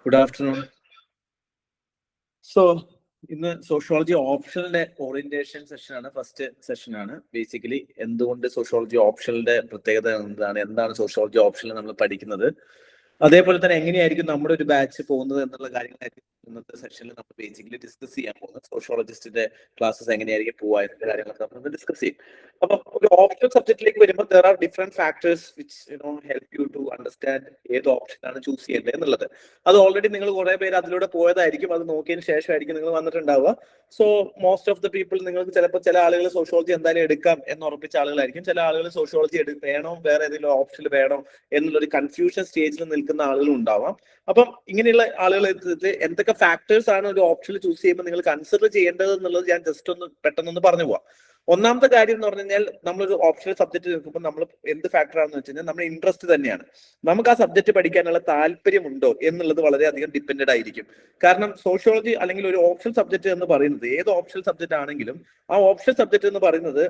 Good afternoon. So, ഇന്ന് sociology ഓപ്ഷണലിന്റെ orientation സെഷനാണ്, first സെഷനാണ്. Basically എന്തുകൊണ്ട് sociology ഓപ്ഷണലിന്റെ പ്രത്യേകത എന്താണ് സോഷ്യോളജി ഓപ്ഷനിൽ നമ്മൾ പഠിക്കുന്നത്, അതേപോലെ തന്നെ എങ്ങനെയായിരിക്കും നമ്മുടെ ഒരു ബാച്ച് പോകുന്നത് എന്നുള്ള കാര്യങ്ങളായിരിക്കും ഇന്നത്തെ സെഷനിൽ നമ്മൾ ബേസിക്കലി ഡിസ്കസ് ചെയ്യാൻ പോകുന്നത്. സോഷ്യോളജിസ്റ്റിന്റെ ക്ലാസ്സസ് എങ്ങനെയായിരിക്കും പോവുക എന്ന കാര്യങ്ങളൊക്കെ നമ്മൾ ഡിസ്കസ് ചെയ്യും. അപ്പം ഒരു ഓപ്ഷണൽ സബ്ജക്റ്റിലേക്ക് വരുമ്പോൾ there are different factors which help you to understand ഏത് ഓപ്ഷനാണ് ചൂസ് ചെയ്യേണ്ടത് എന്നുള്ളത്. അത് ഓൾറെഡി നിങ്ങൾ കുറെ പേര് അതിലൂടെ പോയതായിരിക്കും, അത് നോക്കിയതിന് ശേഷമായിരിക്കും നിങ്ങൾ വന്നിട്ടുണ്ടാവുക. So most of the people, നിങ്ങൾക്ക് ചിലപ്പോൾ ചില ആളുകൾ സോഷ്യോളജി എന്തായാലും എടുക്കാം എന്ന് ഉറപ്പിച്ച ആളുകളായിരിക്കും, ചില ആളുകൾ സോഷ്യോളജി വേണോ വേറെ ഏതെങ്കിലും ഓപ്ഷനിൽ വേണോ എന്നുള്ളൊരു കൺഫ്യൂഷൻ സ്റ്റേജിൽ നിൽക്കുന്ന ആളുകളും ഉണ്ടാവാം. അപ്പം ഇങ്ങനെയുള്ള ആളുകൾ എന്തൊക്കെ ഫാക്ടേഴ്സ് ആണ് ഒരു ഓപ്ഷനിൽ ചൂസ് ചെയ്യുമ്പോൾ നിങ്ങൾ കൺസിഡർ ചെയ്യേണ്ടത് എന്നുള്ളത് ഞാൻ ജസ്റ്റ് ഒന്ന് പെട്ടെന്നൊന്ന് പറഞ്ഞു പോവാം. ഒന്നാമത്തെ കാര്യം എന്ന് പറഞ്ഞു കഴിഞ്ഞാൽ, നമ്മളൊരു ഓപ്ഷണൽ സബ്ജക്ട് നിൽക്കുമ്പോൾ നമ്മൾ എന്ത് ഫാക്ടർ ആണെന്ന് വെച്ച് കഴിഞ്ഞാൽ നമ്മുടെ ഇൻട്രസ്റ്റ് തന്നെയാണ്. നമുക്ക് ആ സബ്ജക്ട് പഠിക്കാനുള്ള താല്പര്യമുണ്ടോ എന്നുള്ളത് വളരെയധികം ഡിപ്പെൻഡഡ് ആയിരിക്കും. കാരണം സോഷ്യോളജി അല്ലെങ്കിൽ ഒരു ഓപ്ഷണൽ സബ്ജക്ട് എന്ന് പറയുന്നത്, ഏത് ഓപ്ഷണൽ സബ്ജക്ട് ആണെങ്കിലും ആ ഓപ്ഷണൽ സബ്ജക്ട് എന്ന് പറയുന്നത്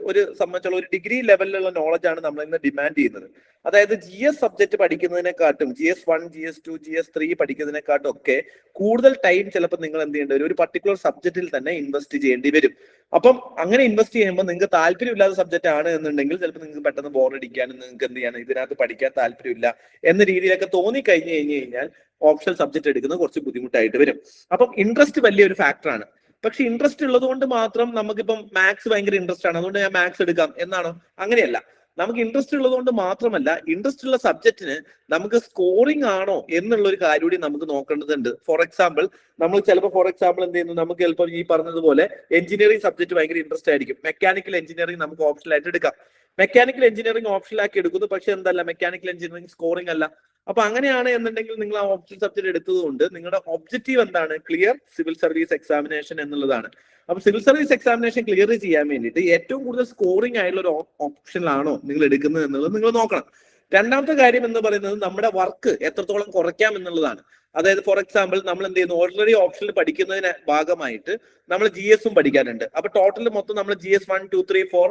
ഒരു സംബന്ധിച്ചുള്ള ഒരു ഡിഗ്രി ലെവലിലുള്ള നോളജ് ആണ് നമ്മൾ ഇന്ന് ഡിമാൻഡ് ചെയ്യുന്നത്. അതായത് GS subject പഠിക്കുന്നതിനെക്കാട്ടും GS1, GS2, GS3 പഠിക്കുന്നതിനെക്കാട്ടും ഒക്കെ കൂടുതൽ ടൈം ചിലപ്പോൾ നിങ്ങൾ എന്ത് ചെയ്യേണ്ടി വരും, ഒരു പർട്ടിക്കുലർ സബ്ജക്റ്റിൽ തന്നെ ഇൻവെസ്റ്റ് ചെയ്യേണ്ടി വരും. അപ്പം അങ്ങനെ ഇൻവെസ്റ്റ് ചെയ്യുമ്പോൾ നിങ്ങൾക്ക് താല്പര്യമില്ലാത്ത സബ്ജക്റ്റ് ആണ് എന്നുണ്ടെങ്കിൽ ചിലപ്പോൾ നിങ്ങൾക്ക് പെട്ടെന്ന് ബോറടിക്കാനും നിങ്ങൾക്ക് എന്ത് ചെയ്യാനും ഇതിനകത്ത് പഠിക്കാൻ താല്പര്യമില്ല എന്ന രീതിയിലൊക്കെ തോന്നി കഴിഞ്ഞു കഴിഞ്ഞാൽ ഓപ്ഷണൽ സബ്ജക്ട് എടുക്കുന്നത് കുറച്ച് ബുദ്ധിമുട്ടായിട്ട് വരും. അപ്പം ഇൻട്രസ്റ്റ് വലിയൊരു ഫാക്ടറാണ്. പക്ഷെ ഇൻട്രസ്റ്റ് ഉള്ളത് കൊണ്ട് മാത്രം നമുക്കിപ്പം മാത്സ് ഭയങ്കര ഇൻട്രസ്റ്റ് ആണ് അതുകൊണ്ട് ഞാൻ മാത്സ് എടുക്കാം എന്നാണോ? അങ്ങനെയല്ല. നമുക്ക് ഇൻട്രസ്റ്റ് ഉള്ളത് കൊണ്ട് മാത്രമല്ല, ഇൻട്രസ്റ്റ് ഉള്ള സബ്ജക്റ്റിന് നമുക്ക് സ്കോറിംഗ് ആണോ എന്നുള്ള ഒരു കാര്യം കൂടി നമുക്ക് നോക്കേണ്ടതുണ്ട്. ഫോർ എക്സാമ്പിൾ, നമ്മൾ ചിലപ്പോൾ എന്ത് ചെയ്യുന്നു, നമുക്ക് ചിലപ്പോൾ ഈ പറഞ്ഞതുപോലെ എഞ്ചിനീയറിംഗ് സബ്ജക്ട് ഭയങ്കര ഇൻട്രസ്റ്റ് ആയിരിക്കും. മെക്കാനിക്കൽ എഞ്ചിനീയറിംഗ് നമുക്ക് ഓപ്ഷനായിട്ട് എടുക്കാം. മെക്കാനിക്കൽ എഞ്ചിനീയറിംഗ് ഓപ്ഷനിലാക്കി എടുക്കുന്നു, പക്ഷെ എന്തല്ല, മെക്കാനിക്കൽ എഞ്ചിനീയറിംഗ് സ്കോറിംഗ് അല്ല. അപ്പൊ അങ്ങനെയാണ് എന്നുണ്ടെങ്കിൽ നിങ്ങൾ ആ ഓപ്ഷൻ സബ്ജക്ട് എടുത്തതുകൊണ്ട് നിങ്ങളുടെ ഒബ്ജക്റ്റീവ് എന്താണ്? ക്ലിയർ സിവിൽ സർവീസ് എക്സാമിനേഷൻ എന്നുള്ളതാണ്. അപ്പൊ സിവിൽ സർവീസ് എക്സാമിനേഷൻ ക്ലിയർ ചെയ്യാൻ വേണ്ടിയിട്ട് ഏറ്റവും കൂടുതൽ സ്കോറിംഗ് ആയിട്ടുള്ള ഒരു ഓപ്ഷനിലാണോ നിങ്ങൾ എടുക്കുന്നത് എന്നുള്ളത് നിങ്ങൾ നോക്കണം. രണ്ടാമത്തെ കാര്യം എന്ന് പറയുന്നത് നമ്മുടെ വർക്ക് എത്രത്തോളം കുറയ്ക്കാം എന്നുള്ളതാണ്. അതായത് ഫോർ എക്സാമ്പിൾ, നമ്മൾ എന്ത് ചെയ്യുന്നു, ഓർഡിനറി ഓപ്ഷനിൽ പഠിക്കുന്നതിന് ഭാഗമായിട്ട് നമ്മൾ GS പഠിക്കാനുണ്ട്. അപ്പൊ ടോട്ടൽ മൊത്തം നമ്മൾ GS 1, 2, 3, 4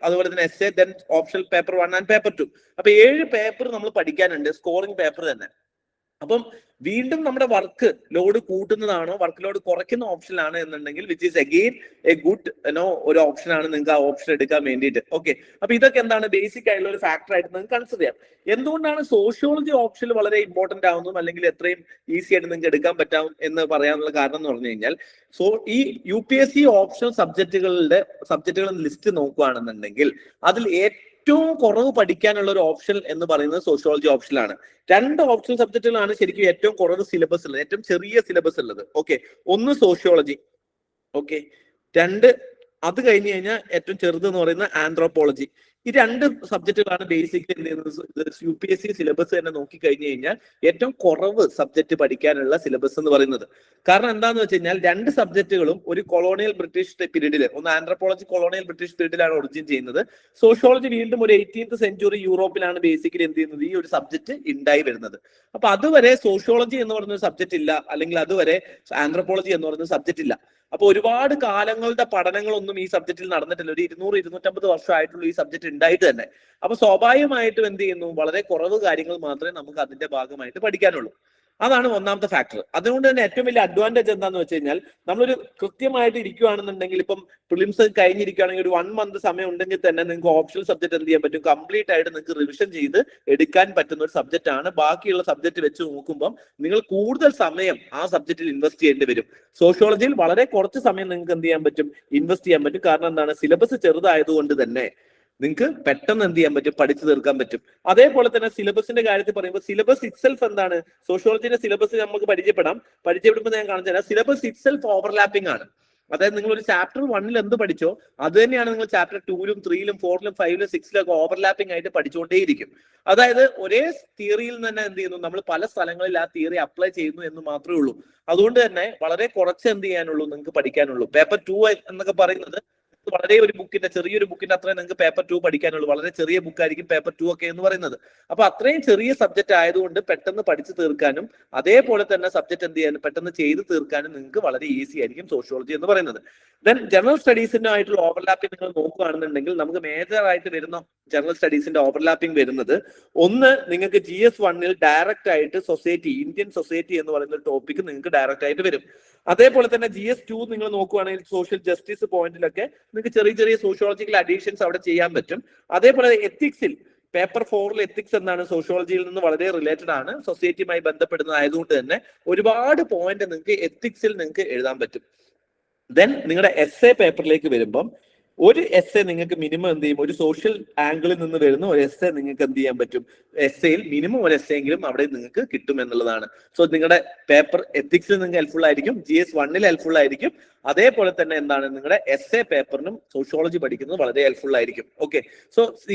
അതുപോലെ തന്നെ essay, then optional paper 1 and paper 2. അപ്പൊ 7 പേപ്പർ നമ്മൾ പഠിക്കാനുണ്ട്, സ്കോറിംഗ് പേപ്പർ തന്നെ. അപ്പം വീണ്ടും നമ്മുടെ വർക്ക് ലോഡ് കൂട്ടുന്നതാണോ വർക്ക് ലോഡ് കുറയ്ക്കുന്ന ഓപ്ഷനാണ് എന്നുണ്ടെങ്കിൽ which is again A good ഒരു ഓപ്ഷൻ ആണ് നിങ്ങൾക്ക് ആ ഓപ്ഷൻ എടുക്കാൻ വേണ്ടിയിട്ട്. ഓക്കെ, അപ്പൊ ഇതൊക്കെ എന്താണ് ബേസിക് ആയിട്ടുള്ള ഒരു ഫാക്ടർ ആയിട്ട് നിങ്ങൾക്ക് കൺസിഡർ ചെയ്യാം. എന്തുകൊണ്ടാണ് സോഷ്യോളജി ഓപ്ഷനിൽ വളരെ ഇമ്പോർട്ടന്റ് ആവുന്നതും അല്ലെങ്കിൽ എത്രയും ഈസി ആയിട്ട് നിങ്ങൾക്ക് എടുക്കാൻ പറ്റാം എന്ന് പറയാനുള്ള കാരണം എന്ന് പറഞ്ഞു കഴിഞ്ഞാൽ, ഈ UPSC ഓപ്ഷണൽ സബ്ജക്റ്റുകളുടെ ലിസ്റ്റ് നോക്കുകയാണെന്നുണ്ടെങ്കിൽ അതിൽ ഏറ്റവും കുറവ് പഠിക്കാനുള്ള ഒരു ഓപ്ഷൻ എന്ന് പറയുന്നത് സോഷ്യോളജി ഓപ്ഷനിലാണ്. 2 ഓപ്ഷണൽ സബ്ജക്റ്റുകളാണ് ശരിക്കും ഏറ്റവും കുറവ് സിലബസ് ഉള്ളത്, ഏറ്റവും ചെറിയ സിലബസ് ഉള്ളത്. ഓക്കെ, ഒന്ന് സോഷ്യോളജി, ഓക്കെ, 2 അത് കഴിഞ്ഞ് കഴിഞ്ഞാൽ ഏറ്റവും ചെറുത് എന്ന് പറയുന്ന ആന്ത്രോപോളജി. ഈ 2 സബ്ജക്റ്റുകളാണ് ബേസിക്കലി UPSC സിലബസ് തന്നെ നോക്കി കഴിഞ്ഞു കഴിഞ്ഞാൽ ഏറ്റവും കുറവ് സബ്ജക്ട് പഠിക്കാനുള്ള സിലബസ് എന്ന് പറയുന്നത്. കാരണം എന്താന്ന് വെച്ച് കഴിഞ്ഞാൽ 2 സബ്ജക്റ്റുകളും ഒരു കൊളോണിയൽ ബ്രിട്ടീഷ് പീരീഡിൽ, ഒന്ന് ആന്ത്രോപോളജി കൊളോണിയൽ ബ്രിട്ടീഷ് പീരീഡിലാണ് ഒറിജിൻ ചെയ്യുന്നത്. സോഷ്യോളജി വീണ്ടും ഒരു 18th സെഞ്ചുറി യൂറോപ്പിലാണ് ബേസിക്കലി എന്ത് ചെയ്യുന്നത്, ഈ ഒരു സബ്ജക്ട് ഉണ്ടായി വരുന്നത്. അപ്പൊ അതുവരെ സോഷ്യോളജി എന്ന് പറയുന്ന സബ്ജക്ട് ഇല്ല, അല്ലെങ്കിൽ അതുവരെ ആന്ത്രോപോളജി എന്ന് പറയുന്ന സബ്ജക്ട് ഇല്ല. അപ്പൊ ഒരുപാട് കാലങ്ങളുടെ പഠനങ്ങളൊന്നും ഈ സബ്ജക്റ്റിൽ നടന്നിട്ടില്ല. ഒരു 200-250 വർഷമായിട്ടുള്ള ഈ സബ്ജക്ട് ഉണ്ടായിട്ട് തന്നെ. അപ്പൊ സ്വാഭാവികമായിട്ടും എന്ത് ചെയ്യുന്നു, വളരെ കുറവ് കാര്യങ്ങൾ മാത്രമേ നമുക്ക് അതിന്റെ ഭാഗമായിട്ട് പഠിക്കാനുള്ളൂ. അതാണ് ഒന്നാമത്തെ ഫാക്ടർ. അതുകൊണ്ട് തന്നെ ഏറ്റവും വലിയ അഡ്വാൻറ്റേജ് എന്താന്ന് വെച്ച് കഴിഞ്ഞാൽ, നമ്മളൊരു കൃത്യമായിട്ട് ഇരിക്കുകയാണെന്നുണ്ടെങ്കിൽ, ഇപ്പം പ്രിലിംസ് കഴിഞ്ഞിരിക്കുകയാണെങ്കിൽ ഒരു 1 month സമയം ഉണ്ടെങ്കിൽ തന്നെ നിങ്ങൾക്ക് ഓപ്ഷണൽ സബ്ജക്ട് എന്ത് ചെയ്യാൻ പറ്റും, കംപ്ലീറ്റ് ആയിട്ട് നിങ്ങൾക്ക് റിവിഷൻ ചെയ്ത് എടുക്കാൻ പറ്റുന്ന ഒരു സബ്ജക്റ്റ് ആണ്. ബാക്കിയുള്ള സബ്ജക്ട് വെച്ച് നോക്കുമ്പോൾ നിങ്ങൾ കൂടുതൽ സമയം ആ സബ്ജക്റ്റിൽ ഇൻവെസ്റ്റ് ചെയ്യേണ്ടി വരും. സോഷ്യോളജിയിൽ വളരെ കുറച്ച് സമയം നിങ്ങൾക്ക് എന്ത് ചെയ്യാൻ പറ്റും, ഇൻവെസ്റ്റ് ചെയ്യാൻ പറ്റും. കാരണം എന്താണ്, സിലബസ് ചെറുതായതുകൊണ്ട് തന്നെ നിങ്ങൾക്ക് പെട്ടെന്ന് എന്ത് ചെയ്യാൻ പറ്റും, പഠിച്ചു തീർക്കാൻ പറ്റും. അതേപോലെ തന്നെ സിലബസിന്റെ കാര്യത്തിൽ പറയുമ്പോൾ സിലബസ് ഇറ്റ്സെൽഫ് എന്താണ്, സോഷ്യോളജിന്റെ സിലബസ് നമുക്ക് പരിചയപ്പെടുമ്പോൾ ഞാൻ കാണിച്ചു തരാം. സിലബസ് ഇറ്റ്സെൽഫ് ഓവർലാപ്പിംഗ് ആണ്. അതായത് നിങ്ങൾ ഒരു ചാപ്റ്റർ 1 എന്ത് പഠിച്ചോ അത് തന്നെയാണ് നിങ്ങൾ ചാപ്റ്റർ 2-ലും 3-ലും 4-ലും 5-ലും 6-ലും ഒക്കെ ഓവർലാപ്പിംഗ് ആയിട്ട് പഠിച്ചുകൊണ്ടേയിരിക്കും. അതായത് ഒരേ തിയറിയിൽ തന്നെ എന്ത് ചെയ്യുന്നു, നമ്മൾ പല സ്ഥലങ്ങളിൽ ആ തിയറി അപ്ലൈ ചെയ്യുന്നു എന്ന് മാത്രമേ ഉള്ളൂ. അതുകൊണ്ട് തന്നെ വളരെ കുറച്ച് എന്ത് ചെയ്യാനുള്ളൂ, നിങ്ങൾക്ക് പഠിക്കാനുള്ളൂ. പേപ്പർ 2 എന്നൊക്കെ പറയുന്നത് വളരെ ഒരു ബുക്കിന്റെ ചെറിയൊരു ബുക്കിന്റെ അത്രയും നിങ്ങൾക്ക് പേപ്പർ 2 പഠിക്കാനുള്ളൂ. വളരെ ചെറിയ ബുക്കായിരിക്കും പേപ്പർ 2 ഒക്കെ എന്ന് പറയുന്നത്. അപ്പൊ അത്രയും ചെറിയ സബ്ജക്റ്റ് ആയതുകൊണ്ട് പെട്ടെന്ന് പഠിച്ചു തീർക്കാനും അതേപോലെ തന്നെ സബ്ജക്ട് എന്ത് ചെയ്യാനും പെട്ടെന്ന് ചെയ്ത് തീർക്കാനും നിങ്ങൾക്ക് വളരെ ഈസി ആയിരിക്കും സോഷ്യോളജി എന്ന് പറയുന്നത്. ദെൻ ജനറൽ സ്റ്റഡീസിന്റെ ആയിട്ടുള്ള ഓവർലാപ്പിംഗ് നിങ്ങൾ നോക്കുകയാണെന്നുണ്ടെങ്കിൽ നമുക്ക് മേജർ ആയിട്ട് വരുന്ന ജനറൽ സ്റ്റഡീസിന്റെ ഓവർലാപ്പിംഗ് വരുന്നത്, ഒന്ന് നിങ്ങൾക്ക് GS1 ഡയറക്റ്റ് ആയിട്ട് സൊസൈറ്റി, ഇന്ത്യൻ സൊസൈറ്റി എന്ന് പറയുന്ന ടോപ്പിക് നിങ്ങൾക്ക് ഡയറക്റ്റ് ആയിട്ട് വരും. അതേപോലെ തന്നെ GS2 നിങ്ങൾ നോക്കുകയാണെങ്കിൽ സോഷ്യൽ ജസ്റ്റിസ് പോയിന്റിലൊക്കെ നിങ്ങൾക്ക് ചെറിയ ചെറിയ സോഷ്യോളജിക്കൽ അഡീഷൻസ് അവിടെ ചെയ്യാൻ പറ്റും. അതേപോലെ എത്തിക്സിൽ പേപ്പർ 4 എത്തിക്സ് എന്നാണ് സോഷ്യോളജിയിൽ നിന്ന് വളരെ റിലേറ്റഡ് ആണ്, സൊസൈറ്റിയുമായി ബന്ധപ്പെടുന്നതായതുകൊണ്ട് തന്നെ ഒരുപാട് പോയിന്റ് നിങ്ങൾക്ക് എത്തിക്സിൽ നിങ്ങൾക്ക് എഴുതാൻ പറ്റും. ദെൻ നിങ്ങളുടെ എസ്സേ പേപ്പറിലേക്ക് വരുമ്പം ഒരു എസ്സേ നിങ്ങൾക്ക് മിനിമം എന്ത് ചെയ്യും, ഒരു സോഷ്യൽ ആംഗിളിൽ നിന്ന് വരുന്ന ഒരു എസ്സേ നിങ്ങൾക്ക് എന്ത് ചെയ്യാൻ പറ്റും, എസ്സേയിൽ മിനിമം ഒരു എസ്സേ എങ്കിലും അവിടെ നിങ്ങൾക്ക് കിട്ടും എന്നുള്ളതാണ്. സോ നിങ്ങളുടെ പേപ്പർ എത്തിക്സിൽ നിങ്ങൾക്ക് ഹെൽപ്ഫുൾ ആയിരിക്കും, GS1 ഹെൽപ്ഫുൾ ആയിരിക്കും. അതേപോലെ തന്നെ എന്താണ് നിങ്ങളുടെ എസ്സേ പേപ്പറിനും സോഷ്യോളജി പഠിക്കുന്നത് വളരെ ഹെൽപ്ഫുൾ ആയിരിക്കും. ഓക്കെ, സോ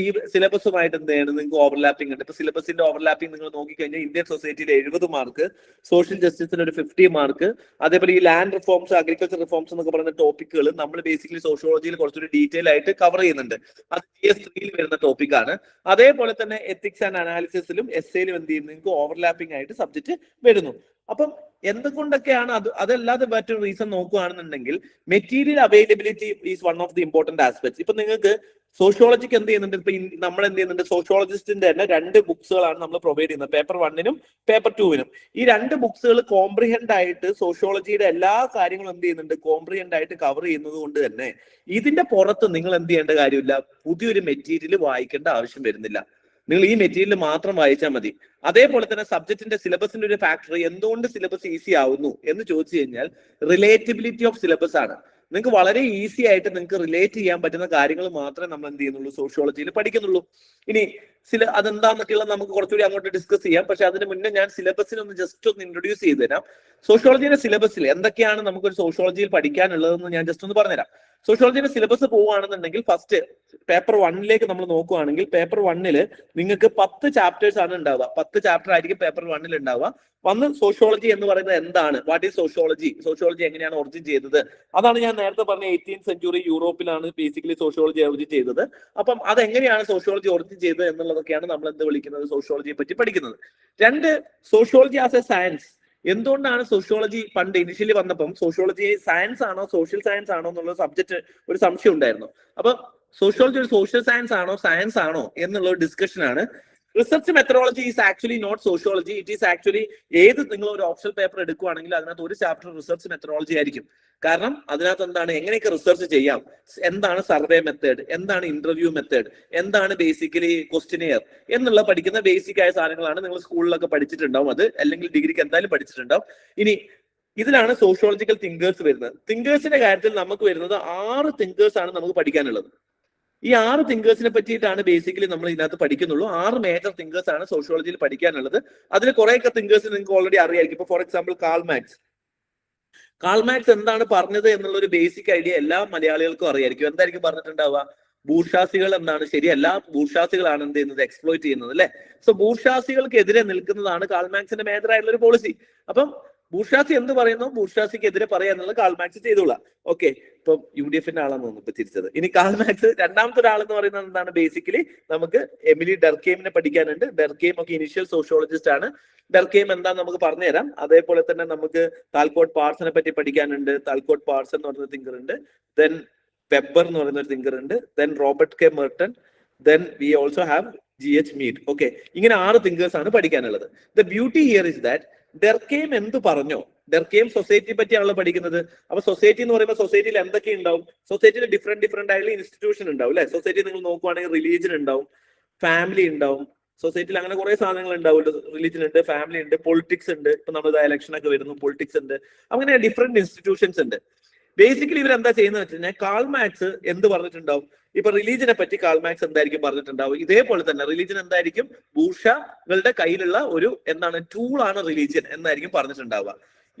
സിലബസുമായിട്ട് എന്ത് ചെയ്യണം, നിങ്ങൾക്ക് ഓവർലാപ്പിംഗ് ഉണ്ട്. ഇപ്പൊ സിലബസിന്റെ ഓവർലാപ്പിംഗ് നിങ്ങൾ നോക്കിക്കഴിഞ്ഞാൽ ഇന്ത്യൻ സൊസൈറ്റിയിൽ 70 മാർക്ക്, സോഷ്യൽ ജസ്റ്റിസിന് ഒരു 50 മാർക്ക്, അതേപോലെ ഈ ലാൻഡ് റിഫോംസ്, അഗ്രികൾച്ചർ റിഫോംസ് എന്നൊക്കെ പറയുന്ന ടോപ്പിക്കുകൾ നമ്മൾ ബേസിക്കലി സോഷ്യോളജിയിൽ കുറച്ചൊരു ഡീറ്റെയിൽ ആയിട്ട് കവർ ചെയ്യുന്നുണ്ട്. അത് GS3 വരുന്ന ടോപ്പിക്കാണ്. അതേപോലെ തന്നെ എത്തിക്സ് ആൻഡ് അനാലിസിസിലും എസ്സേയിലും എന്ത് ചെയ്യും, നിങ്ങൾക്ക് ഓവർലാപ്പിംഗ് ആയിട്ട് സബ്ജക്ട് വരുന്നു. അപ്പം എന്തുകൊണ്ടൊക്കെയാണ് അതല്ലാതെ മറ്റൊരു റീസൺ നോക്കുകയാണെന്നുണ്ടെങ്കിൽ material availability is one of the important aspects. ഇപ്പൊ നിങ്ങൾക്ക് സോഷ്യോളജിക്ക് എന്ത് ചെയ്യുന്നുണ്ട്, ഇപ്പൊ നമ്മൾ എന്ത് ചെയ്യുന്നുണ്ട്, സോഷ്യോളജിസ്റ്റിന്റെ തന്നെ 2 ബുക്സുകളാണ് നമ്മൾ പ്രൊവൈഡ് ചെയ്യുന്നത്, പേപ്പർ 1 പേപ്പർ 2. ഈ 2 ബുക്സുകൾ കോംപ്രിഹെൻഡ് ആയിട്ട് സോഷ്യോളജിയുടെ എല്ലാ കാര്യങ്ങളും എന്ത് ചെയ്യുന്നുണ്ട്, കോംപ്രിഹെൻഡ് ആയിട്ട് കവർ ചെയ്യുന്നത് കൊണ്ട് തന്നെ ഇതിന്റെ പുറത്ത് നിങ്ങൾ എന്ത് ചെയ്യേണ്ട കാര്യമില്ല, പുതിയൊരു മെറ്റീരിയൽ വായിക്കേണ്ട ആവശ്യം വരുന്നില്ല. നിങ്ങൾ ഈ മെറ്റീരിയൽ മാത്രം വായിച്ചാൽ മതി. അതേപോലെ തന്നെ സബ്ജക്റ്റിന്റെ സിലബസിന്റെ ഒരു ഫാക്ടർ, എന്തുകൊണ്ട് സിലബസ് ഈസി ആവുന്നു എന്ന് ചോദിച്ചു കഴിഞ്ഞാൽ റിലേറ്റബിലിറ്റി ഓഫ് സിലബസ് ആണ്. നിങ്ങൾക്ക് വളരെ ഈസി ആയിട്ട് നിങ്ങൾക്ക് റിലേറ്റ് ചെയ്യാൻ പറ്റുന്ന കാര്യങ്ങൾ മാത്രമേ നമ്മൾ എന്ത് ചെയ്യുന്നുള്ളൂ, സോഷ്യോളജിയിൽ പഠിക്കുന്നുള്ളൂ. ഇനി അതെന്താന്നൊക്കെയുള്ള നമുക്ക് കുറച്ചുകൂടി അങ്ങോട്ട് ഡിസ്കസ് ചെയ്യാം. പക്ഷെ അതിന് മുന്നേ ഞാൻ സിലബസിനെ ഒന്ന് ജസ്റ്റ് ഒന്ന് ഇൻട്രൊഡ്യൂസ് ചെയ്ത് തരാം. സോഷ്യോളജിയുടെ സിലബസിൽ എന്തൊക്കെയാണ് നമുക്കൊരു സോഷ്യോളജിയിൽ പഠിക്കാനുള്ളതെന്ന് ഞാൻ ജസ്റ്റ് ഒന്ന് പറഞ്ഞുതരാം. സോഷ്യോളജിയുടെ സിലബസ് പോവുകയാണെന്നുണ്ടെങ്കിൽ ഫസ്റ്റ് പേപ്പർ 1 നമ്മൾ നോക്കുകയാണെങ്കിൽ പേപ്പർ 1 നിങ്ങൾക്ക് 10 ചാപ്റ്റേഴ്സ് ആണ് ഉണ്ടാവുക. 10 ചാപ്റ്റർ ആയിരിക്കും പേപ്പർ 1 ഉണ്ടാവുക. സോഷ്യോളജി എന്ന് പറയുന്നത് എന്താണ്, വാട്ട് ഈസ് സോഷ്യോളജി, സോഷ്യോളജി എങ്ങനെയാണ് ഒറിജിൻ ചെയ്തത്, അതാണ് ഞാൻ നേരത്തെ പറഞ്ഞ 18th സെഞ്ചുറി യൂറോപ്പിലാണ് ബേസിക്കലി സോഷ്യോളജി ഒറിജിൻ ചെയ്തത്. അപ്പം അതെങ്ങനെയാണ് സോഷ്യോളജി ഒറിജിൻ ചെയ്തത് എന്നുള്ളതൊക്കെയാണ് നമ്മൾ എന്ത് വിളിക്കുന്നത്, സോഷ്യോളജിയെ പറ്റി പഠിക്കുന്നത്. 2 സോഷ്യോളജി ആസ് എ സയൻസ്. എന്തുകൊണ്ടാണ് സോഷ്യോളജി പണ്ട് ഇനിഷ്യലി വന്നപ്പം സോഷ്യോളജി സയൻസ് ആണോ സോഷ്യൽ സയൻസ് ആണോ എന്നുള്ള സബ്ജക്ട് ഒരു സംശയം ഉണ്ടായിരുന്നു. അപ്പൊ സോഷ്യോളജി ഒരു സോഷ്യൽ സയൻസ് ആണോ സയൻസ് ആണോ എന്നുള്ള ഒരു ഡിസ്കഷൻ ആണ്. Research methodology is actually not sociology, it is actually നിങ്ങൾ ഒരു ഓപ്ഷണൽ പേപ്പർ എടുക്കുകയാണെങ്കിൽ അതിനകത്ത് ഒരു ചാപ്റ്റർ റിസർച്ച് മെത്തഡോളജി ആയിരിക്കും. കാരണം അതിനകത്ത് എന്താണ്, എങ്ങനെയൊക്കെ റിസർച്ച് ചെയ്യാം, എന്താണ് സർവേ മെത്തേഡ്, എന്താണ് ഇന്റർവ്യൂ മെത്തേഡ്, എന്താണ് ബേസിക്കലി ക്വസ്റ്റിനെയർ എന്നുള്ള പഠിക്കുന്ന ബേസിക് ആയ സാധനങ്ങളാണ് നിങ്ങൾ സ്കൂളിലൊക്കെ പഠിച്ചിട്ടുണ്ടാവും, അത് അല്ലെങ്കിൽ ഡിഗ്രിക്ക് എന്തായാലും പഠിച്ചിട്ടുണ്ടാവും. ഇനി ഇതിലാണ് സോഷ്യോളജിക്കൽ തിങ്കേഴ്സ് വരുന്നത്. തിങ്കേഴ്സിന്റെ കാര്യത്തിൽ നമുക്ക് വരുന്നത് 6 തിങ്കേഴ്സ് ആണ് നമുക്ക് പഠിക്കാനുള്ളത്. ഈ 6 തിങ്കേഴ്സിനെ പറ്റിയിട്ടാണ് ബേസിക്കലി നമ്മൾ ഇതിനകത്ത് പഠിക്കുന്നുള്ളൂ. 6 മേജർ തിങ്കേഴ്സ് ആണ് സോഷ്യോളജിയിൽ പഠിക്കാനുള്ളത്. അതിൽ കുറേയൊക്കെ തിങ്കേഴ്സ് നിങ്ങൾക്ക് ഓൾറെഡി അറിയായിരിക്കും. ഇപ്പൊ ഫോർ എക്സാമ്പിൾ കാൾ മാക്സ് എന്താണ് പറഞ്ഞത് എന്നുള്ള ഒരു ബേസിക് ഐഡിയ എല്ലാ മലയാളികൾക്കും അറിയായിരിക്കും. എന്തായിരിക്കും പറഞ്ഞിട്ടുണ്ടാവുക, ബൂർഷാസികൾ എന്താണ്, ശരിയല്ല, ബൂർഷാസികളാണ് എന്ത് ചെയ്യുന്നത്, എക്സ്പ്ലോയിറ്റ് ചെയ്യുന്നത്, അല്ലെ. സോ ബൂർഷാസികൾക്കെതിരെ നിൽക്കുന്നതാണ് കാൾ മാക്സിന്റെ മേജർ ആയിട്ടുള്ള ഒരു പോളിസി. അപ്പം ബൂർഷാസി എന്ത് പറയുന്നു, ബൂർഷാസിക്ക് എതിരെ പറയാ എന്നുള്ളത് കാൾ മാക്സ് ചെയ്തോളാം. ഓക്കെ, ഇപ്പം UDF-ന്റെ ആളാണ് തോന്നുന്നു ഇപ്പൊ തിരിച്ചത്. ഇനി കാൾ മാക്സ് രണ്ടാമത്തെ ഒരാൾ എന്ന് പറയുന്നത് എന്താണ്, ബേസിക്കലി നമുക്ക് എമിലി ഡർക്കെയിമിനെ പഠിക്കാനുണ്ട്. ഡർക്കെയിം ഒക്കെ ഇനിഷ്യൽ സോഷ്യോളജിസ്റ്റ് ആണ്. ഡർക്കെയിം എന്താന്ന് നമുക്ക് പറഞ്ഞുതരാം. അതേപോലെ തന്നെ നമുക്ക് താൽക്കോട്ട് പാർസനെ പറ്റി പഠിക്കാനുണ്ട്. താൽക്കോട്ട് പാർസൺ എന്ന് പറയുന്ന തിങ്കർ ഉണ്ട്. ദെൻ വെബർ എന്ന് പറയുന്ന ഒരു തിങ്കർ ഉണ്ട്. Then Robert K Merton. Then we also have GH Mead. Okay, ഇങ്ങനെ 6 തിങ്കേഴ്സ് ആണ് പഠിക്കാനുള്ളത്. The beauty here is that Durkheim എന്ത് പറഞ്ഞോ, ഡർക്കെയിം സൊസൈറ്റിയെ പറ്റിയാണല്ലോ പഠിക്കുന്നത്. അപ്പൊ സൊസൈറ്റി എന്ന് പറയുമ്പോൾ സൊസൈറ്റിയിൽ എന്തൊക്കെ ഉണ്ടാവും, സൊസൈറ്റിയിൽ ഡിഫറെന്റ് ആയിട്ടുള്ള ഇൻസ്റ്റിറ്റ്യൂഷൻ ഉണ്ടാവും, അല്ലെ. സൊസൈറ്റി നിങ്ങൾ നോക്കുവാണെങ്കിൽ റിലീജിയൻ ഉണ്ടാവും, ഫാമിലി ഉണ്ടാവും, സൊസൈറ്റിയിൽ അങ്ങനെ കുറെ സാധനങ്ങൾ ഉണ്ടാവുമല്ലോ. റിലീജിയൻ ഉണ്ട്, ഫാമിലി ഉണ്ട്, പൊളിറ്റിക്സ് ഉണ്ട്. ഇപ്പൊ നമ്മൾ ഇലക്ഷൻ ഒക്കെ വരുന്നു, പൊളിറ്റിക്സ് ഉണ്ട്. അങ്ങനെ ഡിഫറെന്റ് ഇൻസ്റ്റിറ്റ്യൂഷൻസ് ഉണ്ട്. ബേസിക്കലി ഇവർ എന്താ ചെയ്യുന്നത് വെച്ച് കഴിഞ്ഞാൽ കാൾ മാക്സ് എന്ത് പറഞ്ഞിട്ടുണ്ടാവും, ഇപ്പൊ റിലീജിയനെ പറ്റി കാൾ മാക്സ് എന്തായിരിക്കും പറഞ്ഞിട്ടുണ്ടാവും, ഇതേപോലെ തന്നെ റിലീജിയൻ എന്തായിരിക്കും, ബൂർഷകളുടെ കയ്യിലുള്ള ഒരു എന്താണ് ടൂൾ ആണ് റിലീജിയൻ എന്നായിരിക്കും പറഞ്ഞിട്ടുണ്ടാവുക.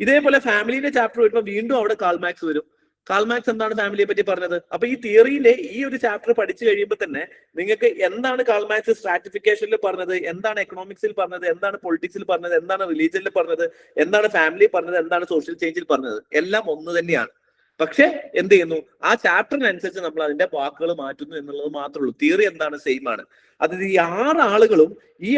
ഇതേപോലെ ഫാമിലിയുടെ ചാപ്റ്റർ വരുമ്പോൾ വീണ്ടും അവിടെ കാൾ മാക്സ് വരും. കാൾ മാക്സ് എന്താണ് ഫാമിലിയെ പറ്റി പറഞ്ഞത്. അപ്പൊ ഈ തിയറിയിലെ ഈ ഒരു ചാപ്റ്റർ പഠിച്ചു കഴിയുമ്പോൾ തന്നെ നിങ്ങൾക്ക് എന്താണ് കാൾ മാക്സ് സ്ട്രാറ്റിഫിക്കേഷനിൽ പറഞ്ഞത്, എന്താണ് എക്കണോമിക്സിൽ പറഞ്ഞത്, എന്താണ് പൊളിറ്റിക്സിൽ പറഞ്ഞത്, എന്താണ് റിലീജിയനിൽ പറഞ്ഞത്, എന്താണ് ഫാമിലി പറഞ്ഞത്, എന്താണ് സോഷ്യൽ ചേഞ്ചിൽ പറഞ്ഞത്, എല്ലാം ഒന്ന് തന്നെയാണ്. പക്ഷെ എന്ത് ചെയ്യുന്നു, ആ ചാപ്റ്ററിനനുസരിച്ച് നമ്മൾ അതിന്റെ വാക്കുകൾ മാറ്റുന്നു എന്നുള്ളത് മാത്രമേ ഉള്ളൂ. തിയറി എന്താണ്, സെയിം ആണ്. അതായത് ഈ 6 ആളുകളും ഈ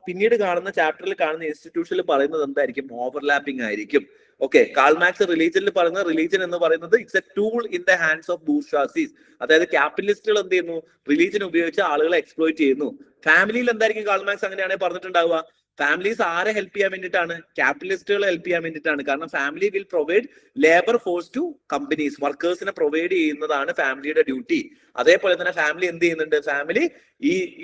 പിന്നീട് കാണുന്ന ചാപ്റ്ററിൽ കാണുന്ന ഇൻസ്റ്റിറ്റ്യൂഷനിൽ പറയുന്നത് എന്തായിരിക്കും, ഓവർലാപ്പിംഗ് ആയിരിക്കും. ഓക്കെ, കാൾ മാർക്സ് റിലീജിയനിൽ പറയുന്ന റിലീജിയൻ എന്ന് പറയുന്നത് it's a tool in the hands of bourgeoisies. അതായത് ക്യാപിറ്റലിസ്റ്റുകൾ എന്ത് ചെയ്യുന്നു, റിലീജിയൻ ഉപയോഗിച്ച് ആളുകളെ എക്സ്പ്ലോയിറ്റ് ചെയ്യുന്നു. ഫാമിലിയിൽ എന്തായിരിക്കും കാൾ മാർക്സ് അങ്ങനെയാണെങ്കിൽ പറഞ്ഞിട്ടുണ്ടാവുക, ഫാമിലീസ് ആരെ ഹെൽപ്പ് ചെയ്യാൻ വേണ്ടിയിട്ടാണ്, ക്യാപിറ്റലിസ്റ്റുകളെ ഹെൽപ്പ് ചെയ്യാൻ വേണ്ടിയിട്ടാണ്. കാരണം family will provide labour force to companies, വർക്കേഴ്സിനെ പ്രൊവൈഡ് ചെയ്യുന്നതാണ് ഫാമിലിയുടെ ഡ്യൂട്ടി. അതേപോലെ തന്നെ ഫാമിലി എന്ത് ചെയ്യുന്നുണ്ട്, ഫാമിലി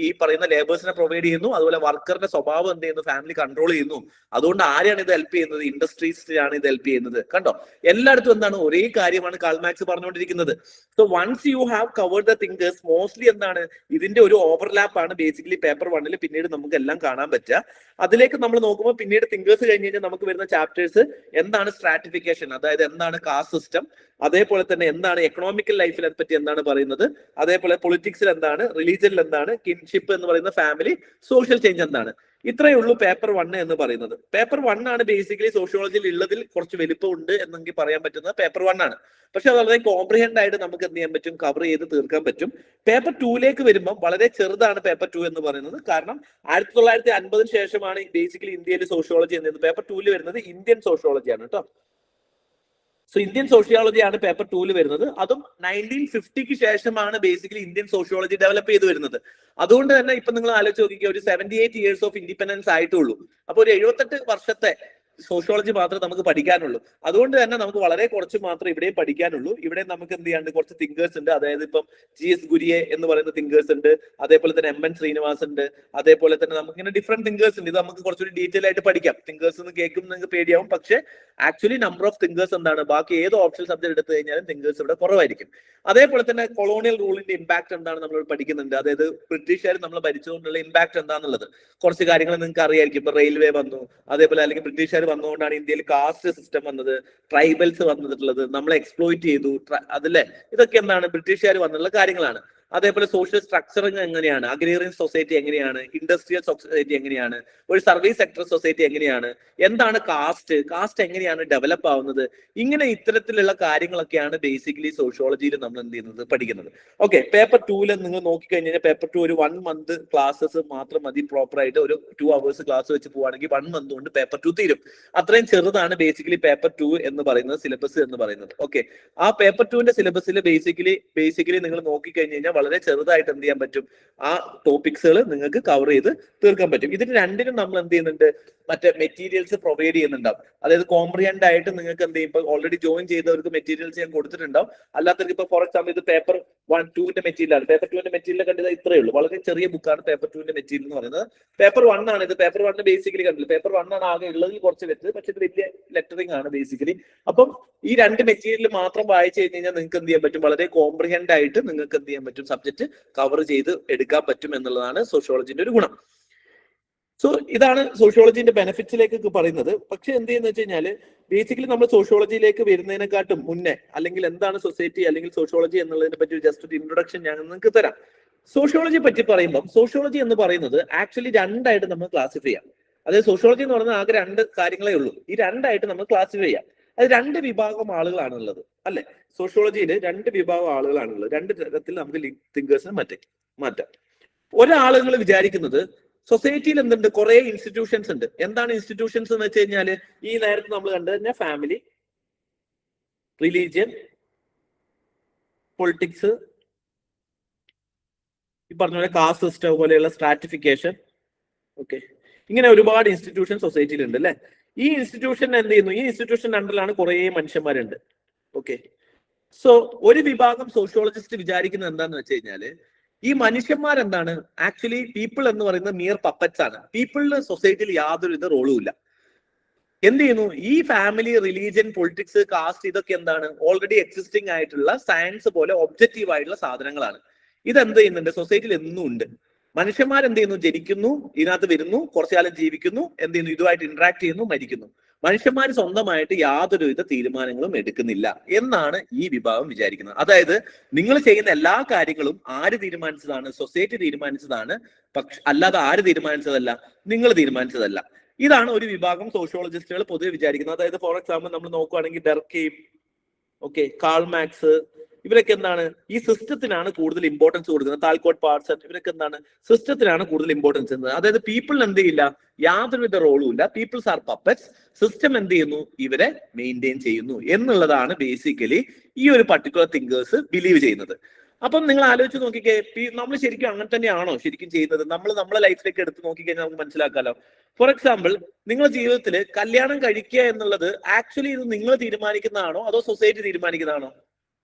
ഈ പറയുന്ന ലേബേഴ്സിനെ പ്രൊവൈഡ് ചെയ്യുന്നു. അതുപോലെ വർക്കറിന്റെ സ്വഭാവം എന്ത് ചെയ്യുന്നു, ഫാമിലി കൺട്രോൾ ചെയ്യുന്നു. അതുകൊണ്ട് ആരെയാണ് ഇത് ഹെൽപ്പ് ചെയ്യുന്നത്, ഇൻഡസ്ട്രീസിലാണ് ഇത് ഹെൽപ്പ് ചെയ്യുന്നത്. കണ്ടോ, എല്ലായിടത്തും എന്താണ്, ഒരേ കാര്യമാണ് കാൾ മാർക്സ് പറഞ്ഞുകൊണ്ടിരിക്കുന്നത്. So once you have covered the thinkers, mostly എന്താണ്, ഇതിന്റെ ഒരു ഓവർലാപ്പ് ആണ് ബേസിക്കലി പേപ്പർ 1 പിന്നീട് നമുക്ക് എല്ലാം കാണാൻ പറ്റുക. അതിലേക്ക് നമ്മൾ നോക്കുമ്പോൾ പിന്നീട് തിങ്കേഴ്സ് കഴിഞ്ഞ് കഴിഞ്ഞാൽ നമുക്ക് വരുന്ന ചാപ്റ്റേഴ്സ് എന്താണ് സ്ട്രാറ്റിഫിക്കേഷൻ, അതായത് എന്താണ് കാസ്റ്റ് സിസ്റ്റം, അതേപോലെ തന്നെ എന്താണ് എക്കണോമിക്കൽ ലൈഫിനെ പറ്റി എന്താണ് പറയുന്നത്, അതേപോലെ പൊളിറ്റിക്സിൽ എന്താണ്, റിലീജിയനിൽ എന്താണ്, കിൻഷിപ്പ് എന്ന് പറയുന്ന ഫാമിലി, സോഷ്യൽ ചേഞ്ച് എന്താണ്. ഇത്രയേ ഉള്ളൂ പേപ്പർ 1 എന്ന് പറയുന്നത്. പേപ്പർ 1 ആണ് ബേസിക്കലി സോഷ്യോളജിയിൽ ഉള്ളതിൽ കുറച്ച് വലിപ്പം ഉണ്ട് എന്നെങ്കിൽ പറയാൻ പറ്റുന്നത് പേപ്പർ 1 ആണ്. പക്ഷെ അത് വളരെ കോംപ്രിഹെൻഡ് ആയിട്ട് നമുക്ക് എന്ത് ചെയ്യാൻ പറ്റും, കവർ ചെയ്ത് തീർക്കാൻ പറ്റും. പേപ്പർ 2ലേക്ക് വരുമ്പോൾ വളരെ ചെറുതാണ് പേപ്പർ 2 എന്ന് പറയുന്നത്. കാരണം 1950 ശേഷമാണ് ബേസിക്കലി ഇന്ത്യയിൽ സോഷ്യോളജി എന്നത്. പേപ്പർ 2 വരുന്നത് ഇന്ത്യൻ സോഷ്യോളജിയാണ് കേട്ടോ. സോ ഇന്ത്യൻ സോഷ്യോളജിയാണ് പേപ്പർ 2 വരുന്നത്. അതും 1950 ശേഷമാണ് ബേസിക്കലി ഇന്ത്യൻ സോഷ്യോളജി ഡെവലപ്പ് ചെയ്ത് വരുന്നത്. അതുകൊണ്ട് തന്നെ ഇപ്പൊ നിങ്ങൾ ആലോചിച്ച് നോക്കിക്കുക, ഒരു 78 ഇയേഴ്സ് ഓഫ് ഇൻഡിപെൻഡൻസ് ആയിട്ടുള്ളൂ. അപ്പൊ ഒരു 78 വർഷത്തെ സോഷ്യോളജി മാത്രമേ നമുക്ക് പഠിക്കാനുള്ളൂ. അതുകൊണ്ട് തന്നെ നമുക്ക് വളരെ കുറച്ച് മാത്രമേ ഇവിടെ പഠിക്കാനുള്ളൂ. ഇവിടെ നമുക്ക് എന്ത് ചെയ്യാണ്ട് കുറച്ച് തിങ്കേഴ്സ് ഉണ്ട്. അതായത് ഇപ്പം GS ഗുരിയെ എന്ന് പറയുന്ന തിങ്കേഴ്സ് ഉണ്ട്, അതേപോലെ തന്നെ MN ശ്രീനിവാസ് ഉണ്ട്, അതേപോലെ തന്നെ നമുക്ക് ഇങ്ങനെ ഡിഫറെന്റ് തിങ്കേഴ്സ് ഉണ്ട്. ഇത് നമുക്ക് കുറച്ചുകൂടി ഡീറ്റെയിൽ ആയിട്ട് പഠിക്കാം. തിങ്കേഴ്സ് എന്ന് കേൾക്കും നിങ്ങൾക്ക് പേടിയാവും, പക്ഷേ ആക്ച്വലി നമ്പർ ഓഫ് തിങ്കേഴ്സ് എന്താണ്, ബാക്കി ഏത് ഓപ്ഷൻ സബ്ജക്ട് എടുത്തു കഴിഞ്ഞാലും തിങ്കേഴ്സ് ഇവിടെ കുറവായിരിക്കും. അതേപോലെ തന്നെ കൊളോണിയൽ റൂളിന്റെ ഇമ്പാക്ട് എന്താണ് നമ്മൾ പഠിക്കുന്നുണ്ട്. അതായത് ബ്രിട്ടീഷുകാർ നമ്മൾ ഭരിച്ചുകൊണ്ടുള്ള ഇമ്പാക്ട് എന്താണെന്നുള്ളത് കുറച്ച് കാര്യങ്ങൾ നിങ്ങൾക്ക് അറിയായിരിക്കും. ഇപ്പൊ റെയിൽവേ വന്നു, അതേപോലെ അല്ലെങ്കിൽ ബ്രിട്ടീഷുകാർ വന്നുകൊണ്ടാണ് ഇന്ത്യയിൽ കാസ്റ്റ് സിസ്റ്റം വന്നത്, ട്രൈബൽസ് വന്നിട്ടുള്ളത്, നമ്മളെ എക്സ്പ്ലോയിറ്റ് ചെയ്തു, അതല്ലേ, ഇതൊക്കെ എന്താണ് ബ്രിട്ടീഷുകാർ വന്നുള്ള കാര്യങ്ങളാണ്. അതേപോലെ സോഷ്യൽ സ്ട്രക്ചറിങ് എങ്ങനെയാണ്, അഗ്രീറിയൻ സൊസൈറ്റി എങ്ങനെയാണ്, ഇൻഡസ്ട്രിയൽ സൊസൈറ്റി എങ്ങനെയാണ്, ഒരു സർവീസ് സെക്ടർ സൊസൈറ്റി എങ്ങനെയാണ്, എന്താണ് കാസ്റ്റ് എങ്ങനെയാണ് ഡെവലപ്പ് ആവുന്നത്, ഇങ്ങനെ ഇത്തരത്തിലുള്ള കാര്യങ്ങളൊക്കെയാണ് ബേസിക്കലി സോഷ്യോളജിയിൽ നമ്മൾ എന്ത് ചെയ്യുന്നത്, പഠിക്കുന്നത്. ഓക്കെ, പേപ്പർ 2 നിങ്ങൾ നോക്കിക്കഴിഞ്ഞാൽ പേപ്പർ 2 ഒരു 1 മന്ത് ക്ലാസ്സസ് മാത്രം മതി. പ്രോപ്പർ ആയിട്ട് ഒരു 2 hours ക്ലാസ് വെച്ച് പോവുകയാണെങ്കിൽ 1 മന്ത് കൊണ്ട് പേപ്പർ 2 തീരും. അത്രയും ചെറുതാണ് ബേസിക്കലി പേപ്പർ 2 എന്ന് പറയുന്നത്, സിലബസ് എന്ന് പറയുന്നത്. ഓക്കെ, ആ പേപ്പർ 2ന്റെ സിലബസിൽ ബേസിക്കലി നിങ്ങൾ നോക്കിക്കഴിഞ്ഞ് കഴിഞ്ഞാൽ വളരെ ചെറുതായിട്ട് എന്ത് ചെയ്യാൻ പറ്റും, ആ ടോപ്പിക്സുകൾ നിങ്ങൾക്ക് കവർ ചെയ്ത് തീർക്കാൻ പറ്റും. ഇതിന് രണ്ടിനും നമ്മൾ എന്ത് ചെയ്യുന്നുണ്ട്, മറ്റേ മെറ്റീരിയൽസ് പ്രൊവൈഡ് ചെയ്യുന്നുണ്ടാവും. അതായത് കോംപ്രിഹെൻഡ് ആയിട്ട് നിങ്ങൾക്ക് എന്ത് ചെയ്യും, ഇപ്പൊ ഓൾറെഡി ജോയിൻ ചെയ്തവർക്ക് മെറ്റീരിയൽസ് ഞാൻ കൊടുത്തിട്ടുണ്ടാവും. അല്ലാത്തവർക്ക് ഇപ്പൊ ഫോർ എക്സാമ്പിൾ ഇത് പേപ്പർ 2ന്റെ മെറ്റീരിയൽ ആണ്. പേപ്പർ 2ന്റെ മെറ്റീരിയൽ കണ്ടത് ഇത്രയേ ഉള്ളൂ, വളരെ ചെറിയ ബുക്കാണ് പേപ്പർ 2ന്റെ മെറ്റീരിയൽ എന്ന് പറയുന്നത്. പേപ്പർ 1 ആണ് ഇത്. പേപ്പർ 1 ബേസിക്കലി കണ്ടില്ല, പേപ്പർ 1 ആണ് ആകെ ഉള്ളതിൽ കുറച്ച് വെച്ചത്, പക്ഷെ ഇത് വലിയ ലെറ്ററിംഗ് ആണ് ബേസിക്കലി. അപ്പം ഈ 2 മെറ്റീരിയൽ മാത്രം വായിച്ചു കഴിഞ്ഞാൽ നിങ്ങൾക്ക് എന്ത് ചെയ്യാൻ പറ്റും, വളരെ കോംപ്രിഹെൻഡ് ആയിട്ട് നിങ്ങൾക്ക് എന്ത് ചെയ്യാൻ പറ്റും, സബ്ജക്ട് കവർ ചെയ്ത് എടുക്കാൻ പറ്റും എന്നുള്ളതാണ് സോഷ്യോളജിന്റെ ഒരു ഗുണം. സോ ഇതാണ് സോഷ്യോളജിന്റെ ബെനിഫിറ്റ്സിലേക്ക് പറയുന്നത്. പക്ഷെ എന്ത് ചെയ്യുന്ന വെച്ച് കഴിഞ്ഞാൽ ബേസിക്കലി നമ്മൾ സോഷ്യോളജിയിലേക്ക് വരുന്നതിനെക്കാട്ടും മുന്നേ, അല്ലെങ്കിൽ എന്താണ് സൊസൈറ്റി അല്ലെങ്കിൽ സോഷ്യോളജി എന്നുള്ളതിനെ പറ്റി ജസ്റ്റ് ഒരു ഇൻട്രൊഡക്ഷൻ ഞാൻ നിങ്ങൾക്ക് തരാം. സോഷ്യോളജി പറ്റി പറയുമ്പോൾ സോഷ്യോളജി എന്ന് പറയുന്നത് ആക്ച്വലി 2 ആയിട്ട് നമ്മൾ ക്ലാസിഫൈ ചെയ്യാം. അതായത് സോഷ്യോളജി എന്ന് പറയുന്നത് ആകെ 2 കാര്യങ്ങളേ ഉള്ളൂ. ഈ 2 ആയിട്ട് നമ്മൾ ക്ലാസിഫൈ ചെയ്യാം. അത് 2 വിഭാഗം ആളുകളാണുള്ളത്, അല്ലെ? സോഷ്യോളജിയിൽ 2 വിഭാഗം ആളുകളാണുള്ളത്. 2 തരത്തിൽ നമുക്ക് തിങ്കേഴ്സിനെ മാറ്റാം. ഒരാളുകൾ വിചാരിക്കുന്നത് സൊസൈറ്റിയിൽ എന്തുണ്ട്, കുറെ ഇൻസ്റ്റിറ്റ്യൂഷൻസ് ഉണ്ട്. എന്താണ് ഇൻസ്റ്റിറ്റ്യൂഷൻസ് എന്ന് വെച്ച് കഴിഞ്ഞാല് ഈ നേരത്തെ നമ്മൾ കണ്ടത് തന്നെ ഫാമിലി, റിലീജിയൻ, പൊളിറ്റിക്സ്, ഈ പറഞ്ഞ പോലെ കാസ്റ്റ് സിസ്റ്റം പോലെയുള്ള സ്ട്രാറ്റിഫിക്കേഷൻ. ഓക്കെ, ഇങ്ങനെ ഒരുപാട് ഇൻസ്റ്റിറ്റ്യൂഷൻ സൊസൈറ്റിയിൽ ഉണ്ട്, അല്ലെ? ഈ ഇൻസ്റ്റിറ്റ്യൂഷൻ എന്ത് ചെയ്യുന്നു, ഈ ഇൻസ്റ്റിറ്റ്യൂഷൻ അണ്ടറിലാണ് കുറെ മനുഷ്യന്മാരുണ്ട്. ഓക്കെ, സോ ഒരു വിഭാഗം സോഷ്യോളജിസ്റ്റ് വിചാരിക്കുന്നത് എന്താന്ന് വെച്ച് കഴിഞ്ഞാല് ഈ മനുഷ്യന്മാരെന്താണ്, ആക്ച്വലി പീപ്പിൾ എന്ന് പറയുന്നത് മിയർ പപ്പറ്റ്സ് ആണ്. പീപ്പിളിന് സൊസൈറ്റിയിൽ യാതൊരുവിധ റോളും ഇല്ല. എന്ത് ചെയ്യുന്നു, ഈ ഫാമിലി, റിലീജിയൻ, പൊളിറ്റിക്സ്, കാസ്റ്റ് ഇതൊക്കെ എന്താണ്, ഓൾറെഡി എക്സിസ്റ്റിംഗ് ആയിട്ടുള്ള സയൻസ് പോലെ ഒബ്ജക്റ്റീവ് ആയിട്ടുള്ള സാധനങ്ങളാണ്. ഇതെന്ത് ചെയ്യുന്നുണ്ട്, സൊസൈറ്റിയിൽ എന്നും ഉണ്ട്. മനുഷ്യന്മാരെന്ത് ചെയ്യുന്നു, ജനിക്കുന്നു, ഇതിനകത്ത് വരുന്നു, കുറച്ചു കാലം ജീവിക്കുന്നു, എന്ത് ചെയ്യുന്നു, ഇതുമായിട്ട് ഇന്ററാക്ട് ചെയ്യുന്നു, മരിക്കുന്നു. മനുഷ്യന്മാർ സ്വന്തമായിട്ട് യാതൊരുവിധ തീരുമാനങ്ങളും എടുക്കുന്നില്ല എന്നാണ് ഈ വിഭാഗം വിചാരിക്കുന്നത്. അതായത് നിങ്ങൾ ചെയ്യുന്ന എല്ലാ കാര്യങ്ങളും ആര് തീരുമാനിച്ചതാണ്, സൊസൈറ്റി തീരുമാനിച്ചതാണ്, പക്ഷെ അല്ലാതെ ആര് തീരുമാനിച്ചതല്ല, നിങ്ങൾ തീരുമാനിച്ചതല്ല. ഇതാണ് ഒരു വിഭാഗം സോഷ്യോളജിസ്റ്റുകൾ പൊതുവെ വിചാരിക്കുന്നത്. അതായത് ഫോർ എക്സാമ്പിൾ നമ്മൾ നോക്കുകയാണെങ്കിൽ ഡർക്കെയും ഓക്കെ, കാൾ മാക്സ്, ഇവരൊക്കെ എന്താണ് ഈ സിസ്റ്റത്തിനാണ് കൂടുതൽ ഇമ്പോർട്ടൻസ് കൊടുക്കുന്നത്. താൽക്കോട്ട് പാർട്സൺ, ഇവരൊക്കെ എന്താണ് സിസ്റ്റത്തിനാണ് കൂടുതൽ ഇമ്പോർട്ടൻസ് ചെയ്യുന്നത്. അതായത് പീപ്പിളിന് എന്ത് ചെയ്യില്ല, യാതൊരുവിധ റോളും ഇല്ല, പീപ്പിൾസ് ആർ പപ്പറ്റ്സ്, സിസ്റ്റം എന്ത് ചെയ്യുന്നു, ഇവരെ മെയിൻറ്റെയിൻ ചെയ്യുന്നു എന്നുള്ളതാണ് ബേസിക്കലി ഈ ഒരു പർട്ടിക്കുലർ തിങ്കേഴ്സ് ബിലീവ് ചെയ്യുന്നത്. അപ്പം നിങ്ങൾ ആലോചിച്ച് നോക്കിക്കേ, നമ്മൾ ശരിക്കും അങ്ങനെ തന്നെയാണോ ശരിക്കും ചെയ്യുന്നത്? നമ്മളെ ലൈഫിലേക്ക് എടുത്ത് നോക്കിക്കഴിഞ്ഞാൽ നമുക്ക് മനസ്സിലാക്കാലോ. ഫോർ എക്സാമ്പിൾ, നിങ്ങളുടെ ജീവിതത്തിൽ കല്യാണം കഴിക്കുക എന്നുള്ളത് ആക്ച്വലി ഇത് നിങ്ങൾ തീരുമാനിക്കുന്നതാണോ അതോ സൊസൈറ്റി തീരുമാനിക്കുന്നതാണോ?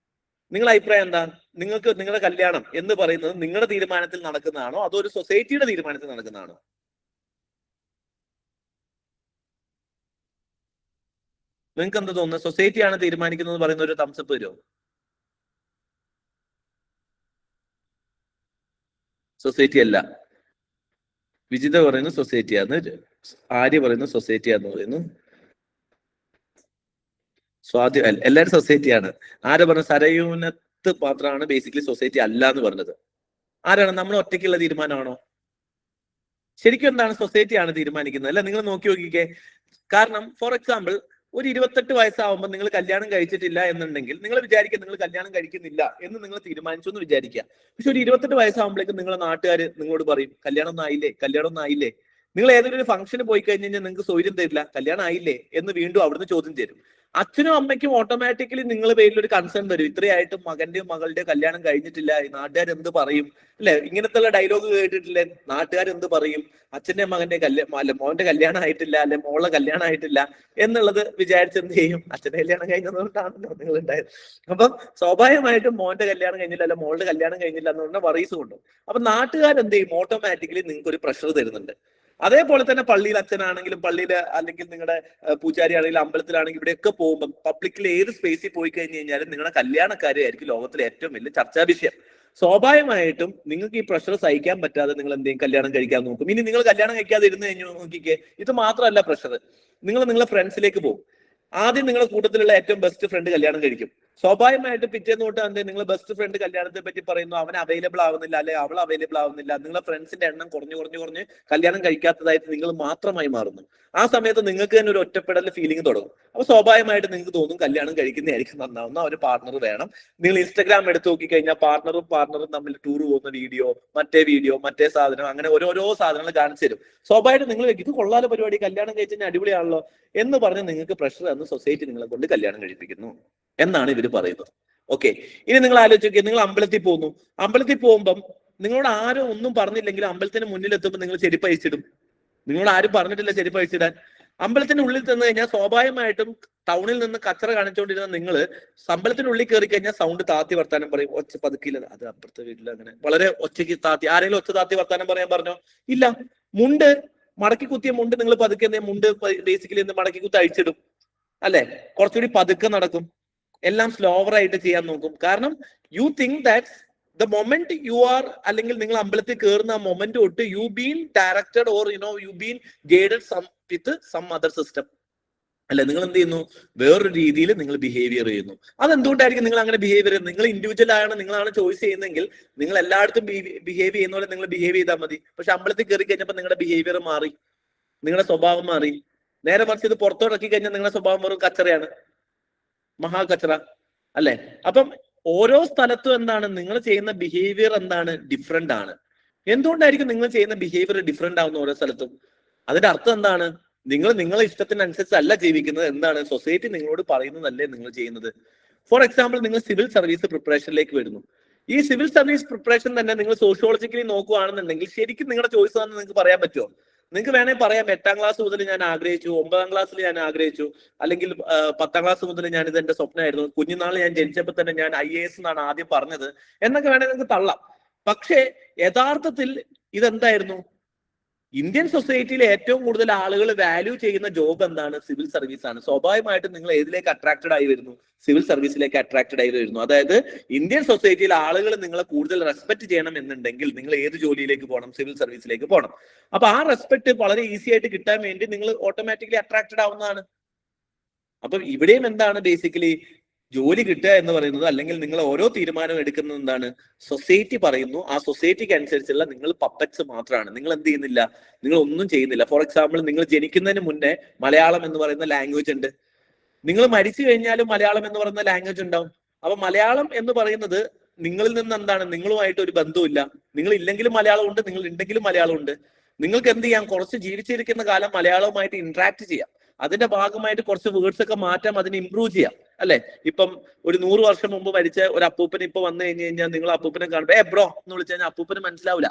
നിങ്ങളുടെ അഭിപ്രായം എന്താ? നിങ്ങളുടെ കല്യാണം എന്ന് പറയുന്നത് നിങ്ങളുടെ തീരുമാനത്തിൽ നടക്കുന്നതാണോ അതോ ഒരു സൊസൈറ്റിയുടെ തീരുമാനത്തിൽ നടക്കുന്നതാണോ? നിങ്ങൾക്ക് എന്താ തോന്നുന്നത്? സൊസൈറ്റിയാണ് തീരുമാനിക്കുന്നത് പറയുന്ന ഒരു തംസപ്പ് വരുമോ? സൊസൈറ്റി അല്ല. വിജിത പറയുന്നു സൊസൈറ്റിയാന്ന്, ആര്യ പറയുന്നു സൊസൈറ്റിയാന്ന് പറയുന്നു, സ്വാതി എല്ലാവരും സൊസൈറ്റിയാണ്. ആര് പറഞ്ഞു സരയൂനത്ത് മാത്രമാണ് ബേസിക്കലി സൊസൈറ്റി അല്ല എന്ന് പറഞ്ഞത്? ആരാണ്? നമ്മൾ ഒറ്റയ്ക്കുള്ള തീരുമാനമാണോ? ശരിക്കും എന്താണ് സൊസൈറ്റിയാണ് തീരുമാനിക്കുന്നത് അല്ല? നിങ്ങൾ നോക്കി നോക്കിക്കേ. കാരണം ഫോർ എക്സാമ്പിൾ, ഒരു 28 വയസ്സാവുമ്പോൾ നിങ്ങൾ കല്യാണം കഴിച്ചിട്ടില്ല എന്നുണ്ടെങ്കിൽ നിങ്ങൾ വിചാരിക്കുക നിങ്ങൾ കല്യാണം കഴിക്കുന്നില്ല എന്ന് നിങ്ങൾ തീരുമാനിച്ചു എന്ന് വിചാരിക്കുക. പക്ഷെ ഒരു 28 വയസ്സാകുമ്പോഴേക്കും നിങ്ങളുടെ നാട്ടുകാർ നിങ്ങളോട് പറയും കല്യാണം ഒന്നും ആയില്ലേ, കല്യാണം ഒന്നും ആയില്ലേ. നിങ്ങൾ ഏതൊരു ഒരു ഫംഗ്ഷന് പോയി കഴിഞ്ഞ് കഴിഞ്ഞാൽ നിങ്ങൾക്ക് സൗകര്യം തരില്ല, കല്യാണം ആയില്ലേ എന്ന് വീണ്ടും അവിടുന്ന് ചോദ്യം തരും. അച്ഛനും അമ്മയ്ക്കും ഓട്ടോമാറ്റിക്കലി നിങ്ങളുടെ പേരിൽ ഒരു കൺസേൺ വരും, ഇത്രയായിട്ടും മകന്റെയോ മകളുടെയോ കല്യാണം കഴിഞ്ഞിട്ടില്ല, നാട്ടുകാർ എന്ത് പറയും അല്ലെ? ഇങ്ങനത്തെ ഡയലോഗ് കേട്ടിട്ടില്ലേ? നാട്ടുകാർ എന്ത് പറയും, അച്ഛന്റെ മകന്റെ അല്ല മോന്റെ കല്യാണം ആയിട്ടില്ല, അല്ലെ മോളുടെ കല്യാണം ആയിട്ടില്ല എന്നുള്ളത് വിചാരിച്ച് എന്ത് ചെയ്യും? അച്ഛന്റെ കല്യാണം കഴിഞ്ഞതുകൊണ്ടാണല്ലോ നിങ്ങൾ ഉണ്ടായത്. അപ്പം സ്വാഭാവികമായിട്ടും മോന്റെ കല്യാണം കഴിഞ്ഞില്ല, അല്ലെ മോളുടെ കല്യാണം കഴിഞ്ഞില്ല എന്ന് പറഞ്ഞാൽ വറീസ് കൊണ്ടും. അപ്പൊ നാട്ടുകാർ എന്ത് ചെയ്യും? ഓട്ടോമാറ്റിക്കലി നിങ്ങൾക്ക് ഒരു പ്രഷർ തരുന്നുണ്ട്. അതേപോലെ തന്നെ പള്ളിയിൽ അച്ഛനാണെങ്കിലും പള്ളിയിൽ അല്ലെങ്കിൽ നിങ്ങളുടെ പൂജാരി ആണെങ്കിലും അമ്പലത്തിലാണെങ്കിലും ഇവിടെയൊക്കെ പോകുമ്പോൾ പബ്ലിക്കിൽ ഏത് സ്പേസിൽ പോയി കഴിഞ്ഞ് കഴിഞ്ഞാലും നിങ്ങളുടെ കല്യാണക്കാരെയായിരിക്കും ലോകത്തിലെ ഏറ്റവും വലിയ ചർച്ചാ വിഷയം. സ്വാഭാവികമായിട്ടും നിങ്ങൾക്ക് ഈ പ്രഷർ സഹിക്കാൻ പറ്റാതെ നിങ്ങൾ എന്തെങ്കിലും കല്യാണം കഴിക്കാൻ നോക്കും. ഇനി നിങ്ങൾ കല്യാണം കഴിക്കാതെ ഇരുന്ന് കഴിഞ്ഞു നോക്കിക്കേ, ഇത് മാത്രമല്ല പ്രഷർ, നിങ്ങളുടെ ഫ്രണ്ട്സിലേക്ക് പോകും. ആദ്യം നിങ്ങളുടെ കൂട്ടത്തിലുള്ള ഏറ്റവും ബെസ്റ്റ് ഫ്രണ്ട് കല്യാണം കഴിക്കും. സ്വാഭാവികമായിട്ട് പിറ്റേന്ന് തൊട്ട് എന്താ നിങ്ങൾ ബെസ്റ്റ് ഫ്രണ്ട് കല്യാണത്തെ പറ്റി പറയുന്നു, അവൻ അവൈലബിൾ ആവുന്നില്ല, അല്ലെ അവൾ അവൈലബിൾ ആവുന്നില്ല, നിങ്ങളുടെ ഫ്രണ്ട്സിന്റെ എണ്ണം കുറഞ്ഞ് കല്യാണം കഴിക്കാത്തതായിട്ട് നിങ്ങൾ മാത്രമായി മാറുന്നു. ആ സമയത്ത് നിങ്ങൾക്ക് തന്നെ ഒരു ഒറ്റപ്പെടൽ ഫീലിംഗ് തുടങ്ങും. അപ്പൊ സ്വാഭാവികമായിട്ട് നിങ്ങൾക്ക് തോന്നും കല്യാണം കഴിക്കുന്നതായിരിക്കും നന്നാവുന്ന, ഒരു പാർട്ണർ വേണം. നിങ്ങൾ ഇൻസ്റ്റാഗ്രാം എടുത്ത് നോക്കി കഴിഞ്ഞാൽ പാർട്ണറും തമ്മിൽ ടൂർ പോകുന്ന വീഡിയോ, മറ്റേ സാധനം, അങ്ങനെ ഓരോരോ സാധനങ്ങൾ കാണിച്ചു തരും. സ്വാഭാവികമായിട്ട് നിങ്ങൾ ഇത് കൊള്ളാല പരിപാടി, കല്യാണം കഴിച്ചാൽ അടിപൊളിയാണല്ലോ എന്ന് പറഞ്ഞ് നിങ്ങൾക്ക് പ്രഷർ തന്ന് സൊസൈറ്റി നിങ്ങളെ കൊണ്ട് കല്യാണം കഴിപ്പിക്കുന്നു എന്നാണ് ഇവർ പറയുന്നത്. ഓക്കെ, ഇനി നിങ്ങൾ ആലോചിക്കുക, നിങ്ങൾ അമ്പലത്തിൽ പോകുന്നു. അമ്പലത്തിൽ പോകുമ്പം നിങ്ങളോട് ആരും ഒന്നും പറഞ്ഞില്ലെങ്കിൽ അമ്പലത്തിന് മുന്നിലെത്തുമ്പോൾ നിങ്ങൾ ചെരുപ്പ് അഴിച്ചിടും. നിങ്ങളോട് ആരും പറഞ്ഞിട്ടില്ല ചെരുപ്പ് അഴിച്ചിടാൻ. അമ്പലത്തിന്റെ ഉള്ളിൽ ചെന്ന് കഴിഞ്ഞാൽ സ്വാഭാവികമായിട്ടും ടൗണിൽ നിന്ന് കച്ചറ കാണിച്ചുകൊണ്ടിരുന്ന നിങ്ങൾ അമ്പലത്തിനുള്ളിൽ കയറി കഴിഞ്ഞാൽ സൗണ്ട് താത്തി വർത്താനം പറയും. ഒച്ച പതുക്കില്ല, അത് അപ്പുറത്തെ വീട്ടിൽ അങ്ങനെ വളരെ ഒച്ചയ്ക്ക് താത്തി. ആരെങ്കിലും ഒച്ച താത്തി വർത്താനം പറയാൻ പറഞ്ഞോ? ഇല്ല. മുണ്ട് മടക്കി കുത്തിയ മുണ്ട് നിങ്ങൾ പതുക്കെ മുണ്ട് ബേസിക്കലി മടക്കി കുത്തി അഴിച്ചിടും അല്ലെ? കുറച്ചുകൂടി പതുക്കെ നടക്കും, എല്ലാം സ്ലോവർ ആയിട്ട് ചെയ്യാൻ നോക്കും. കാരണം you think that the moment you are, അല്ലെങ്കിൽ നിങ്ങൾ അമ്പലത്തിൽ കയറുന്ന ആ മൊമെന്റ് തൊട്ട് you been directed or you been guided with some other system അല്ലെ? നിങ്ങൾ എന്ത് ചെയ്യുന്നു? വേറൊരു രീതിയിൽ നിങ്ങൾ ബിഹേവിയർ ചെയ്യുന്നു. അതെന്തുകൊണ്ടായിരിക്കും നിങ്ങൾ അങ്ങനെ ബിഹേവിയർ ചെയ്യുന്നത്? നിങ്ങൾ ഇൻഡിവിജ്വൽ ആണ്, നിങ്ങളാണ് ചോയ്സ് ചെയ്യുന്നതെങ്കിൽ നിങ്ങൾ എല്ലായിടത്തും ബിഹേവ് ചെയ്യുന്ന പോലെ നിങ്ങൾ ബിഹേവ് ചെയ്താൽ മതി. പക്ഷെ അമ്പലത്തിൽ കയറി കഴിഞ്ഞപ്പോൾ നിങ്ങളുടെ ബിഹേവിയർ മാറി, നിങ്ങളുടെ സ്വഭാവം മാറി. നേരെ മറിച്ച് ഇത് പുറത്തോടക്കി കഴിഞ്ഞാൽ നിങ്ങളുടെ സ്വഭാവം വെറും കച്ചറയാണ്, മഹാ കച്ചറ അല്ലെ? അപ്പം ഓരോ സ്ഥലത്തും എന്താണ് നിങ്ങൾ ചെയ്യുന്ന ബിഹേവിയർ എന്താണ്? ഡിഫറെന്റ് ആണ്. എന്തുകൊണ്ടായിരിക്കും നിങ്ങൾ ചെയ്യുന്ന ബിഹേവിയർ ഡിഫറെന്റ് ആവുന്ന ഓരോ സ്ഥലത്തും? അതിന്റെ അർത്ഥം എന്താണ്? നിങ്ങളെ ഇഷ്ടത്തിനനുസരിച്ചല്ല ജീവിക്കുന്നത്. എന്താണ്? സൊസൈറ്റി നിങ്ങളോട് പറയുന്നതല്ലേ നിങ്ങൾ ചെയ്യുന്നത്. ഫോർ എക്സാമ്പിൾ, നിങ്ങൾ സിവിൽ സർവീസ് പ്രിപ്പറേഷനിലേക്ക് വരുന്നു. ഈ സിവിൽ സർവീസ് പ്രിപ്പറേഷൻ തന്നെ നിങ്ങൾ സോഷ്യോളജിക്കലി നോക്കുകയാണെന്നുണ്ടെങ്കിൽ ശരിക്കും നിങ്ങളുടെ ചോയ്സ് ആണെന്ന് നിങ്ങൾക്ക് പറയാൻ പറ്റുമോ? നിങ്ങൾക്ക് വേണമെങ്കിൽ പറയാം 8ാം ക്ലാസ് മുതൽ ഞാൻ ആഗ്രഹിച്ചു, 9ാം ക്ലാസ്സിൽ ഞാൻ ആഗ്രഹിച്ചു, അല്ലെങ്കിൽ 10ാം ക്ലാസ് മുതൽ ഞാൻ ഇത് എന്റെ സ്വപ്നമായിരുന്നു, കുഞ്ഞുനാൾ ഞാൻ ജനിച്ചപ്പോൾ തന്നെ ഞാൻ IAS എന്നാണ് ആദ്യം പറഞ്ഞത് എന്നൊക്കെ വേണമെങ്കിൽ നിങ്ങൾക്ക് തള്ളാം. പക്ഷേ യഥാർത്ഥത്തിൽ ഇതെന്തായിരുന്നു? ഇന്ത്യൻ സൊസൈറ്റിയിലെ ഏറ്റവും കൂടുതൽ ആളുകൾ വാല്യൂ ചെയ്യുന്ന ജോബ് എന്താണ്? സിവിൽ സർവീസ് ആണ്. സ്വാഭാവികമായിട്ടും നിങ്ങൾ ഏതിലേക്ക് അട്രാക്റ്റഡ് ആയി വരുന്നു? സിവിൽ സർവീസിലേക്ക് അട്രാക്റ്റഡ് ആയി വരുന്നു. അതായത് ഇന്ത്യൻ സൊസൈറ്റിയിൽ ആളുകൾ നിങ്ങളെ കൂടുതൽ റെസ്പെക്ട് ചെയ്യണം എന്നുണ്ടെങ്കിൽ നിങ്ങൾ ഏത് ജോലിയിലേക്ക് പോകണം? സിവിൽ സർവീസിലേക്ക് പോകണം. അപ്പൊ ആ റെസ്പെക്ട് വളരെ ഈസി ആയിട്ട് കിട്ടാൻ വേണ്ടി നിങ്ങൾ ഓട്ടോമാറ്റിക്കലി അട്രാക്റ്റഡ് ആവുന്നതാണ്. അപ്പൊ ഇവിടെയും എന്താണ് ബേസിക്കലി ജോലി കിട്ടുക എന്ന് പറയുന്നത്, അല്ലെങ്കിൽ നിങ്ങൾ ഓരോ തീരുമാനം എടുക്കുന്നത് എന്താണ്? സൊസൈറ്റി പറയുന്നു, ആ സൊസൈറ്റിക്ക് അനുസരിച്ചുള്ള നിങ്ങൾ പപ്പറ്റ്സ് മാത്രമാണ്. നിങ്ങൾ എന്ത് ചെയ്യുന്നില്ല? നിങ്ങൾ ഒന്നും ചെയ്യുന്നില്ല. ഫോർ എക്സാമ്പിൾ, നിങ്ങൾ ജനിക്കുന്നതിന് മുന്നേ മലയാളം എന്ന് പറയുന്ന ലാംഗ്വേജ് ഉണ്ട്. നിങ്ങൾ മരിച്ചു കഴിഞ്ഞാലും മലയാളം എന്ന് പറയുന്ന ലാംഗ്വേജ് ഉണ്ടാവും. അപ്പൊ മലയാളം എന്ന് പറയുന്നത് നിങ്ങളിൽ നിന്ന് എന്താണ്, നിങ്ങളുമായിട്ട് ഒരു ബന്ധവുമില്ല. നിങ്ങൾ ഇല്ലെങ്കിലും മലയാളം ഉണ്ട്, നിങ്ങൾ ഉണ്ടെങ്കിലും മലയാളം ഉണ്ട്. നിങ്ങൾക്ക് എന്ത് ചെയ്യാം, കുറച്ച് ജീവിച്ചിരിക്കുന്ന കാലം മലയാളവുമായിട്ട് ഇന്ററാക്ട് ചെയ്യാം. അതിന്റെ ഭാഗമായിട്ട് കുറച്ച് വേർഡ്സ് ഒക്കെ മാറ്റാം, അതിനെ ഇമ്പ്രൂവ് ചെയ്യാം, അല്ലെ? ഇപ്പം ഒരു 100 വർഷം മുമ്പ് മരിച്ച ഒരു അപ്പൂപ്പൻ ഇപ്പൊ വന്നു കഴിഞ്ഞ് കഴിഞ്ഞാൽ നിങ്ങൾ അപ്പൂപ്പനെ കാണുമ്പോൾ ബ്രോ എന്ന് വിളിച്ചു കഴിഞ്ഞാൽ അപ്പൂപ്പന് മനസ്സിലാവില്ല.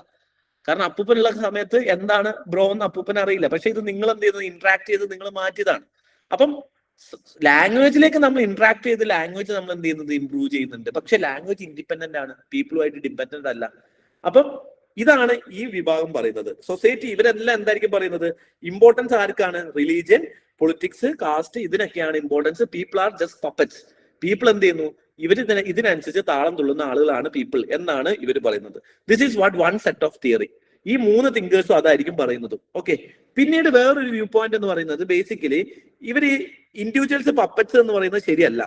കാരണം അപ്പൂപ്പനുള്ള സമയത്ത് എന്താണ് ബ്രോ എന്ന് അപ്പൂപ്പന് അറിയില്ല. പക്ഷെ ഇത് നിങ്ങൾ എന്ത് ചെയ്തു, ഇന്ററാക്ട് ചെയ്ത് നിങ്ങൾ മാറ്റിയതാണ്. അപ്പം ലാംഗ്വേജിലേക്ക് നമ്മൾ ഇന്ററാക്ട് ചെയ്ത് ലാംഗ്വേജ് നമ്മൾ എന്ത് ചെയ്യുന്നത്, ഇമ്പ്രൂവ് ചെയ്യുന്നുണ്ട്. പക്ഷെ ലാംഗ്വേജ് ഇൻഡിപെൻഡന്റ് ആണ്, പീപ്പിളുമായിട്ട് ഡിപെൻഡന്റ് അല്ല. അപ്പം ഇതാണ് ഈ വിഭാഗം പറയുന്നത്. സൊസൈറ്റി ഇവരെല്ലാം എന്തായിരിക്കും പറയുന്നത്, ഇമ്പോർട്ടൻസ് ആർക്കാണ്, റിലീജിയൻ, പൊളിറ്റിക്സ്, കാസ്റ്റ്, ഇതിനൊക്കെയാണ് importance. People are just puppets. People എന്ത് ചെയ്യുന്നു, ഇതിനനുസരിച്ച് താളം തുള്ളുന്ന ആളുകളാണ് പീപ്പിൾ എന്നാണ് ഇവർ പറയുന്നത്. This is what one set of theory. ഈ 3 തിങ്കേഴ്സും അതായിരിക്കും പറയുന്നത്. ഓക്കെ, പിന്നീട് വേറൊരു വ്യൂ പോയിന്റ് എന്ന് പറയുന്നത് ബേസിക്കലി ഇവർ ഈ ഇൻഡിവിജ്വൽസ് പപ്പറ്റ്സ് എന്ന് പറയുന്നത് ശരിയല്ല.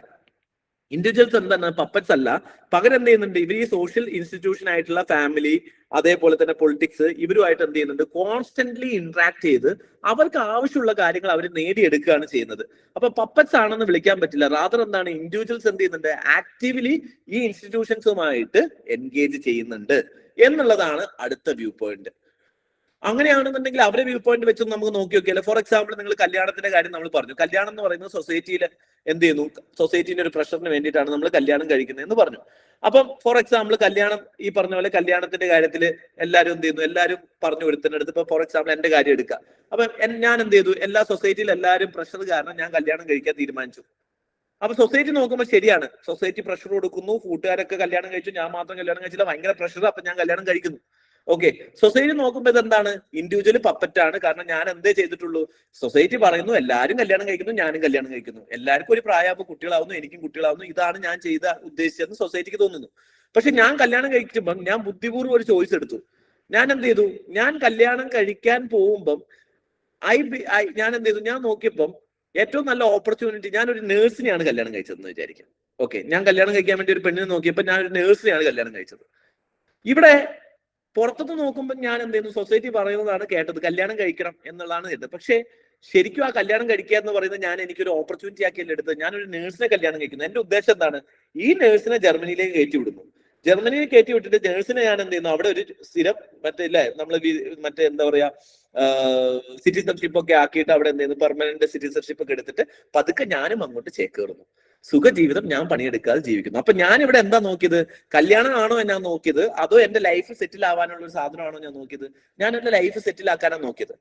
ഇൻഡിവിജ്വൽസ് എന്താണ്, പപ്പറ്റ്സ് അല്ല. പകരം എന്ത് ചെയ്യുന്നുണ്ട്, ഇവർ ഈ സോഷ്യൽ ഇൻസ്റ്റിറ്റ്യൂഷൻ ആയിട്ടുള്ള ഫാമിലി, അതേപോലെ തന്നെ പൊളിറ്റിക്സ്, ഇവരുമായിട്ട് എന്ത് ചെയ്യുന്നുണ്ട്, കോൺസ്റ്റന്റ്ലി ഇന്ററാക്ട് ചെയ്ത് അവർക്ക് ആവശ്യമുള്ള കാര്യങ്ങൾ അവർ നേടിയെടുക്കുകയാണ് ചെയ്യുന്നത്. അപ്പൊ പപ്പറ്റ്സ് ആണെന്ന് വിളിക്കാൻ പറ്റില്ല. റാദർ എന്താണ്, ഇൻഡിവിജ്വൽസ് എന്ത് ചെയ്യുന്നുണ്ട്, ആക്റ്റീവ്ലി ഈ ഇൻസ്റ്റിറ്റ്യൂഷൻസുമായിട്ട് എൻഗേജ് ചെയ്യുന്നുണ്ട് എന്നുള്ളതാണ് അടുത്ത വ്യൂ പോയിന്റ്. അങ്ങനെയാണെന്നുണ്ടെങ്കിൽ അവരെ വ്യൂ പോയിന്റ് വെച്ച് നമുക്ക് നോക്കി നോക്കിയാലോ. ഫോർ എക്സാമ്പിൾ, നിങ്ങൾ കല്യാണത്തിന്റെ കാര്യം നമ്മൾ പറഞ്ഞു. കല്യാണം എന്ന് പറയുന്നത് സൊസൈറ്റിയിൽ എന്ത് ചെയ്യുന്നു, സൊസൈറ്റിന്റെ ഒരു പ്രഷറിന് വേണ്ടിയിട്ടാണ് നമ്മൾ കല്യാണം കഴിക്കുന്നത് എന്ന് പറഞ്ഞു. അപ്പം ഫോർ എക്സാമ്പിൾ കല്യാണം, ഈ പറഞ്ഞ പോലെ കല്യാണത്തിന്റെ കാര്യത്തിൽ എല്ലാവരും എന്ത് ചെയ്യുന്നു, എല്ലാവരും പറഞ്ഞു കൊടുത്തിനടുത്ത് ഇപ്പൊ ഫോർ എക്സാമ്പിൾ എന്റെ കാര്യം എടുക്കുക. അപ്പൊ ഞാൻ എന്ത് ചെയ്തു, എല്ലാ സൊസൈറ്റിയിൽ എല്ലാവരും പ്രഷർ കാരണം ഞാൻ കല്യാണം കഴിക്കാൻ തീരുമാനിച്ചു. അപ്പൊ സൊസൈറ്റി നോക്കുമ്പോൾ ശരിയാണ്, സൊസൈറ്റി പ്രഷർ കൊടുക്കുന്നു, കൂട്ടുകാരൊക്കെ കല്യാണം കഴിച്ചു, ഞാൻ മാത്രം കല്യാണം കഴിച്ചില്ല, ഭയങ്കര പ്രഷർ, അപ്പൊ ഞാൻ കല്യാണം കഴിക്കുന്നു. ഓക്കെ, സൊസൈറ്റി നോക്കുമ്പോൾ ഇതെന്താണ്, ഇൻഡിവിജ്വൽ പപ്പറ്റാണ്. കാരണം ഞാൻ എന്തേ ചെയ്തിട്ടുള്ളൂ, സൊസൈറ്റി പറയുന്നു എല്ലാവരും കല്യാണം കഴിക്കുന്നു, ഞാനും കല്യാണം കഴിക്കുന്നു, എല്ലാവർക്കും ഒരു പ്രായമാകുമ്പോൾ കുട്ടികളാവുന്നു, എനിക്കും കുട്ടികളാവുന്നു, ഇതാണ് ഞാൻ ചെയ്ത ഉദ്ദേശിച്ചതെന്ന് സൊസൈറ്റിക്ക് തോന്നുന്നു. പക്ഷെ ഞാൻ കല്യാണം കഴിക്കുമ്പം ഞാൻ ബുദ്ധിപൂർവ്വം ഒരു ചോയ്സ് എടുത്തു. ഞാൻ എന്ത് ചെയ്തു, ഞാൻ കല്യാണം കഴിക്കാൻ പോകുമ്പം ഞാൻ എന്ത് ചെയ്തു, ഞാൻ നോക്കിയപ്പം ഏറ്റവും നല്ല ഓപ്പർച്യൂണിറ്റി, ഞാൻ ഒരു നേഴ്സിനെയാണ് കല്യാണം കഴിച്ചതെന്ന് വിചാരിക്കാം. ഓക്കെ, ഞാൻ കല്യാണം കഴിക്കാൻ വേണ്ടി ഒരു പെണ്ണിനെ നോക്കിയപ്പോൾ ഞാൻ ഒരു നേഴ്സിനെയാണ് കല്യാണം കഴിച്ചത്. ഇവിടെ പുറത്തുനിന്ന് നോക്കുമ്പോൾ ഞാൻ എന്ത് ചെയ്യുന്നു, സൊസൈറ്റി പറയുന്നതാണ് കേട്ടത്, കല്യാണം കഴിക്കണം എന്നുള്ളതാണ് കേട്ടത്. പക്ഷെ ശരിക്കും ആ കല്യാണം കഴിക്കുക എന്ന് പറയുന്നത് ഞാൻ എനിക്കൊരു ഓപ്പർച്യൂണിറ്റി ആക്കിയല്ലേ എടുത്തത്. ഞാനൊരു നേഴ്സിനെ കല്യാണം കഴിക്കുന്നു. എന്റെ ഉദ്ദേശം എന്താണ്, ഈ നേഴ്സിനെ ജർമ്മനിയിലേക്ക് കയറ്റി വിടുന്നു. ജർമ്മനിയിൽ കയറ്റി വിട്ടിട്ട് നേഴ്സിനെ ഞാൻ എന്ത് ചെയ്യുന്നു, അവിടെ ഒരു സ്ഥിരം മറ്റേ ഇല്ലേ നമ്മൾ മറ്റേ എന്താ പറയാ സിറ്റിസൺഷിപ്പ് ഒക്കെ ആക്കിയിട്ട് അവിടെ എന്ത് ചെയ്യുന്നു, പെർമനന്റ് സിറ്റിസൺഷിപ്പ് ഒക്കെ എടുത്തിട്ട് പതുക്കെ ഞാനും അങ്ങോട്ട് ചേക്കേറുന്നു. സുഖജീവിതം ഞാൻ പണിയെടുക്കാതെ ജീവിക്കുന്നു. അപ്പൊ ഞാൻ ഇവിടെ എന്താ നോക്കിയത്, കല്യാണമാണോ ഞാൻ നോക്കിയത്, അതോ എന്റെ ലൈഫ് സെറ്റിൽ ആവാനുള്ള ഒരു സാധനമാണോ ഞാൻ നോക്കിയത്? ഞാൻ എന്റെ ലൈഫ് സെറ്റിൽ ആക്കാനാണ് നോക്കിയത്.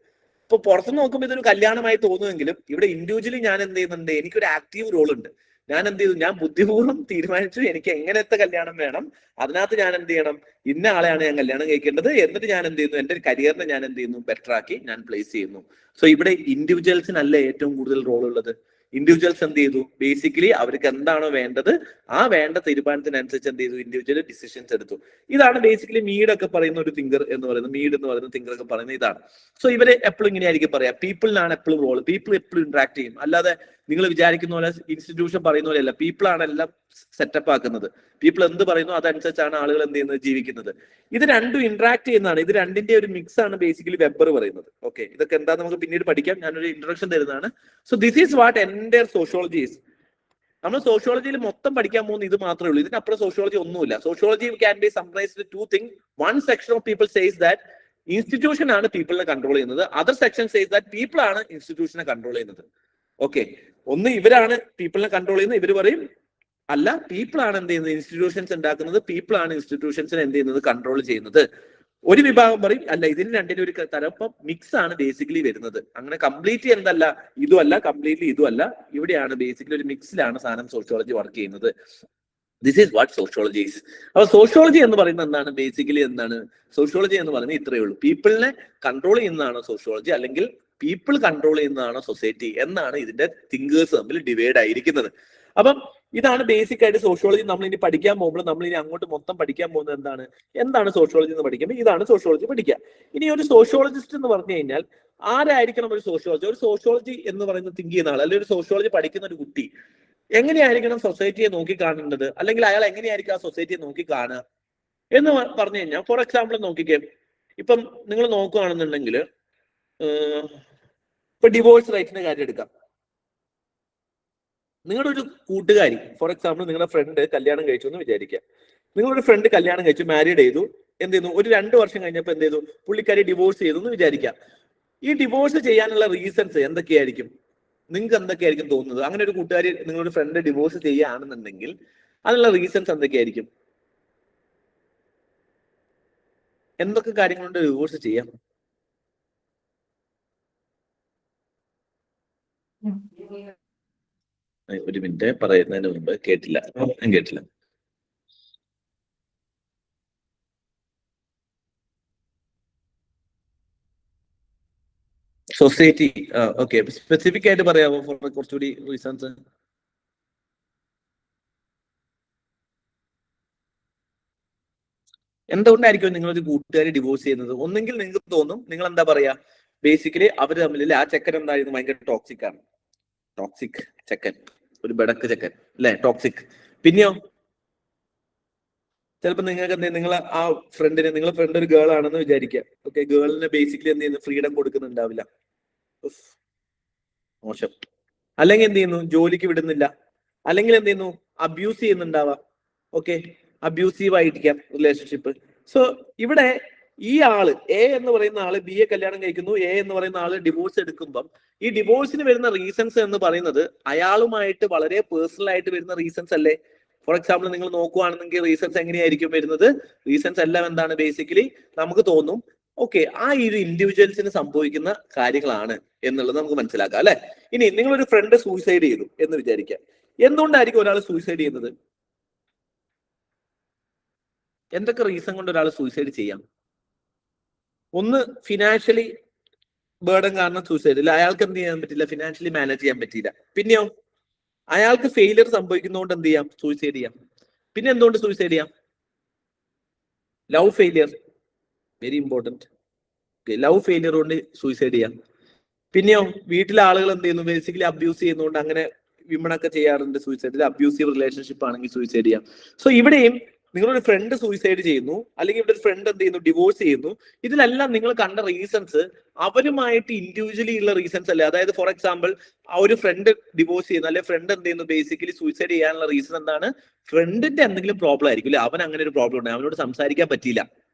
ഇപ്പൊ പുറത്ത് നോക്കുമ്പോൾ ഇതൊരു കല്യാണമായി തോന്നുമെങ്കിലും ഇവിടെ ഇൻഡിവിജ്വലി ഞാൻ എന്ത് ചെയ്യുന്നുണ്ട്, എനിക്കൊരു ആക്റ്റീവ് റോൾ ഉണ്ട്. ഞാൻ എന്ത് ചെയ്തു, ഞാൻ ബുദ്ധിപൂർവ്വം തീരുമാനിച്ചു എനിക്ക് എങ്ങനത്തെ കല്യാണം വേണം, അതിനകത്ത് ഞാൻ എന്ത് ചെയ്യണം, ഇന്ന ആളെയാണ് ഞാൻ കല്യാണം കഴിക്കേണ്ടത്, എന്നിട്ട് ഞാൻ എന്ത് ചെയ്യുന്നു, എന്റെ കരിയറിനെ ഞാൻ എന്ത് ചെയ്യുന്നു, ബെറ്റർ ആക്കി ഞാൻ പ്ലേസ് ചെയ്യുന്നു. സോ ഇവിടെ ഇൻഡിവിജ്വൽസിനല്ല ഏറ്റവും കൂടുതൽ റോൾ ഉള്ളത്. ഇൻഡിവിജ്വൽസ് എന്ത് ചെയ്തു, ബേസിക്കലി അവർക്ക് എന്താണോ വേണ്ടത് ആ വേണ്ട തീരുമാനത്തിനനുസരിച്ച് എന്ത് ചെയ്തു, ഇൻഡിവിജ്വൽ ഡിസിഷൻസ് എടുത്തു. ഇതാണ് ബേസിക്കലി മീഡ് ഒക്കെ പറയുന്ന ഒരു തിങ്കർ എന്ന് പറയുന്നത്, മീഡ് എന്ന് പറയുന്ന തിങ്കർ ഒക്കെ പറയുന്നത് ഇതാണ്. സോ ഇവര് എപ്പോഴും ഇങ്ങനെയായിരിക്കും പറയാം, പീപ്പിളിനാണ് എപ്പോഴും റോൾ, പീപ്പിൾ എപ്പോഴും ഇന്ററാക്ട് ചെയ്യും. അല്ലാതെ നിങ്ങൾ വിചാരിക്കുന്ന പോലെ ഇൻസ്റ്റിറ്റ്യൂഷൻ പറയുന്ന പോലെയല്ല, പീപ്പിൾ ആണ് എല്ലാം സെറ്റപ്പ് ആക്കുന്നത്. പീപ്പിൾ എന്ത് പറയുന്നു അതനുസരിച്ചാണ് ആളുകൾ എന്ത് ചെയ്യുന്നത്, ജീവിക്കുന്നത്. ഇത് രണ്ടും ഇന്ററാക്ട് ചെയ്യുന്നതാണ്. ഇത് രണ്ടിന്റെ ഒരു മിക്സ് ആണ് ബേസിക്കലി വെബർ പറയുന്നത്. ഓക്കെ, ഇതൊക്കെ എന്താ നമുക്ക് പിന്നീട് പഠിക്കാം, ഞാനൊരു ഇൻട്രൊഡക്ഷൻ തരുന്നതാണ്. So this is what entire sociology is. നമ്മൾ സോഷ്യോളജിയിൽ മൊത്തം പഠിക്കാൻ പോകുന്ന ഇത് മാത്രമേ ഉള്ളൂ. ഇതിനപ്പുറം സോഷ്യോളജി ഒന്നുമില്ല. Sociology can be summarized to thing. One section of people says that institution ആണ് പീപ്പിളിനെ കൺട്രോൾ ചെയ്യുന്നത്. Other section says that people ആണ് ഇൻസ്റ്റിറ്റ്യൂഷനെ കൺട്രോൾ ചെയ്യുന്നത്. ഓക്കെ, ഒന്ന് ഇവരാണ് പീപ്പിളിനെ കൺട്രോൾ ചെയ്യുന്നത്, ഇവർ പറയും അല്ല, പീപ്പിൾ ആണ് എന്ത് ചെയ്യുന്നത്, ഇൻസ്റ്റിറ്റ്യൂഷൻസ് ഉണ്ടാക്കുന്നത്, പീപ്പിൾ ആണ് ഇൻസ്റ്റിറ്റ്യൂഷൻസിനെ എന്ത് ചെയ്യുന്നത്, കൺട്രോൾ ചെയ്യുന്നത്. ഒരു വിഭാഗം പറയും അല്ല, ഇതിന് രണ്ടിനും ഒരു തരം മിക്സ് ആണ് ബേസിക്കലി വരുന്നത്. അങ്ങനെ കംപ്ലീറ്റ്ലി എന്തല്ല, ഇതുമല്ല, കംപ്ലീറ്റ്ലി ഇതുമല്ല, ഇവിടെയാണ് ബേസിക്കലി ഒരു മിക്സിലാണ് സാധനം സോഷ്യോളജി വർക്ക് ചെയ്യുന്നത്. This is what sociology is. അപ്പൊ സോഷ്യോളജി എന്ന് പറയുന്നത് എന്താണ്, ബേസിക്കലി എന്താണ് സോഷ്യോളജി എന്ന് പറയുന്നത്, ഇത്രയേ ഉള്ളൂ. പീപ്പിളിനെ കൺട്രോൾ ചെയ്യുന്നതാണ് സോഷ്യോളജി, അല്ലെങ്കിൽ പീപ്പിൾ കൺട്രോൾ ചെയ്യുന്നതാണ് സൊസൈറ്റി എന്നാണ് ഇതിന്റെ തിങ്കേഴ്സ് തമ്മിൽ ഡിവൈഡ് ആയിരിക്കുന്നത്. അപ്പം ഇതാണ് ബേസിക് ആയിട്ട് സോഷ്യോളജി. നമ്മൾ ഇനി പഠിക്കാൻ പോകുമ്പോൾ നമ്മൾ ഇനി അങ്ങോട്ട് മൊത്തം പഠിക്കാൻ പോകുന്നത് എന്താണ് സോഷ്യോളജി എന്ന് പഠിക്കുമ്പോൾ ഇതാണ് സോഷ്യോളജി പഠിക്കുക. ഇനി ഒരു സോഷ്യോളജിസ്റ്റ് എന്ന് പറഞ്ഞു കഴിഞ്ഞാൽ ആരായിരിക്കണം ഒരു സോഷ്യോളജി? ഒരു സോഷ്യോളജി എന്ന് പറയുന്നത് തിങ്ക് ചെയ്യുന്ന ആൾ, അല്ലെങ്കിൽ ഒരു സോഷ്യോളജി പഠിക്കുന്ന ഒരു കുട്ടി എങ്ങനെയായിരിക്കണം സൊസൈറ്റിയെ നോക്കി കാണേണ്ടത്, അല്ലെങ്കിൽ അയാൾ എങ്ങനെയായിരിക്കും ആ സൊസൈറ്റിയെ നോക്കി കാണുക എന്ന് പറഞ്ഞു കഴിഞ്ഞാൽ, ഫോർ എക്സാമ്പിൾ നോക്കിക്കേ, ഇപ്പം നിങ്ങൾ നോക്കുകയാണെന്നുണ്ടെങ്കിൽ ഇപ്പൊ ഡിവോഴ്സ് റൈറ്റിന്റെ കാര്യം എടുക്കാം. നിങ്ങളുടെ ഒരു കൂട്ടുകാരി, ഫോർ എക്സാമ്പിൾ നിങ്ങളുടെ ഫ്രണ്ട് കല്യാണം കഴിച്ചു എന്ന് വിചാരിക്കുക. നിങ്ങളൊരു ഫ്രണ്ട് കല്യാണം കഴിച്ചു, മാരീഡ് ചെയ്തു. എന്ത് ചെയ്യുന്നു? ഒരു 2 വർഷം കഴിഞ്ഞപ്പോൾ എന്ത് ചെയ്തു? പുള്ളിക്കാരി ഡിവോഴ്സ് ചെയ്തു എന്ന് വിചാരിക്കാം. ഈ ഡിവോഴ്സ് ചെയ്യാനുള്ള റീസൺസ് എന്തൊക്കെയായിരിക്കും? നിങ്ങൾക്ക് എന്തൊക്കെയായിരിക്കും തോന്നുന്നത്? അങ്ങനെ ഒരു കൂട്ടുകാരി നിങ്ങളുടെ ഫ്രണ്ട് ഡിവോഴ്സ് ചെയ്യുകയാണെന്നുണ്ടെങ്കിൽ അതിനുള്ള റീസൺസ് എന്തൊക്കെയായിരിക്കും? എന്തൊക്കെ കാര്യങ്ങൾ കൊണ്ട് ഡിവോഴ്സ് ചെയ്യാം? ഒരു മിനിറ്റ്, പറയുന്നതിന് മുമ്പ് കേട്ടില്ല, ഞാൻ കേട്ടില്ല. സൊസൈറ്റി, ഓക്കെ, സ്പെസിഫിക് ആയിട്ട് പറയാമോ കുറച്ചുകൂടി റീസൺസ്? എന്തുകൊണ്ടായിരിക്കും നിങ്ങളൊരു കൂട്ടുകാരി ഡിവോഴ്സ് ചെയ്യുന്നത്? ഒന്നെങ്കിൽ നിങ്ങൾക്ക് തോന്നും, നിങ്ങൾ എന്താ പറയാ, ബേസിക്കലി അവർ തമ്മിൽ ആ ചെക്കൻ എന്തായിരുന്നു, ഭയങ്കര ടോക്സിക് ആണ്, ടോക്സിക് ചെക്കൻ, ഒരു ബെടക്ക് ചെക്കൻ അല്ലെ, ടോക്സിക്. പിന്നെയോ ചിലപ്പോൾ നിങ്ങൾക്ക് എന്ത്, നിങ്ങൾ ആ ഫ്രണ്ടിന്, നിങ്ങളെ ഫ്രണ്ട് ഒരു ഗേൾ ആണെന്ന് വിചാരിക്കുക. ഓക്കെ, ഗേളിന് ബേസിക്കലി എന്ത് ചെയ്യുന്നു? ഫ്രീഡം കൊടുക്കുന്നുണ്ടാവില്ല, മോശം. അല്ലെങ്കിൽ എന്ത് ചെയ്യുന്നു? ജോലിക്ക് വിടുന്നില്ല. അല്ലെങ്കിൽ എന്ത് ചെയ്യുന്നു? അബ്യൂസ് ചെയ്യുന്നുണ്ടാവാം. ഓക്കെ, അബ്യൂസീവ് ആയിരിക്കാം റിലേഷൻഷിപ്പ്. സോ ഇവിടെ ഈ ആള് എ എന്ന് പറയുന്ന ആള് ബി എ കല്യാണം കഴിക്കുന്നു. എ എന്ന് പറയുന്ന ആള് ഡിവോഴ്സ് എടുക്കുമ്പം ഈ ഡിവോഴ്സിന് വരുന്ന റീസൺസ് എന്ന് പറയുന്നത് അയാളുമായിട്ട് വളരെ പേഴ്സണൽ ആയിട്ട് വരുന്ന റീസൺസ് അല്ലേ? ഫോർ എക്സാമ്പിൾ നിങ്ങൾ നോക്കുവാണെന്നെങ്കിൽ റീസൺസ് എങ്ങനെയായിരിക്കും വരുന്നത്? റീസൺസ് എല്ലാം എന്താണ്? ബേസിക്കലി നമുക്ക് തോന്നും, ഓക്കെ, ആ ഒരു ഇൻഡിവിജ്വൽസിന് സംഭവിക്കുന്ന കാര്യങ്ങളാണ് എന്നുള്ളത് നമുക്ക് മനസ്സിലാക്കാം അല്ലെ. ഇനി നിങ്ങളൊരു ഫ്രണ്ട് സൂയിസൈഡ് ചെയ്തു എന്ന് വിചാരിക്കാം. എന്തുകൊണ്ടായിരിക്കും ഒരാൾ സൂയിസൈഡ് ചെയ്യുന്നത്? എന്തൊക്കെ റീസൺ കൊണ്ട് ഒരാൾ സൂയിസൈഡ് ചെയ്യാം? ഒന്ന്, ഫിനാൻഷ്യലി ബേർഡൻ കാരണം സൂയിസൈഡ് ഇല്ല, അയാൾക്ക് എന്ത് ചെയ്യാൻ പറ്റില്ല, ഫിനാൻഷ്യലി മാനേജ് ചെയ്യാൻ പറ്റില്ല. പിന്നെയോ അയാൾക്ക് ഫെയിലിയർ സംഭവിക്കുന്നതുകൊണ്ട് എന്ത് ചെയ്യാം? സൂയിസൈഡ് ചെയ്യാം. പിന്നെ എന്തുകൊണ്ട് സൂയിസൈഡ് ചെയ്യാം? Love failure, very important. Love failure കൊണ്ട് സൂയിസൈഡ് ചെയ്യാം. പിന്നെയോ വീട്ടിലെ ആളുകൾ എന്ത് ചെയ്യുന്നു? ബേസിക്കലി അബ്യൂസ് ചെയ്യുന്നതുകൊണ്ട് അങ്ങനെ വിമണൊക്കെ ചെയ്യാറുണ്ട് സൂയിസൈഡിൽ. അബ്യൂസീവ് റിലേഷൻഷിപ്പ് ആണെങ്കിൽ സൂയിസൈഡ് ചെയ്യാം. സോ ഇവിടെയും നിങ്ങളൊരു ഫ്രണ്ട് സൂയിസൈഡ് ചെയ്യുന്നു, അല്ലെങ്കിൽ ഇവിടെ ഒരു ഫ്രണ്ട് എന്ത് ചെയ്യുന്നു? ഡിവോഴ്സ് ചെയ്യുന്നു. ഇതിലെല്ലാം നിങ്ങൾ കണ്ട റീസൺസ് അവരുമായിട്ട് ഇൻഡിവിജ്വലി ഉള്ള റീസൺസ് അല്ലേ? അതായത് ഫോർ എക്സാമ്പിൾ ആ ഒരു ഫ്രണ്ട് ഡിവോഴ്സ് ചെയ്യുന്നു, അല്ലെങ്കിൽ ഫ്രണ്ട് എന്ത് ചെയ്യുന്നു? ബേസിക്കലി സൂയിസൈഡ് ചെയ്യാനുള്ള റീസൺ എന്താണ്? ഫ്രണ്ടിന്റെ എന്തെങ്കിലും പ്രോബ്ലം ആയിരിക്കും അല്ലെ? അവൻ അങ്ങനെ ഒരു പ്രോബ്ലം ഉണ്ട്, അവനോട് സംസാരിക്കാൻ പറ്റിയില്ല,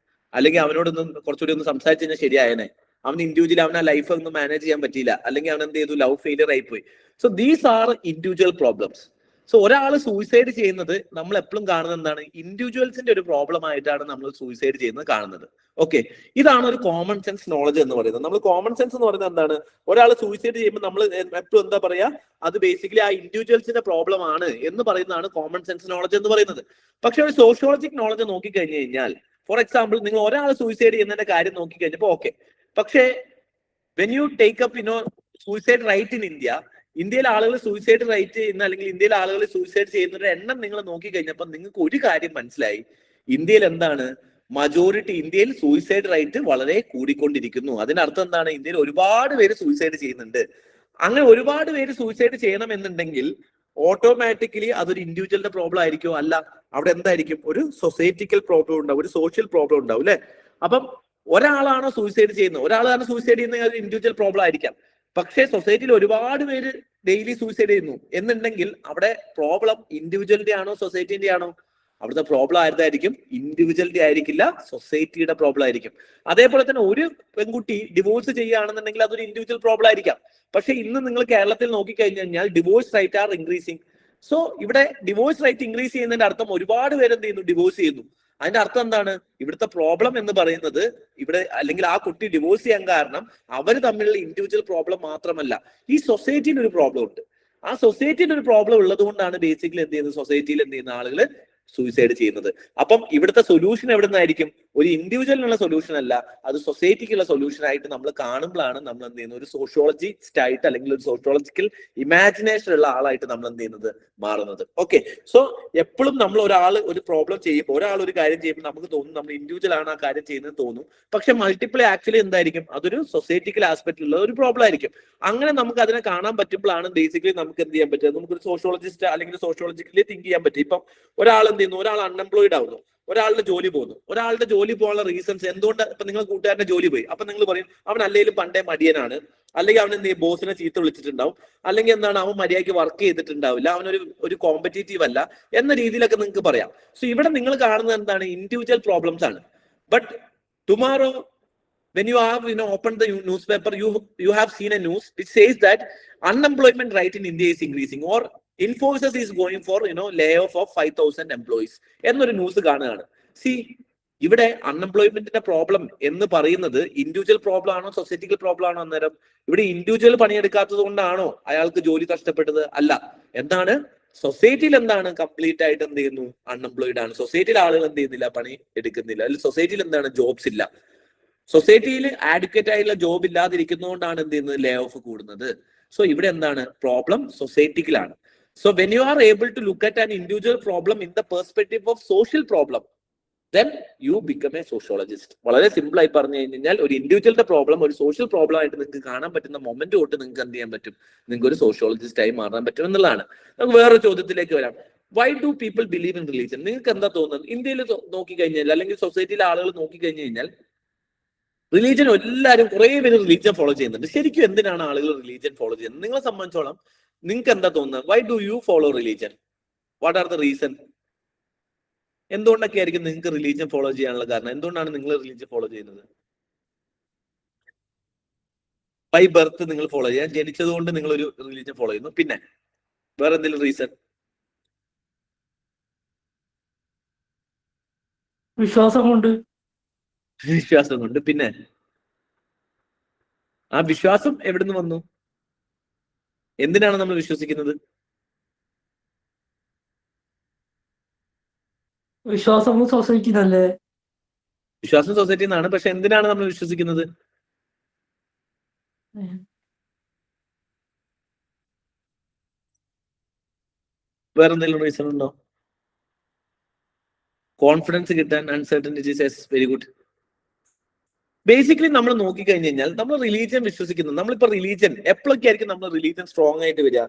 അല്ലെങ്കിൽ അവനോടൊന്നും കുറച്ചുകൂടി ഒന്ന് സംസാരിച്ചു കഴിഞ്ഞാൽ ശരിയായനെ, അവൻ ഇൻഡിവിജ്വലി അവൻ ആ ലൈഫ് ഒന്നും മാനേജ് ചെയ്യാൻ പറ്റിയില്ല, അല്ലെങ്കിൽ അവൻ എന്ത് ചെയ്തു? ലവ് ഫെയിലിയർ ആയിപ്പോയി. So these are individual problems. So ഒരാൾ സൂയിസൈഡ് ചെയ്യുന്നത് നമ്മൾ എപ്പോഴും കാണുന്നത് എന്താണ്? ഇൻഡിവിജ്വൽസിന്റെ ഒരു പ്രോബ്ലം ആയിട്ടാണ് നമ്മൾ സൂയിസൈഡ് ചെയ്യുന്നത് കാണുന്നത്. ഓക്കെ, ഇതാണ് ഒരു കോമൺ സെൻസ് നോളജ് എന്ന് പറയുന്നത്. നമ്മൾ കോമൺ സെൻസ് എന്ന് പറയുന്നത് എന്താണ്? ഒരാൾ സൂയിസൈഡ് ചെയ്യുമ്പോൾ നമ്മൾ എപ്പോഴും എന്താ പറയാ? അത് ബേസിക്കലി ആ ഇൻഡിവിജ്വൽസിന്റെ പ്രോബ്ലം ആണ് എന്ന് പറയുന്നതാണ് കോമൺ സെൻസ് നോളജ് എന്ന് പറയുന്നത്. പക്ഷെ ഒരു സോഷ്യോളജിക് നോളജ് നോക്കിക്കഴിഞ്ഞു കഴിഞ്ഞാൽ, ഫോർ എക്സാമ്പിൾ നിങ്ങൾ ഒരാൾ സൂയിസൈഡ് ചെയ്യുന്നതിന്റെ കാര്യം നോക്കിക്കഴിഞ്ഞപ്പോൾ ഓക്കെ, പക്ഷേ when you take up suicide right in India, ഇന്ത്യയിലെ ആളുകൾ സൂയിസൈഡ് റൈറ്റ് ചെയ്യുന്ന, അല്ലെങ്കിൽ ഇന്ത്യയിലെ ആളുകൾ സൂയിസൈഡ് ചെയ്യുന്നവരുടെ എണ്ണം നിങ്ങൾ നോക്കിക്കഴിഞ്ഞപ്പോൾ നിങ്ങൾക്ക് ഒരു കാര്യം മനസ്സിലായി, ഇന്ത്യയിൽ എന്താണ്? മജോറിറ്റി, ഇന്ത്യയിൽ സൂയിസൈഡ് റേറ്റ് വളരെ കൂടിക്കൊണ്ടിരിക്കുന്നു. അതിനർത്ഥം എന്താണ്? ഇന്ത്യയിൽ ഒരുപാട് പേര് സൂയിസൈഡ് ചെയ്യുന്നുണ്ട്. അങ്ങനെ ഒരുപാട് പേര് സൂയിസൈഡ് ചെയ്യണം എന്നുണ്ടെങ്കിൽ ഓട്ടോമാറ്റിക്കലി അതൊരു ഇൻഡിവിജ്വലിന്റെ പ്രോബ്ലം ആയിരിക്കും? അല്ല, അവിടെ എന്തായിരിക്കും? ഒരു സൊസൈറ്റിക്കൽ പ്രോബ്ലം ഉണ്ടാവും, ഒരു സോഷ്യൽ പ്രോബ്ലം ഉണ്ടാവും അല്ലെ? അപ്പം ഒരാളാണോ സൂയിസൈഡ് ചെയ്യുന്നത്? ഒരാളാണ് സൂയിസൈഡ് ചെയ്യുന്ന ഇൻഡിവിജ്വൽ പ്രോബ്ലം ആയിരിക്കാം. പക്ഷേ സൊസൈറ്റിയിൽ ഒരുപാട് പേര് ഡെയിലി സൂയിസൈഡ് ചെയ്യുന്നു എന്നുണ്ടെങ്കിൽ അവിടെ പ്രോബ്ലം ഇൻഡിവിജ്വലിന്റെ ആണോ സൊസൈറ്റിന്റെ ആണോ? അവിടുത്തെ പ്രോബ്ലം ആയിരുന്നായിരിക്കും? ഇൻഡിവിജ്വലിന്റെ ആയിരിക്കില്ല, സൊസൈറ്റിയുടെ പ്രോബ്ലം ആയിരിക്കും. അതേപോലെ തന്നെ ഒരു പെൺകുട്ടി ഡിവോഴ്സ് ചെയ്യുകയാണെന്നുണ്ടെങ്കിൽ അതൊരു ഇൻഡിവിജ്വൽ പ്രോബ്ലം ആയിരിക്കാം. പക്ഷെ ഇന്ന് നിങ്ങൾ കേരളത്തിൽ നോക്കിക്കഴിഞ്ഞു കഴിഞ്ഞാൽ divorce rate R increasing. So ഇവിടെ ഡിവോഴ്സ് റേറ്റ് ഇൻക്രീസ് ചെയ്യുന്നതിന്റെ അർത്ഥം ഒരുപാട് പേര് എന്ത് ചെയ്യുന്നു? ഡിവോഴ്സ് ചെയ്യുന്നു. അതിന്റെ അർത്ഥം എന്താണ്? ഇവിടുത്തെ പ്രോബ്ലം എന്ന് പറയുന്നത് ഇവിടെ, അല്ലെങ്കിൽ ആ കുട്ടി ഡിവോഴ്സ് ചെയ്യാൻ കാരണം അവർ തമ്മിലുള്ള ഇൻഡിവിജ്വൽ പ്രോബ്ലം മാത്രമല്ല, ഈ സൊസൈറ്റിയിൽ ഒരു പ്രോബ്ലം ഉണ്ട്. ആ സൊസൈറ്റിയിൽ ഒരു പ്രോബ്ലം ഉള്ളത് കൊണ്ടാണ് ബേസിക്കലി എന്ത് ചെയ്യുന്നത്? സൊസൈറ്റിയിൽ എന്ത് ചെയ്യുന്ന ആളുകൾ സൂയിസൈഡ് ചെയ്യുന്നത്. അപ്പം ഇവിടുത്തെ സൊല്യൂഷൻ എവിടെ നിന്നായിരിക്കും? ഒരു ഇൻഡിവിജ്വലിനുള്ള സൊല്യൂഷൻ അല്ല, അത് സൊസൈറ്റിക്കുള്ള സൊല്യൂഷൻ ആയിട്ട് നമ്മൾ കാണുമ്പോഴാണ് നമ്മൾ എന്ത് ചെയ്യുന്നത്? ഒരു സോഷ്യോളജിസ്റ്റ് ആയിട്ട്, അല്ലെങ്കിൽ ഒരു സോഷ്യോളജിക്കൽ ഇമാജിനേഷൻ ഉള്ള ആളായിട്ട് നമ്മൾ എന്ത് ചെയ്യുന്നത്? മാറുന്നത്. ഓക്കെ, സോ എപ്പോഴും നമ്മൾ ഒരു പ്രോബ്ലം ചെയ്യുമ്പോൾ, ഒരാൾ ഒരു കാര്യം ചെയ്യുമ്പോൾ നമുക്ക് തോന്നും നമ്മൾ ഇൻഡിവിജ്വൽ ആണ് ആ കാര്യം ചെയ്യുന്നത് തോന്നും. പക്ഷെ മൾട്ടിപ്പിൾ ആക്ച്വലി എന്തായിരിക്കും? അതൊരു സൊസൈറ്റിക്കൽ ആസ്പെക്റ്റിലുള്ള ഒരു പ്രോബ്ലം ആയിരിക്കും. അങ്ങനെ നമുക്ക് അതിനെ കാണാൻ പറ്റുമ്പോഴാണ് ബേസിക്കലി നമുക്ക് എന്ത് ചെയ്യാൻ പറ്റുക? നമുക്കൊരു സോഷ്യോളജിസ്റ്റ് അല്ലെങ്കിൽ സോഷ്യോളജിക്കലി തിങ്ക് ചെയ്യാൻ പറ്റും. ഇപ്പം ഒരാൾ എന്ത് ചെയ്യുന്നു? ഒരാൾ അൺഎംപ്ലോയിഡ് ആവുന്നു, ഒരാളുടെ ജോലി പോകുന്നു. ഒരാളുടെ ജോലി പോകാനുള്ള റീസൺസ് എന്തുകൊണ്ട്? ഇപ്പൊ നിങ്ങൾ കൂട്ടുകാരന്റെ ജോലി പോയി, അപ്പൊ നിങ്ങൾ പറയും അവൻ അല്ലെങ്കിലും പണ്ടേ മടിയനാണ്, അല്ലെങ്കിൽ അവൻ എന്ത് ചെയ്യും, ബോസിനെ ചീത്ത വിളിച്ചിട്ടുണ്ടാവും, അല്ലെങ്കിൽ എന്താണ് അവൻ മര്യാദയ്ക്ക് വർക്ക് ചെയ്തിട്ടുണ്ടാവില്ല, അവനൊരു കോമ്പറ്റീറ്റീവ് അല്ല എന്ന രീതിയിലൊക്കെ നിങ്ങൾക്ക് പറയാം. സോ ഇവിടെ നിങ്ങൾ കാണുന്നത് എന്താണ്, ഇൻഡിവിജ്വൽ പ്രോബ്ലംസ് ആണ്. But tomorrow when you have opened the newspaper, you have seen a news which says that unemployment rate in India is increasing, or Infosys is going for layoff of 5,000 employees എന്നൊരു news കാണുകയാണ്. C ഇവിടെ അൺഎംപ്ലോയ്മെന്റിന്റെ problem എന്ന് പറയുന്നത് individual problem ആണോ സൊസൈറ്റിക്കൽ problem ആണോ? അന്നേരം ഇവിടെ individual പണിയെടുക്കാത്തത് കൊണ്ടാണോ അയാൾക്ക് ജോലി നഷ്ടപ്പെട്ടത്? അല്ല. എന്താണ് സൊസൈറ്റിയിൽ എന്താണ് കംപ്ലീറ്റ് ആയിട്ട് എന്ത് ചെയ്യുന്നു, അൺഎംപ്ലോയിഡ് ആണ്. സൊസൈറ്റിയിൽ ആളുകൾ എന്ത് ചെയ്യുന്നില്ല, പണി എടുക്കുന്നില്ല. അല്ലെങ്കിൽ സൊസൈറ്റിയിൽ എന്താണ്, ജോബ്സ് ഇല്ല. സൊസൈറ്റിയിൽ ആഡ്വക്കേറ്റ് ആയിട്ടുള്ള ജോബ് ഇല്ലാതിരിക്കുന്നതുകൊണ്ടാണ് എന്ത് ചെയ്യുന്നത്, ലേ ഓഫ് കൂടുന്നത്. സോ ഇവിടെ എന്താണ് പ്രോബ്ലം, സൊസൈറ്റിക്കലാണ്. So when you are able to look at an individual problem in the perspective of social problem, then you become a sociologist. വളരെ സിമ്പിൾ ആയി പറഞ്ഞു കഴിഞ്ഞാൽ ഒരു ഇൻഡിവിജ്വലിന്റെ പ്രോബ്ലം ഒരു സോഷ്യൽ പ്രോബ്ലം ആയിട്ട് നിങ്ങൾക്ക് കാണാൻ പറ്റുന്ന മൊമെന്റ് തൊട്ട് നിങ്ങൾക്ക് എന്ത് ചെയ്യാൻ പറ്റും, നിങ്ങൾക്ക് ഒരു സോഷ്യോളജിസ്റ്റ് ആയി മാറാൻ പറ്റും എന്നുള്ളതാണ്. നമുക്ക് വേറൊരു ചോദ്യത്തിലേക്ക് വരാം. Why do people believe in religion? നിങ്ങൾക്ക് എന്താ തോന്നുന്നത്? ഇന്ത്യയിൽ നോക്കിക്കഴിഞ്ഞാൽ അല്ലെങ്കിൽ സൊസൈറ്റിയിലെ ആളുകൾ നോക്കിക്കഴിഞ്ഞു കഴിഞ്ഞാൽ റിലീജിയൻ എല്ലാവരും കുറെ പേര് റിലീജിയൻ ഫോളോ ചെയ്യുന്നുണ്ട്. ശരിക്കും എന്തിനാണ് ആളുകൾ റിലീജിയൻ ഫോളോ ചെയ്യുന്നത്? നിങ്ങളെ സംബന്ധിച്ചോളം നിങ്ങൾക്ക് എന്താ തോന്നുന്നത്? Why do you follow religion? What are the reason? എന്തുകൊണ്ടൊക്കെ ആയിരിക്കും നിങ്ങൾക്ക് റിലീജിയൻ ഫോളോ ചെയ്യാനുള്ള കാരണം? എന്തുകൊണ്ടാണ് നിങ്ങൾ റിലീജിയൻ ഫോളോ ചെയ്യുന്നത്? ബൈ ബർത്ത് നിങ്ങൾ ഫോളോ ചെയ്യാൻ ജനിച്ചത് കൊണ്ട് നിങ്ങൾ ഒരു റിലീജിയൻ ഫോളോ ചെയ്യുന്നു. പിന്നെ വേറെ എന്തെങ്കിലും റീസൺ? വിശ്വാസം കൊണ്ട്. വിശ്വാസം കൊണ്ട്. പിന്നെ ആ വിശ്വാസം എവിടുന്ന് വന്നു? എന്തിനാണ് നമ്മൾ വിശ്വസിക്കുന്നത്? വിശ്വാസം സൊസൈറ്റി നല്ലേ. വിശ്വാസം സൊസൈറ്റി എന്നാണ്. പക്ഷെ എന്തിനാണ് നമ്മൾ വിശ്വസിക്കുന്നത്? വേറെ എന്തെങ്കിലും റീസൺ ഉണ്ടോ? കോൺഫിഡൻസ് കിട്ടാൻ, അൺസർട്ടനിറ്റീസ്. Very good. ബേസിക്കലി നമ്മൾ നോക്കിക്കഴിഞ്ഞു കഴിഞ്ഞാൽ നമ്മൾ റിലീജിയൻ വിശ്വസിക്കുന്നു. നമ്മളിപ്പോ റിലീജിയൻ എപ്പോഴൊക്കെ ആയിരിക്കും നമ്മൾ റിലീജിയൻ സ്ട്രോങ് ആയിട്ട് വരിക?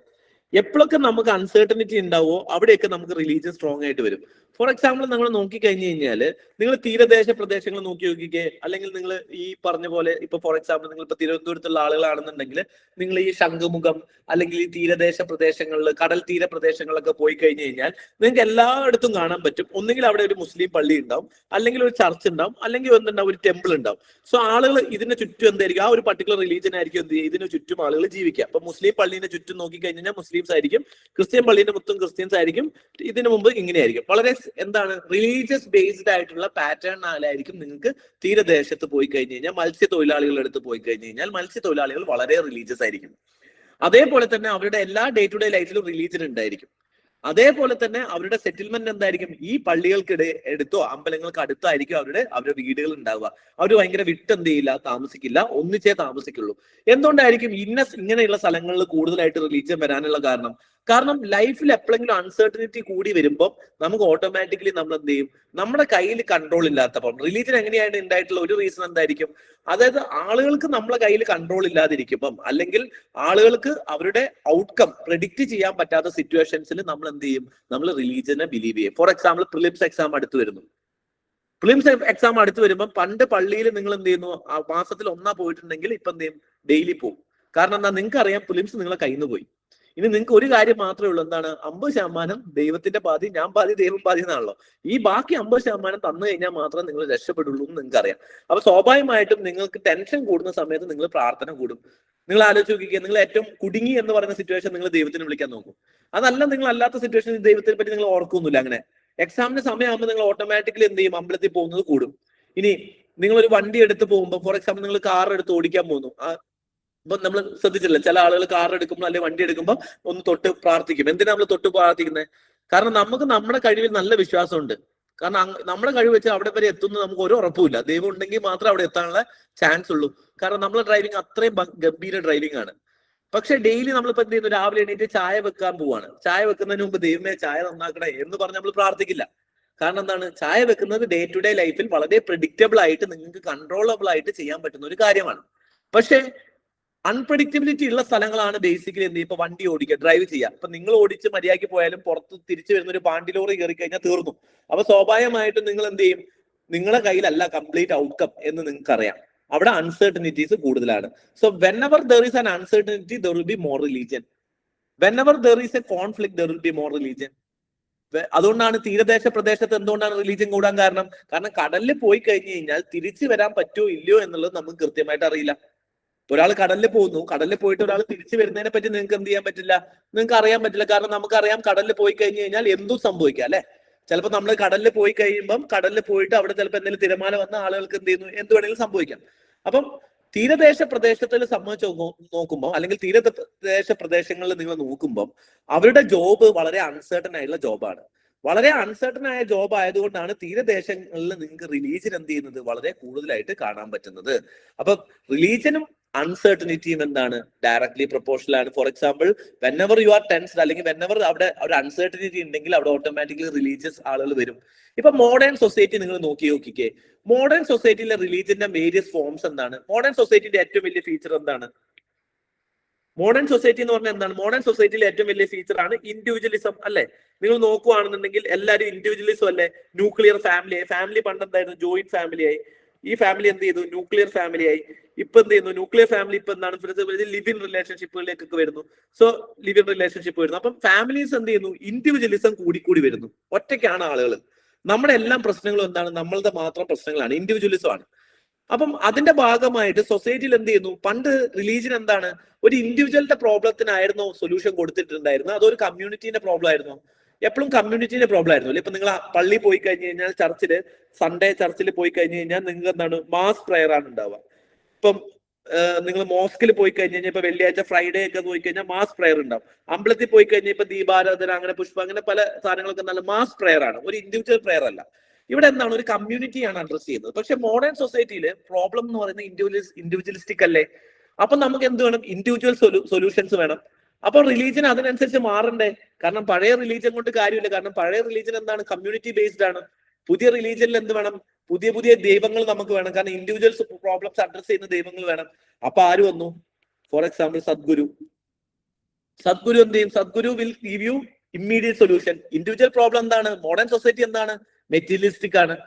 എപ്പോഴൊക്കെ നമുക്ക് അൺസർട്ടനിറ്റി ഉണ്ടാവോ അവിടെയൊക്കെ നമുക്ക് റിലീജിയൻ സ്ട്രോങ് ആയിട്ട് വരും. ഫോർ എക്സാമ്പിൾ നമ്മൾ നോക്കിക്കഴിഞ്ഞു കഴിഞ്ഞാൽ നിങ്ങൾ തീരദേശ പ്രദേശങ്ങൾ നോക്കിക്കേ, അല്ലെങ്കിൽ നിങ്ങൾ ഈ പറഞ്ഞ പോലെ ഇപ്പൊ ഫോർ എക്സാമ്പിൾ നിങ്ങൾ ഇപ്പൊ തിരുവനന്തപുരത്തുള്ള ആളുകളാണെന്നുണ്ടെങ്കിൽ നിങ്ങൾ ഈ ശംഖുമുഖം അല്ലെങ്കിൽ ഈ തീരദേശ പ്രദേശങ്ങളിൽ, കടൽ തീര പ്രദേശങ്ങളിലൊക്കെ പോയി കഴിഞ്ഞു കഴിഞ്ഞാൽ നിങ്ങൾക്ക് എല്ലായിടത്തും കാണാൻ പറ്റും. ഒന്നുകിൽ അവിടെ ഒരു മുസ്ലിം പള്ളി ഉണ്ടാവും, അല്ലെങ്കിൽ ഒരു ചർച്ച് ഉണ്ടാവും, അല്ലെങ്കിൽ എന്തുണ്ടാവും, ഒരു ടെമ്പിൾ ഉണ്ടാവും. സോ ആളുകൾ ഇതിന് ചുറ്റും എന്തായിരിക്കും, ആ ഒരു പർട്ടിക്കുലർ റിലീജിയൻ ആയിരിക്കും എന്ത് ചെയ്യുക, ഇതിന് ചുറ്റും ആളുകൾ ജീവിക്കുക. അപ്പൊ മുസ്ലിം പള്ളിന്റെ ചുറ്റും നോക്കിക്കഴിഞ്ഞാൽ മുസ്ലിംസ് ആയിരിക്കും, ക്രിസ്ത്യൻ പള്ളിന്റെ മൊത്തം ക്രിസ്ത്യൻസ് ആയിരിക്കും. ഇതിനു മുമ്പ് ഇങ്ങനെയായിരിക്കും. വളരെ എന്താണ് റിലീജിയസ് ബേസ്ഡ് ആയിട്ടുള്ള പാറ്റേൺ ആയിരിക്കും നിങ്ങൾക്ക് തീരദേശത്ത് പോയി കഴിഞ്ഞു കഴിഞ്ഞാൽ. മത്സ്യത്തൊഴിലാളികളുടെ അടുത്ത് പോയി കഴിഞ്ഞു കഴിഞ്ഞാൽ മത്സ്യത്തൊഴിലാളികൾ വളരെ റിലീജിയസ് ആയിരിക്കും. അതേപോലെ തന്നെ അവരുടെ എല്ലാ ഡേ ടു ഡേ ലൈഫിലും റിലീജിയൻ ഉണ്ടായിരിക്കും. അതേപോലെ തന്നെ അവരുടെ സെറ്റിൽമെന്റ് എന്തായിരിക്കും, ഈ പള്ളികൾക്ക് എടുത്തോ അമ്പലങ്ങൾക്ക് അടുത്തായിരിക്കും അവരുടെ വീടുകൾ ഉണ്ടാവുക. അവർ ഭയങ്കര എന്ത് ചെയ്യില്ല, താമസിക്കില്ല, ഒന്നിച്ചേ താമസിക്കുള്ളൂ. എന്തുകൊണ്ടായിരിക്കും ഇങ്ങനെയുള്ള സ്ഥലങ്ങളിൽ കൂടുതലായിട്ട് റിലീജിയൻ വരാനുള്ള കാരണം ലൈഫിൽ എപ്പോഴെങ്കിലും അൺസർട്ടനിറ്റി കൂടി വരുമ്പോൾ നമുക്ക് ഓട്ടോമാറ്റിക്കലി നമ്മൾ എന്ത് ചെയ്യും, നമ്മുടെ കയ്യിൽ കൺട്രോൾ ഇല്ലാത്തപ്പോൾ. റിലീജിയൻ എങ്ങനെയാണ് ഉണ്ടായിട്ടുള്ള ഒരു റീസൺ എന്തായിരിക്കും, അതായത് ആളുകൾക്ക് നമ്മളെ കയ്യിൽ കൺട്രോൾ ഇല്ലാതിരിക്കുമ്പം, അല്ലെങ്കിൽ ആളുകൾക്ക് അവരുടെ ഔട്ട്കം പ്രെഡിക്റ്റ് ചെയ്യാൻ പറ്റാത്ത സിറ്റുവേഷൻസിൽ നമ്മൾ എന്ത് ചെയ്യും, നമ്മൾ റിലീജിയനെ ബിലീവ് ചെയ്യും. ഫോർ എക്സാമ്പിൾ പ്രിലിംസ് എക്സാം അടുത്ത് വരുന്നു. പ്രിലിംസ് എക്സാം അടുത്ത് വരുമ്പോൾ പണ്ട് പള്ളിയിൽ നിങ്ങൾ എന്ത് ചെയ്യുന്നു, മാസത്തിൽ ഒന്നാ പോയിട്ടുണ്ടെങ്കിൽ ഇപ്പൊ എന്ത് ചെയ്യും, ഡെയിലി പോകും. കാരണം എന്താ, നിങ്ങൾക്ക് അറിയാം പ്രിലിംസ് നിങ്ങളെ കയ്യിൽ നിന്ന് പോയി. ഇനി നിങ്ങൾക്ക് ഒരു കാര്യം മാത്രമേ ഉള്ളൂ, എന്താണ്, 50% ദൈവത്തിന്റെ പാതി, ഞാൻ പാതി, ദൈവം പാതി എന്നാണല്ലോ. ഈ ബാക്കി 50% തന്നു കഴിഞ്ഞാൽ മാത്രമേ നിങ്ങൾ രക്ഷപ്പെടുള്ളൂ എന്ന് നിങ്ങൾക്ക് അറിയാം. അപ്പൊ സ്വാഭാവികമായിട്ടും നിങ്ങൾക്ക് ടെൻഷൻ കൂടുന്ന സമയത്ത് നിങ്ങൾ പ്രാർത്ഥന കൂടും. നിങ്ങൾ ആലോചിച്ച് നോക്കിക്കുക, നിങ്ങൾ ഏറ്റവും കുടുങ്ങി എന്ന് പറയുന്ന സിറ്റുവേഷൻ നിങ്ങൾ ദൈവത്തിന് വിളിക്കാൻ നോക്കും. അതല്ല നിങ്ങൾ അല്ലാത്ത സിറ്റുവേഷനിൽ ദൈവത്തിനെ പറ്റി നിങ്ങൾ ഓർക്കൊന്നുമില്ല. അങ്ങനെ എക്സാമിന്റെ സമയമാകുമ്പോൾ നിങ്ങൾ ഓട്ടോമാറ്റിക്കലി എന്ത് ചെയ്യും, അമ്പലത്തിൽ പോകുന്നത് കൂടും. ഇനി നിങ്ങൾ ഒരു വണ്ടി എടുത്ത് പോകുമ്പോൾ, ഫോർ എക്സാമ്പിൾ നിങ്ങൾ കാർ എടുത്ത് ഓടിക്കാൻ പോകുന്നു, ഇപ്പൊ നമ്മൾ ശ്രദ്ധിച്ചില്ല, ചില ആളുകൾ കാർ എടുക്കുമ്പോൾ അല്ലെങ്കിൽ വണ്ടി എടുക്കുമ്പോൾ ഒന്ന് തൊട്ട് പ്രാർത്ഥിക്കും. എന്തിനാ നമ്മൾ തൊട്ട് പ്രാർത്ഥിക്കുന്നത്? കാരണം നമുക്ക് നമ്മുടെ കഴിവിൽ നല്ല വിശ്വാസമുണ്ട്. കാരണം നമ്മുടെ കഴിവ് വെച്ച് അവിടെ വരെ എത്തുന്നത് നമുക്ക് ഒരു ഉറപ്പുമില്ല. ദൈവം ഉണ്ടെങ്കിൽ മാത്രമേ അവിടെ എത്താനുള്ള ചാൻസ് ഉള്ളൂ. കാരണം നമ്മളെ ഡ്രൈവിംഗ് അത്രയും ഗംഭീര ഡ്രൈവിംഗ് ആണ്. പക്ഷെ ഡെയിലി നമ്മളിപ്പോ എന്ത് ചെയ്യുന്നു, രാവിലെ എണീറ്റ് ചായ വെക്കാൻ പോവാണ്. ചായ വെക്കുന്നതിന് മുമ്പ് ദൈവമേ ചായ നന്നാക്കണേ എന്ന് പറഞ്ഞ് നമ്മൾ പ്രാർത്ഥിക്കില്ല. കാരണം എന്താണ്, ചായ വെക്കുന്നത് ഡേ ടു ഡേ ലൈഫിൽ വളരെ പ്രെഡിക്റ്റബിൾ ആയിട്ട് നിങ്ങൾക്ക് കൺട്രോളബിൾ ആയിട്ട് ചെയ്യാൻ പറ്റുന്ന ഒരു കാര്യമാണ്. പക്ഷെ അൺപ്രഡിക്റ്റബിലിറ്റി ഉള്ള സ്ഥലങ്ങളാണ് ബേസിക്കലി എന്ത് ചെയ്യും, ഇപ്പൊ വണ്ടി ഓടിക്കുക, ഡ്രൈവ് ചെയ്യുക. ഇപ്പൊ നിങ്ങൾ ഓടിച്ച് മര്യാദയ്ക്ക് പോയാലും പുറത്ത് തിരിച്ചു വരുന്ന ഒരു പാണ്ടി ലോറി കയറി കഴിഞ്ഞാൽ തീർന്നു. അപ്പൊ സ്വാഭാവികമായിട്ടും നിങ്ങൾ എന്ത് ചെയ്യും, നിങ്ങളുടെ കയ്യിലല്ല കംപ്ലീറ്റ് ഔട്ട്കം എന്ന് നിങ്ങൾക്ക് അറിയാം. അവിടെ അൺസർട്ടനിറ്റീസ് കൂടുതലാണ്. So whenever there is an uncertainty there will be more religion. Whenever there is A conflict there will be more religion. അതുകൊണ്ടാണ് തീരദേശ പ്രദേശത്ത് എന്തുകൊണ്ടാണ് റിലീജിയൻ കൂടാൻ കാരണം? കാരണം കടലിൽ പോയി കഴിഞ്ഞു കഴിഞ്ഞാൽ തിരിച്ചു വരാൻ പറ്റുമോ ഇല്ലയോ എന്നുള്ളത് നമുക്ക് കൃത്യമായിട്ട് അറിയില്ല. ഒരാൾ കടലിൽ പോകുന്നു, കടലിൽ പോയിട്ട് ഒരാൾ തിരിച്ചു വരുന്നതിനെ പറ്റി നിങ്ങൾക്ക് എന്ത് ചെയ്യാൻ പറ്റില്ല, നിങ്ങൾക്ക് അറിയാൻ പറ്റില്ല. കാരണം നമുക്കറിയാം കടലിൽ പോയി കഴിഞ്ഞു കഴിഞ്ഞാൽ എന്തും സംഭവിക്കാം അല്ലെ. ചിലപ്പോൾ നമ്മൾ കടലിൽ പോയി കഴിയുമ്പം കടലിൽ പോയിട്ട് അവിടെ ചിലപ്പോൾ എന്തെങ്കിലും തിരമാല വന്ന ആളുകൾക്ക് എന്ത് ചെയ്യുന്നു, എന്ത് വേണമെങ്കിലും സംഭവിക്കാം. അപ്പം തീരദേശ പ്രദേശത്തിൽ സംബന്ധിച്ച് നോക്കുമ്പോൾ അല്ലെങ്കിൽ തീരദേശ പ്രദേശങ്ങളിൽ നിങ്ങൾ നോക്കുമ്പോൾ അവരുടെ ജോബ് വളരെ അൺസർട്ടൺ ആയിട്ടുള്ള ജോബാണ്. വളരെ അൺസർട്ടൺ ആയ ജോബ് ആയതുകൊണ്ടാണ് തീരദേശങ്ങളിൽ നിങ്ങൾക്ക് റിലീജിയൻ എന്ത് ചെയ്യുന്നത് വളരെ കൂടുതലായിട്ട് കാണാൻ പറ്റുന്നത്. അപ്പൊ റിലീജിയനും അൺസർട്ടനിറ്റിയും എന്താണ്, ഡയറക്ട്ലി പ്രൊപ്പോർഷണൽ ആണ്. For example, whenever you are tensed അല്ലെങ്കിൽ വെനെവർ അവിടെ ഒരു അൺസർട്ടനിറ്റി ഉണ്ടെങ്കിൽ അവിടെ ഓട്ടോമാറ്റിക്കലി റിലീജിയസ് ആളുകൾ വരും. ഇപ്പൊ മോഡേൺ സൊസൈറ്റി നിങ്ങൾ നോക്കിക്കേ, മോഡേൺ സൊസൈറ്റിയിലെ റിലീജിയന്റെ വേരിയസ് ഫോംസ് എന്താണ്? മോഡേൺ സൊസൈറ്റിയുടെ ഏറ്റവും വലിയ ഫീച്ചർ എന്താണ്? മോഡേൺ സൊസൈറ്റി എന്ന് പറഞ്ഞാൽ എന്താണ്? മോഡേൺ സൊസൈറ്റിയിലെ ഏറ്റവും വലിയ ഫീച്ചർ ആണ് ഇൻഡിവിജ്വലിസം അല്ലെ. നിങ്ങൾ നോക്കുവാണെന്നുണ്ടെങ്കിൽ എല്ലാവരും ഇൻഡിവിജ്വലിസം അല്ലെ. ന്യൂക്ലിയർ ഫാമിലി പണ്ട് എന്തായിരുന്നു, ജോയിന്റ് ഫാമിലി ആയി. ഈ ഫാമിലി എന്ത് ചെയ്തു, ന്യൂക്ലിയർ ഫാമിലി ആയി. ഇപ്പൊ എന്ത് ചെയ്യുന്നു, ന്യൂക്ലിയർ ഫാമിലി ഇപ്പൊ എന്താണ്, ലിവ് ഇൻ റിലേഷൻഷിപ്പുകളിലേക്കൊക്കെ വരുന്നു. സോ ലിവ് ഇൻ റിലേഷൻഷിപ്പ് വരുന്നു. അപ്പം ഫാമിലീസ് എന്ത് ചെയ്യുന്നു, ഇൻഡിവിജ്വലിസം കൂടി വരുന്നു. ഒറ്റയ്ക്കാണ് ആളുകൾ. നമ്മുടെ എല്ലാം പ്രശ്നങ്ങളും എന്താണ്, നമ്മളുടെ മാത്രം പ്രശ്നങ്ങളാണ്, ഇൻഡിവിജ്വലിസം ആണ്. അപ്പം അതിന്റെ ഭാഗമായിട്ട് സൊസൈറ്റിയിൽ എന്ത് ചെയ്യുന്നു, പണ്ട് റിലീജിയൻ എന്താണ്, ഒരു ഇൻഡിവിജ്വലിന്റെ പ്രോബ്ലത്തിനായിരുന്നോ സൊല്യൂഷൻ കൊടുത്തിട്ടുണ്ടായിരുന്നു, അതൊരു കമ്മ്യൂണിറ്റീന്റെ പ്രോബ്ലം ആയിരുന്നു? എപ്പോഴും കമ്മ്യൂണിറ്റീന്റെ പ്രോബ്ലം ആയിരുന്നു അല്ലെ. ഇപ്പൊ നിങ്ങൾ പള്ളി പോയി കഴിഞ്ഞു കഴിഞ്ഞാൽ സൺഡേ ചർച്ചിൽ പോയി കഴിഞ്ഞു കഴിഞ്ഞാൽ നിങ്ങൾക്ക് എന്താണ്, മാസ് പ്രെയർ ആണ് ഉണ്ടാവുക. ഇപ്പം നിങ്ങൾ മോസ്കിൽ പോയി കഴിഞ്ഞ് കഴിഞ്ഞാൽ ഇപ്പൊ വെള്ളിയാഴ്ച ഫ്രൈഡേ ഒക്കെ പോയി കഴിഞ്ഞാൽ മാസ് പ്രെയർ ഉണ്ടാവും. അമ്പലത്തിൽ പോയി കഴിഞ്ഞാൽ ഇപ്പൊ ദീപാരാധന അങ്ങനെ പുഷ്പം അങ്ങനെ പല സാധനങ്ങളൊക്കെ നല്ല മാസ് പ്രെയർ ആണ്, ഒരു ഇൻഡിവിജ്വൽ പ്രെയർ അല്ല. ഇവിടെ എന്താണ്, ഒരു കമ്മ്യൂണിറ്റിയാണ് അഡ്രസ് ചെയ്യുന്നത്. പക്ഷെ മോഡേൺ സൊസൈറ്റിയിൽ പ്രോബ്ലം എന്ന് പറയുന്നത് ഇൻഡിവിജ്വലിസ്റ്റിക് അല്ലേ. അപ്പൊ നമുക്ക് എന്ത് വേണം, ഇൻഡിവിജ്വൽ സൊല്യൂഷൻസ് വേണം. അപ്പൊ റിലീജിയൻ അതിനനുസരിച്ച് മാറണ്ടേ? കാരണം പഴയ റിലീജിയൻ കൊണ്ട് കാര്യമില്ല. കാരണം പഴയ റിലീജിയൻ എന്താണ്, കമ്മ്യൂണിറ്റി ബേസ്ഡ് ആണ്. പുതിയ റിലീജിയനിൽ എന്ത് വേണം, പുതിയ ദൈവങ്ങൾ നമുക്ക് വേണം. കാരണം ഇൻഡിവിജ്വൽസ് പ്രോബ്ലംസ് അഡ്രസ് ചെയ്യുന്ന ദൈവങ്ങൾ വേണം. അപ്പൊ ആര് വന്നു? ഫോർ എക്സാമ്പിൾ സദ്ഗുരു എന്ത് ചെയ്യും? Sadhguru will give you immediate solution. Individual problem എന്താണ്, മോഡേൺ സൊസൈറ്റി എന്താണ്, മെറ്റീരിയലിസ്റ്റിക് ആണ്.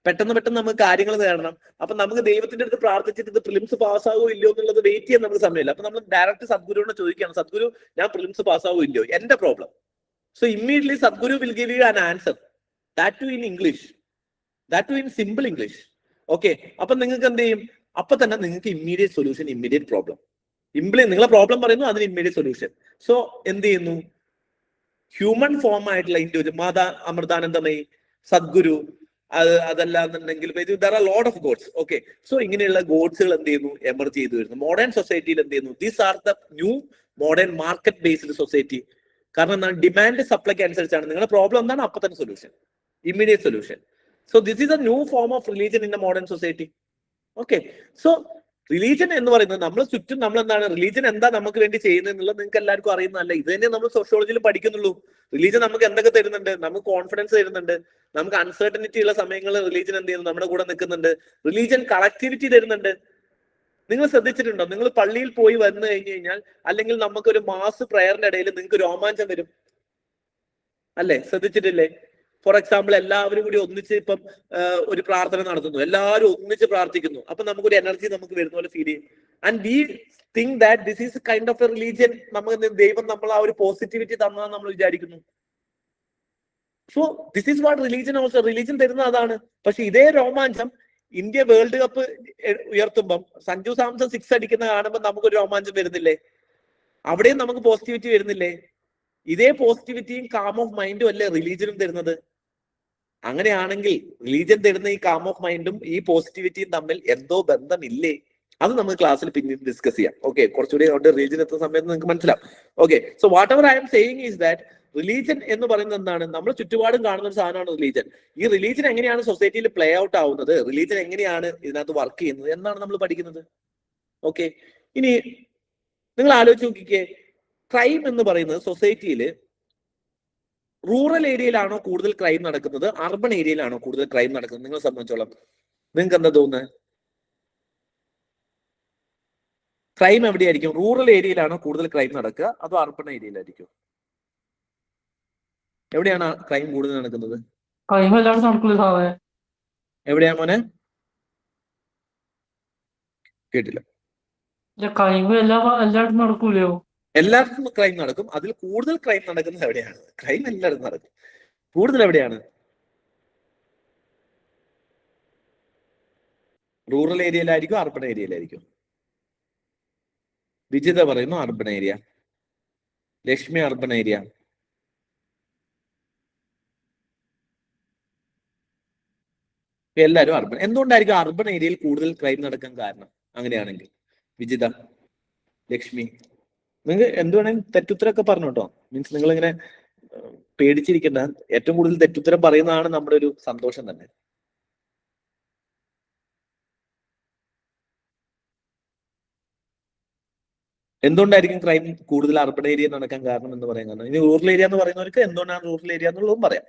പെട്ടെന്ന് നമുക്ക് കാര്യങ്ങൾ നേടണം. അപ്പൊ നമുക്ക് ദൈവത്തിന്റെ അടുത്ത് പ്രാർത്ഥിച്ചിട്ട് ഇത് പ്രിലിംസ് പാസ്സാവോ ഇല്ലയോ എന്നുള്ളത് വെയിറ്റ് ചെയ്യാൻ നമുക്ക് സമയമില്ല. അപ്പൊ നമ്മൾ ഡയറക്റ്റ് സദ്ഗുരുവിനെ ചോദിക്കുകയാണ്, സദ്ഗുരു ഞാൻ പ്രിലിംസ് പാസ്സാവോ ഇല്ലയോ, എന്റെ problem. So immediately Sadhguru will give you an answer, that too in English, that too in simple English. Okay, അപ്പൊ നിങ്ങൾക്ക് എന്ത് ചെയ്യും, അപ്പൊ തന്നെ നിങ്ങൾക്ക് ഇമ്മീഡിയറ്റ് സൊല്യൂഷൻ, ഇമ്മീഡിയറ്റ് പ്രോബ്ലം. നിങ്ങളെ പ്രോബ്ലം പറയുന്നു, അതിന് ഇമ്മീഡിയറ്റ് സൊല്യൂഷൻ. സോ എന്ത് ചെയ്യുന്നു, ഹ്യൂമൻ ഫോം ആയിട്ടുള്ള ഇൻഡിവിജ്വൽ, മാതാ അമൃതാനന്ദമയി, സദ്ഗുരു, അതല്ലാന്നുണ്ടെങ്കിൽ there are lot of gods. Okay, so ഇങ്ങനെയുള്ള ഗോഡ്സുകൾ എന്ത് ചെയ്യുന്നു, എമർജ് ചെയ്തു വരുന്നു. മോഡേൺ സൊസൈറ്റിയിൽ എന്ത് ചെയ്യുന്നു, these are the new modern market based society. കാരണം എന്താണ്, ഡിമാൻഡ് സപ്ലൈക്ക് അനുസരിച്ചാണ്. നിങ്ങളുടെ പ്രോബ്ലം എന്താണ്, അപ്പൊ തന്നെ solution, immediate solution. So this is A new form of religion in A modern society. Okay, so religion എന്ന് പറയുന്നത് നമ്മൾ ചുറ്റും നമ്മൾ എന്താണ്, റിലീജിയൻ എന്താ നമുക്ക് വേണ്ടി ചെയ്യുന്നത് എന്നുള്ളത് നിങ്ങൾക്ക് എല്ലാവർക്കും അറിയുന്നതല്ല. ഇത് തന്നെ നമ്മൾ സോഷ്യോളജിയിൽ പഠിക്കുന്നുള്ളൂ. റിലീജിയൻ നമുക്ക് എന്തൊക്കെ തരുന്നുണ്ട്, നമുക്ക് കോൺഫിഡൻസ് തരുന്നുണ്ട്. നമുക്ക് അൺസർട്ടനിറ്റി ഉള്ള സമയങ്ങളിൽ റിലീജിയൻ എന്ത് ചെയ്യുന്നു, നമ്മുടെ കൂടെ നിൽക്കുന്നുണ്ട്. റിലീജിയൻ കളക്ടിവിറ്റി തരുന്നുണ്ട്. നിങ്ങൾ ശ്രദ്ധിച്ചിട്ടുണ്ടോ, നിങ്ങൾ പള്ളിയിൽ പോയി വന്നു കഴിഞ്ഞു കഴിഞ്ഞാൽ അല്ലെങ്കിൽ നമുക്കൊരു മാസ് പ്രയറിന്റെ ഇടയിൽ നിങ്ങൾക്ക് രോമാഞ്ചം വരും അല്ലെ, ശ്രദ്ധിച്ചിട്ടില്ലേ? ഫോർ എക്സാമ്പിൾ, എല്ലാവരും കൂടി ഒന്നിച്ച് ഇപ്പം ഒരു പ്രാർത്ഥന നടത്തുന്നു, എല്ലാവരും ഒന്നിച്ച് പ്രാർത്ഥിക്കുന്നു. അപ്പൊ നമുക്കൊരു എനർജി നമുക്ക് വരുന്ന പോലെ ഫീൽ ചെയ്യും. And we think that this is kind of a religion. നമുക്ക് ദൈവം നമ്മൾ ആ ഒരു പോസിറ്റിവിറ്റി തന്നതെന്ന് നമ്മൾ വിചാരിക്കുന്നു. So this is what religion also. Religion തരുന്ന അതാണ്. പക്ഷെ ഇതേ രോമാഞ്ചം ഇന്ത്യ വേൾഡ് കപ്പ് ഉയർത്തുമ്പം സഞ്ജു സാംസൺ 6 അടിക്കുന്ന കാണുമ്പോൾ നമുക്കൊരു രോമാഞ്ചം വരുന്നില്ലേ? അവിടെയും നമുക്ക് പോസിറ്റിവിറ്റി വരുന്നില്ലേ? ഇതേ പോസിറ്റിവിറ്റിയും കാം ഓഫ് മൈൻഡും അല്ലേ റിലീജിയനും തരുന്നത്? അങ്ങനെയാണെങ്കിൽ റിലീജിയൻ തരുന്ന ഈ കാം ഓഫ് മൈൻഡും ഈ പോസിറ്റിവിറ്റിയും തമ്മിൽ എന്തോ ബന്ധമില്ലേ? അത് നമുക്ക് ക്ലാസ്സിൽ പിന്നീട് ഡിസ്കസ് ചെയ്യാം. ഓക്കെ, കുറച്ചുകൂടി അവിടെ റിലീജിയൻ എത്തുന്ന സമയത്ത് നിങ്ങൾക്ക് മനസ്സിലാവും. Okay, so what ever I M saying is that religion എന്ന് പറയുന്നത് എന്താണ്, നമ്മൾ ചുറ്റുപാടും കാണുന്ന ഒരു സാധനമാണ് റിലീജിയൻ. ഈ റിലീജിയൻ എങ്ങനെയാണ് സൊസൈറ്റിയിൽ പ്ലേ ഔട്ട് ആവുന്നത്, റിലീജിയൻ എങ്ങനെയാണ് ഇതിനകത്ത് വർക്ക് ചെയ്യുന്നത് എന്നാണ് നമ്മൾ പഠിക്കുന്നത്. ഓക്കെ, ഇനി നിങ്ങൾ ആലോചിച്ച് നോക്കിക്കേ, ക്രൈം എന്ന് പറയുന്നത് സൊസൈറ്റിയിൽ റൂറൽ ഏരിയയിലാണോ കൂടുതൽ ക്രൈം നടക്കുന്നത്, അർബൻ ഏരിയയിലാണോ കൂടുതൽ ക്രൈം നടക്കുന്നത്? നിങ്ങളെ സംബന്ധിച്ചോളം നിങ്ങൾക്ക് എന്താ തോന്നുന്നത്? ക്രൈം എവിടെയായിരിക്കും? റൂറൽ ഏരിയയിലാണോ കൂടുതൽ ക്രൈം നടക്കുക, അതോ അർബൻ ഏരിയയിലായിരിക്കും? എവിടെയാണ് ക്രൈം കൂടുതൽ നടക്കുന്നത്? ക്രൈം എല്ലാവരും നടക്കില്ല സാറേ. എവിടെയാ മോനെ? കേട്ടില്ല. ക്രൈം എല്ലായിടത്തും നടക്കൂലോ? എല്ലായിടത്തും ക്രൈം നടക്കും. അതിൽ കൂടുതൽ ക്രൈം നടക്കുന്നത് എവിടെയാണ്? ക്രൈം എല്ലായിടത്തും നടക്കും. കൂടുതൽ എവിടെയാണ്? റൂറൽ ഏരിയയിലായിരിക്കും, അർബൻ ഏരിയയിലായിരിക്കും? വിജിത പറയുന്നു urban area. Lakshmi urban area. എല്ലാവരും അർബൻ. എന്തുകൊണ്ടായിരിക്കും അർബൻ ഏരിയയിൽ കൂടുതൽ ക്രൈം നടക്കാൻ കാരണം അങ്ങനെയാണെങ്കിൽ? വിജിത, ലക്ഷ്മി, നിങ്ങൾക്ക് എന്ത് വേണമെങ്കിൽ തെറ്റുത്തരമൊക്കെ പറഞ്ഞു കേട്ടോ. മീൻസ് നിങ്ങൾ ഇങ്ങനെ പേടിച്ചിരിക്കേണ്ട. ഏറ്റവും കൂടുതൽ തെറ്റുത്തരം പറയുന്നതാണ് നമ്മുടെ ഒരു സന്തോഷം തന്നെ. എന്തുകൊണ്ടായിരിക്കും ക്രൈം കൂടുതൽ അർബൻ ഏരിയ നടക്കാൻ കാരണം എന്ന് പറയാൻ കാരണം? ഇനി റൂറൽ ഏരിയ എന്ന് പറയുന്നവർക്ക് എന്തുകൊണ്ടാണ് റൂറൽ ഏരിയ എന്നുള്ളതും പറയാം.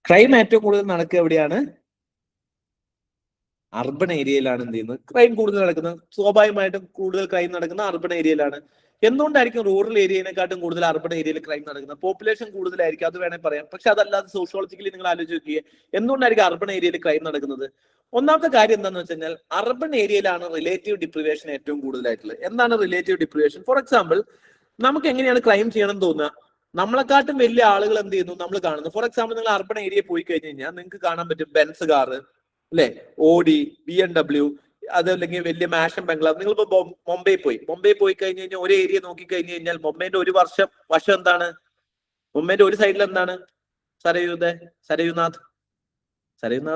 ക്രൈം ഏറ്റവും കൂടുതൽ നടക്കുക എവിടെയാണ്? അർബൻ ഏരിയയിലാണ് എന്ത് ചെയ്യുന്നത് ക്രൈം കൂടുതൽ നടക്കുന്നത്. സ്വാഭാവികമായിട്ടും കൂടുതൽ ക്രൈം നടക്കുന്ന അർബൻ ഏരിയയിലാണ്. എന്തുകൊണ്ടായിരിക്കും റൂറൽ ഏരിയനെക്കാട്ടും കൂടുതൽ അർബൻ ഏരിയയിൽ ക്രൈം നടക്കുന്നത്? പോപ്പുലേഷൻ കൂടുതലായിരിക്കും, അത് വേണേൽ പറയാം. പക്ഷെ അതല്ലാതെ സോഷ്യോളജിക്കലി നിങ്ങൾ ആലോചിച്ച് നോക്കിയേ, എന്തുകൊണ്ടായിരിക്കും അർബൻ ഏരിയയിൽ ക്രൈം നടക്കുന്നത്? ഒന്നാമത്തെ കാര്യം എന്താണെന്ന് വെച്ച് കഴിഞ്ഞാൽ അർബൻ ഏരിയയിലാണ് റിലേറ്റീവ് ഡിപ്രിവേഷൻ ഏറ്റവും കൂടുതലായിട്ടുള്ളത്. എന്താണ് റിലേറ്റീവ് ഡിപ്രിവേഷൻ? ഫോർ എക്സാമ്പിൾ, നമുക്ക് എങ്ങനെയാണ് ക്രൈം ചെയ്യണം തോന്നുക? നമ്മളെക്കാട്ടും വലിയ ആളുകൾ എന്ത് ചെയ്യുന്നു നമ്മൾ കാണുന്നു. ഫോർ എക്സാമ്പിൾ, നിങ്ങൾ അർബൻ ഏരിയയിൽ പോയി കഴിഞ്ഞ് കഴിഞ്ഞാൽ നിങ്ങൾക്ക് കാണാൻ പറ്റും ബെൻസ് കാറ്, അല്ലെ, ഓഡി, BMW, അതല്ലെങ്കിൽ വലിയ മാഷൻ ബംഗ്ലാവ്. നിങ്ങളിപ്പോ മുംബൈ പോയി കഴിഞ്ഞ് കഴിഞ്ഞാൽ ഒരു ഏരിയ നോക്കി കഴിഞ്ഞ് കഴിഞ്ഞാൽ മുംബൈന്റെ ഒരു വശം എന്താണ്? മുംബൈന്റെ ഒരു സൈഡിൽ എന്താണ്? സരയുനാഥ്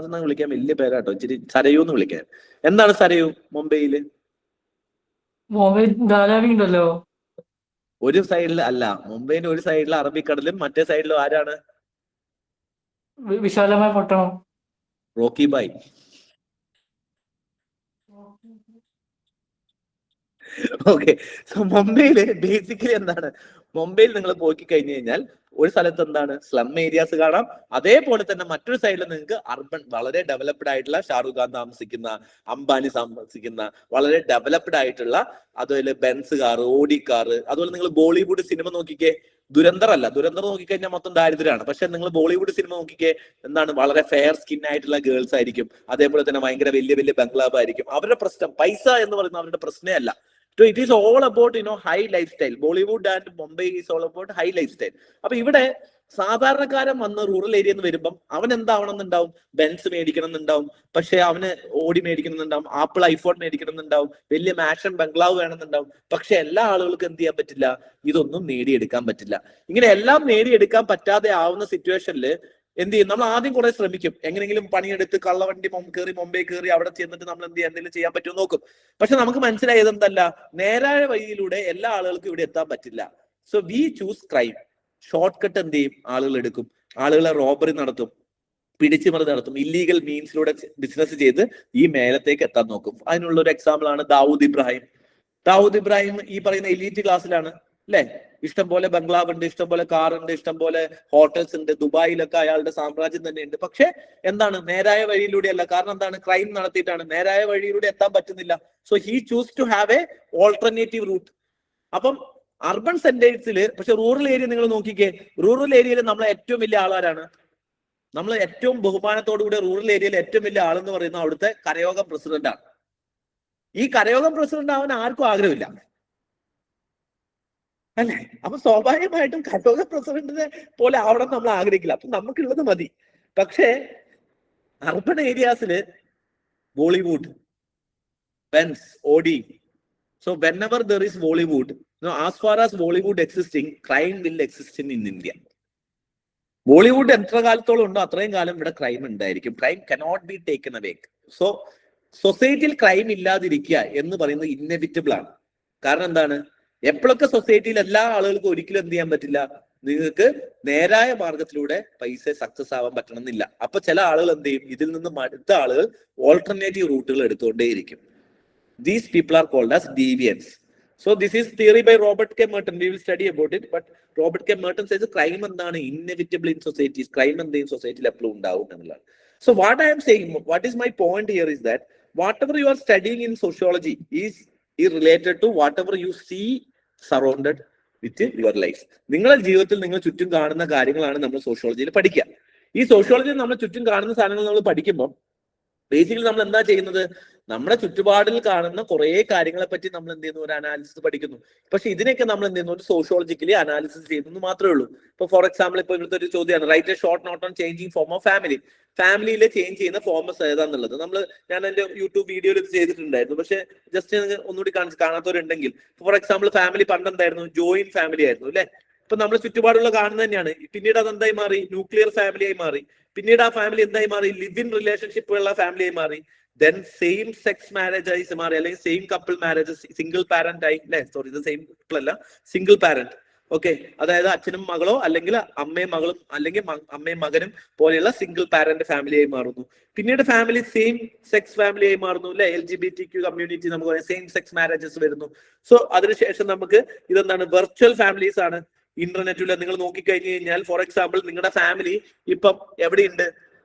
എന്ന് വിളിക്കാൻ വലിയ പേരാട്ടോ, ഇച്ചിരി സരയു എന്ന് വിളിക്കാൻ. എന്താണ് സരയു മുംബൈയില്? ധാരാവിണ്ടല്ലോ. ഒരു സൈഡിൽ അല്ല, മുംബൈന്റെ ഒരു സൈഡിൽ അറബിക്കടലും മറ്റേ സൈഡിലും ആരാണ്? വിശാലമായ പട്ടണം. റോക്കി ബായ്. ഓക്കെ. സോ മുംബൈയില് ബേസിക്കലി എന്താണ്? മുംബൈയിൽ നിങ്ങൾ പോയി കഴിഞ്ഞു കഴിഞ്ഞാൽ ഒരു സ്ഥലത്ത് എന്താണ് സ്ലം ഏരിയാസ് കാണാം. അതേപോലെ തന്നെ മറ്റൊരു സൈഡിൽ നിങ്ങൾക്ക് അർബൻ വളരെ ഡെവലപ്ഡ് ആയിട്ടുള്ള ഷാറുഖ് ഖാൻ താമസിക്കുന്ന, അംബാനി താമസിക്കുന്ന വളരെ ഡെവലപ്ഡ് ആയിട്ടുള്ള, അതുപോലെ ബെൻസ് കാർ, ഓഡി കാർ. അതുപോലെ നിങ്ങൾ ബോളിവുഡ് സിനിമ നോക്കിക്കേ, ദുരന്തർ നോക്കിക്കഴിഞ്ഞാൽ മൊത്തം ദാരിദ്ര്യമാണ്. പക്ഷെ നിങ്ങൾ ബോളിവുഡ് സിനിമ നോക്കിക്കേ, എന്താണ് വളരെ ഫെയർ സ്കിൻ ആയിട്ടുള്ള ഗേൾസ് ആയിരിക്കും. അതേപോലെ തന്നെ ഭയങ്കര വലിയ വലിയ ബംഗ്ലാവ് ആയിരിക്കും. അവരുടെ പ്രശ്നം പൈസ എന്ന് പറയുന്നത് അവരുടെ പ്രശ്നമേ അല്ല. So it is all about high lifestyle. Bollywood and Mumbai is all about high lifestyle. അപ്പൊ ഇവിടെ സാധാരണക്കാരൻ വന്ന് റൂറൽ ഏരിയ എന്ന് വരുമ്പം അവൻ എന്താവണം എന്നുണ്ടാവും? ബെൻസ് മേടിക്കണം എന്നുണ്ടാവും, പക്ഷെ അവന് ഓടി മേടിക്കണം എന്നുണ്ടാവും, ആപ്പിൾ ഐഫോൺ മേടിക്കണം എന്നുണ്ടാവും, വലിയ മാഷൻ ബംഗ്ലാവ് വേണമെന്നുണ്ടാവും. പക്ഷെ എല്ലാ ആളുകൾക്കും എന്ത് ചെയ്യാൻ പറ്റില്ല? ഇതൊന്നും നേടിയെടുക്കാൻ പറ്റില്ല. ഇങ്ങനെ എല്ലാം നേടിയെടുക്കാൻ പറ്റാതെ ആവുന്ന സിറ്റുവേഷനിൽ എന്ത് ചെയ്യും? നമ്മൾ ആദ്യം കുറെ ശ്രമിക്കും, എങ്ങനെയെങ്കിലും പണിയെടുത്ത് കള്ളവണ്ടി കയറി മുംബൈ കയറി അവിടെ ചെന്നിട്ട് നമ്മൾ എന്ത് ചെയ്യാൻ എന്തെങ്കിലും ചെയ്യാൻ പറ്റുമോ നോക്കും. പക്ഷെ നമുക്ക് മനസ്സിലായത് എന്തല്ല, നേരായ വഴിയിലൂടെ എല്ലാ ആളുകൾക്കും ഇവിടെ എത്താൻ പറ്റില്ല. So we choose crime. Short cut എന്ത് ചെയ്യും? ആളുകൾ എടുക്കും, ആളുകളെ റോബറി നടത്തും, പിടിച്ചുമറി നടത്തും, ഇല്ലീഗൽ മീൻസിലൂടെ ബിസിനസ് ചെയ്ത് ഈ മേലത്തേക്ക് എത്താൻ നോക്കും. അതിനുള്ള ഒരു എക്സാമ്പിൾ ആണ് ദാവൂദ് ഇബ്രാഹിം. ഈ പറയുന്ന എലീറ്റ് ക്ലാസ്സിലാണ്, അല്ലെ? ഇഷ്ടം പോലെ ബംഗ്ലാവ് ഉണ്ട്, ഇഷ്ടം പോലെ കാർ ഉണ്ട്, ഇഷ്ടം പോലെ ഹോട്ടൽസ് ഉണ്ട്. ദുബായിലൊക്കെ അയാളുടെ സാമ്രാജ്യം തന്നെ ഉണ്ട്. പക്ഷെ എന്താണ്? നേരായ വഴിയിലൂടെയല്ല. കാരണം എന്താണ്? ക്രൈം നടത്തിയിട്ടാണ്. നേരായ വഴിയിലൂടെ എത്താൻ പറ്റുന്നില്ല. So he choose to have a alternative route. അപ്പം അർബൻ സെന്റേഴ്സിൽ, പക്ഷെ റൂറൽ ഏരിയ നിങ്ങൾ നോക്കിക്കേ, റൂറൽ ഏരിയയിൽ നമ്മളെ ഏറ്റവും വലിയ ആളാരാണ്? നമ്മൾ ഏറ്റവും ബഹുമാനത്തോടു കൂടി റൂറൽ ഏരിയയിൽ ഏറ്റവും വലിയ ആളെന്ന് പറയുന്നത് അവിടുത്തെ കരയോഗം പ്രസിഡന്റ് ആണ്. ഈ കരയോഗം പ്രസിഡന്റ് ആവാൻ ആർക്കും ആഗ്രഹമില്ല, അല്ലെ? അപ്പൊ സ്വാഭാവികമായിട്ടും കരയോഗ പ്രസിഡന്റിനെ പോലെ ആവണം നമ്മൾ ആഗ്രഹിക്കില്ല. അപ്പൊ നമുക്കുള്ളത് മതി. പക്ഷേ അർബൻ ഏരിയാസില് Bollywood, Benz, Audi. So whenever there is Bollywood, as far as Bollywood existing, crime will exist in India. Bollywood എത്ര കാലത്തോളം ഉണ്ടോ അത്രയും കാലം ഇവിടെ ക്രൈം ഉണ്ടായിരിക്കും. Crime cannot be taken away. So സൊസൈറ്റിയിൽ ക്രൈം ഇല്ലാതിരിക്കുക എന്ന് പറയുന്നത് ഇന്നെവിറ്റബിൾ ആണ്. കാരണം എന്താണ്? എപ്പോഴൊക്കെ സൊസൈറ്റിയിൽ എല്ലാ ആളുകൾക്കും ഒരിക്കലും എന്ത് ചെയ്യാൻ പറ്റില്ല? നിങ്ങൾക്ക് നേരായ മാർഗത്തിലൂടെ പൈസ സക്സസ് ആവാൻ പറ്റണമെന്നില്ല. അപ്പൊ ചില ആളുകൾ എന്ത് ചെയ്യും? ഇതിൽ നിന്നും അടുത്ത ആളുകൾ ഓൾട്ടർനേറ്റീവ് റൂട്ടുകൾ എടുത്തുകൊണ്ടേയിരിക്കും. These people are called as deviants. So this is theory by Robert K. Merton. We will study about it. But Robert K. Merton says crime എന്താണ്? Inevitable in societies. Crime എന്ത് ചെയ്യും? സൊസൈറ്റിയിൽ എപ്പോഴും ഉണ്ടാവും എന്നുള്ളതാണ്. So what I am saying, what is my point here is that whatever you are studying in sociology ഈ related to whatever you see surrounded with your life. നിങ്ങളുടെ ജീവിതത്തിൽ നിങ്ങൾ ചുറ്റും കാണുന്ന കാര്യങ്ങളാണ് നമ്മൾ സോഷ്യോളജിയിൽ പഠിക്കുക. ഈ സോഷ്യോളജിയിൽ നമ്മൾ ചുറ്റും കാണുന്ന സാധനങ്ങൾ നമ്മൾ പഠിക്കുമ്പോൾ ബേസിക്കലി നമ്മൾ എന്താ ചെയ്യുന്നത്? നമ്മുടെ ചുറ്റുപാടിൽ കാണുന്ന കുറെ കാര്യങ്ങളെ പറ്റി നമ്മൾ എന്ത് ചെയ്യുന്നു? ഒരു അനാലിസിസ് പഠിക്കുന്നു. പക്ഷെ ഇതിനൊക്കെ നമ്മൾ എന്ത് ചെയ്യുന്നു? ഒരു സോഷ്യോളജിക്കലി അനാലിസിസ് ചെയ്യുന്നു മാത്രമേ ഉള്ളൂ. ഇപ്പൊ ഫോർ എക്സാമ്പിൾ, ഇപ്പൊ ഇവിടുത്തെ ഒരു ചോദ്യമാണ്, write a short note on changing form of family. ഫാമിലിയിലെ ചേഞ്ച് ചെയ്യുന്ന ഫോംസ് ഏതാന്നുള്ളത് ഞാൻ എന്റെ യൂട്യൂബ് വീഡിയോയിൽ ഇത് ചെയ്തിട്ടുണ്ടായിരുന്നു. പക്ഷെ ജസ്റ്റ് ഒന്നുകൂടി കാണാത്തവരുണ്ടെങ്കിൽ, ഫോർ എക്സാമ്പിൾ ഫാമിലി പണ്ട് എന്തായിരുന്നു? ജോയിന്റ് ഫാമിലി ആയിരുന്നു അല്ലെ? ഇപ്പൊ നമ്മൾ ചുറ്റുപാടുള്ള കാണുന്നത് തന്നെയാണ്. പിന്നീട് അത് എന്തായി മാറി? ന്യൂക്ലിയർ ഫാമിലിയായി മാറി. പിന്നീട് ആ ഫാമിലി എന്തായി മാറി? ലിവ് ഇൻ റിലേഷൻഷിപ്പ് ഉള്ള ഫാമിലിയായി മാറി. ദെൻ സെയിം സെക്സ് മാരേജ് ആയി മാറി, അല്ലെങ്കിൽ same couple marriage, single parent ആയി അല്ലെ? സോറി, ഇത് സെയിം കപ്പിൾ അല്ല, സിംഗിൾ പാരന്റ്. ഓക്കെ, അതായത് അച്ഛനും മകളോ അല്ലെങ്കിൽ അമ്മയും മകളും അല്ലെങ്കിൽ അമ്മയും മകനും പോലെയുള്ള സിംഗിൾ പാരന്റ് ഫാമിലിയായി മാറുന്നു. പിന്നീട് ഫാമിലി സെയിം സെക്സ് ഫാമിലിയായി മാറുന്നു അല്ലെ? LGBTQ കമ്മ്യൂണിറ്റി നമുക്ക് പറയാം, സെയിം സെക്സ് മാരേജസ് വരുന്നു. സോ അതിനുശേഷം നമുക്ക് ഇതെന്താണ്? വെർച്വൽ ഫാമിലീസ് ആണ്. ഇന്റർനെറ്റിൽ നിങ്ങൾ നോക്കിക്കഴിഞ്ഞു കഴിഞ്ഞാൽ, ഫോർ എക്സാമ്പിൾ, നിങ്ങളുടെ ഫാമിലി ഇപ്പം എവിടെയുണ്ട്?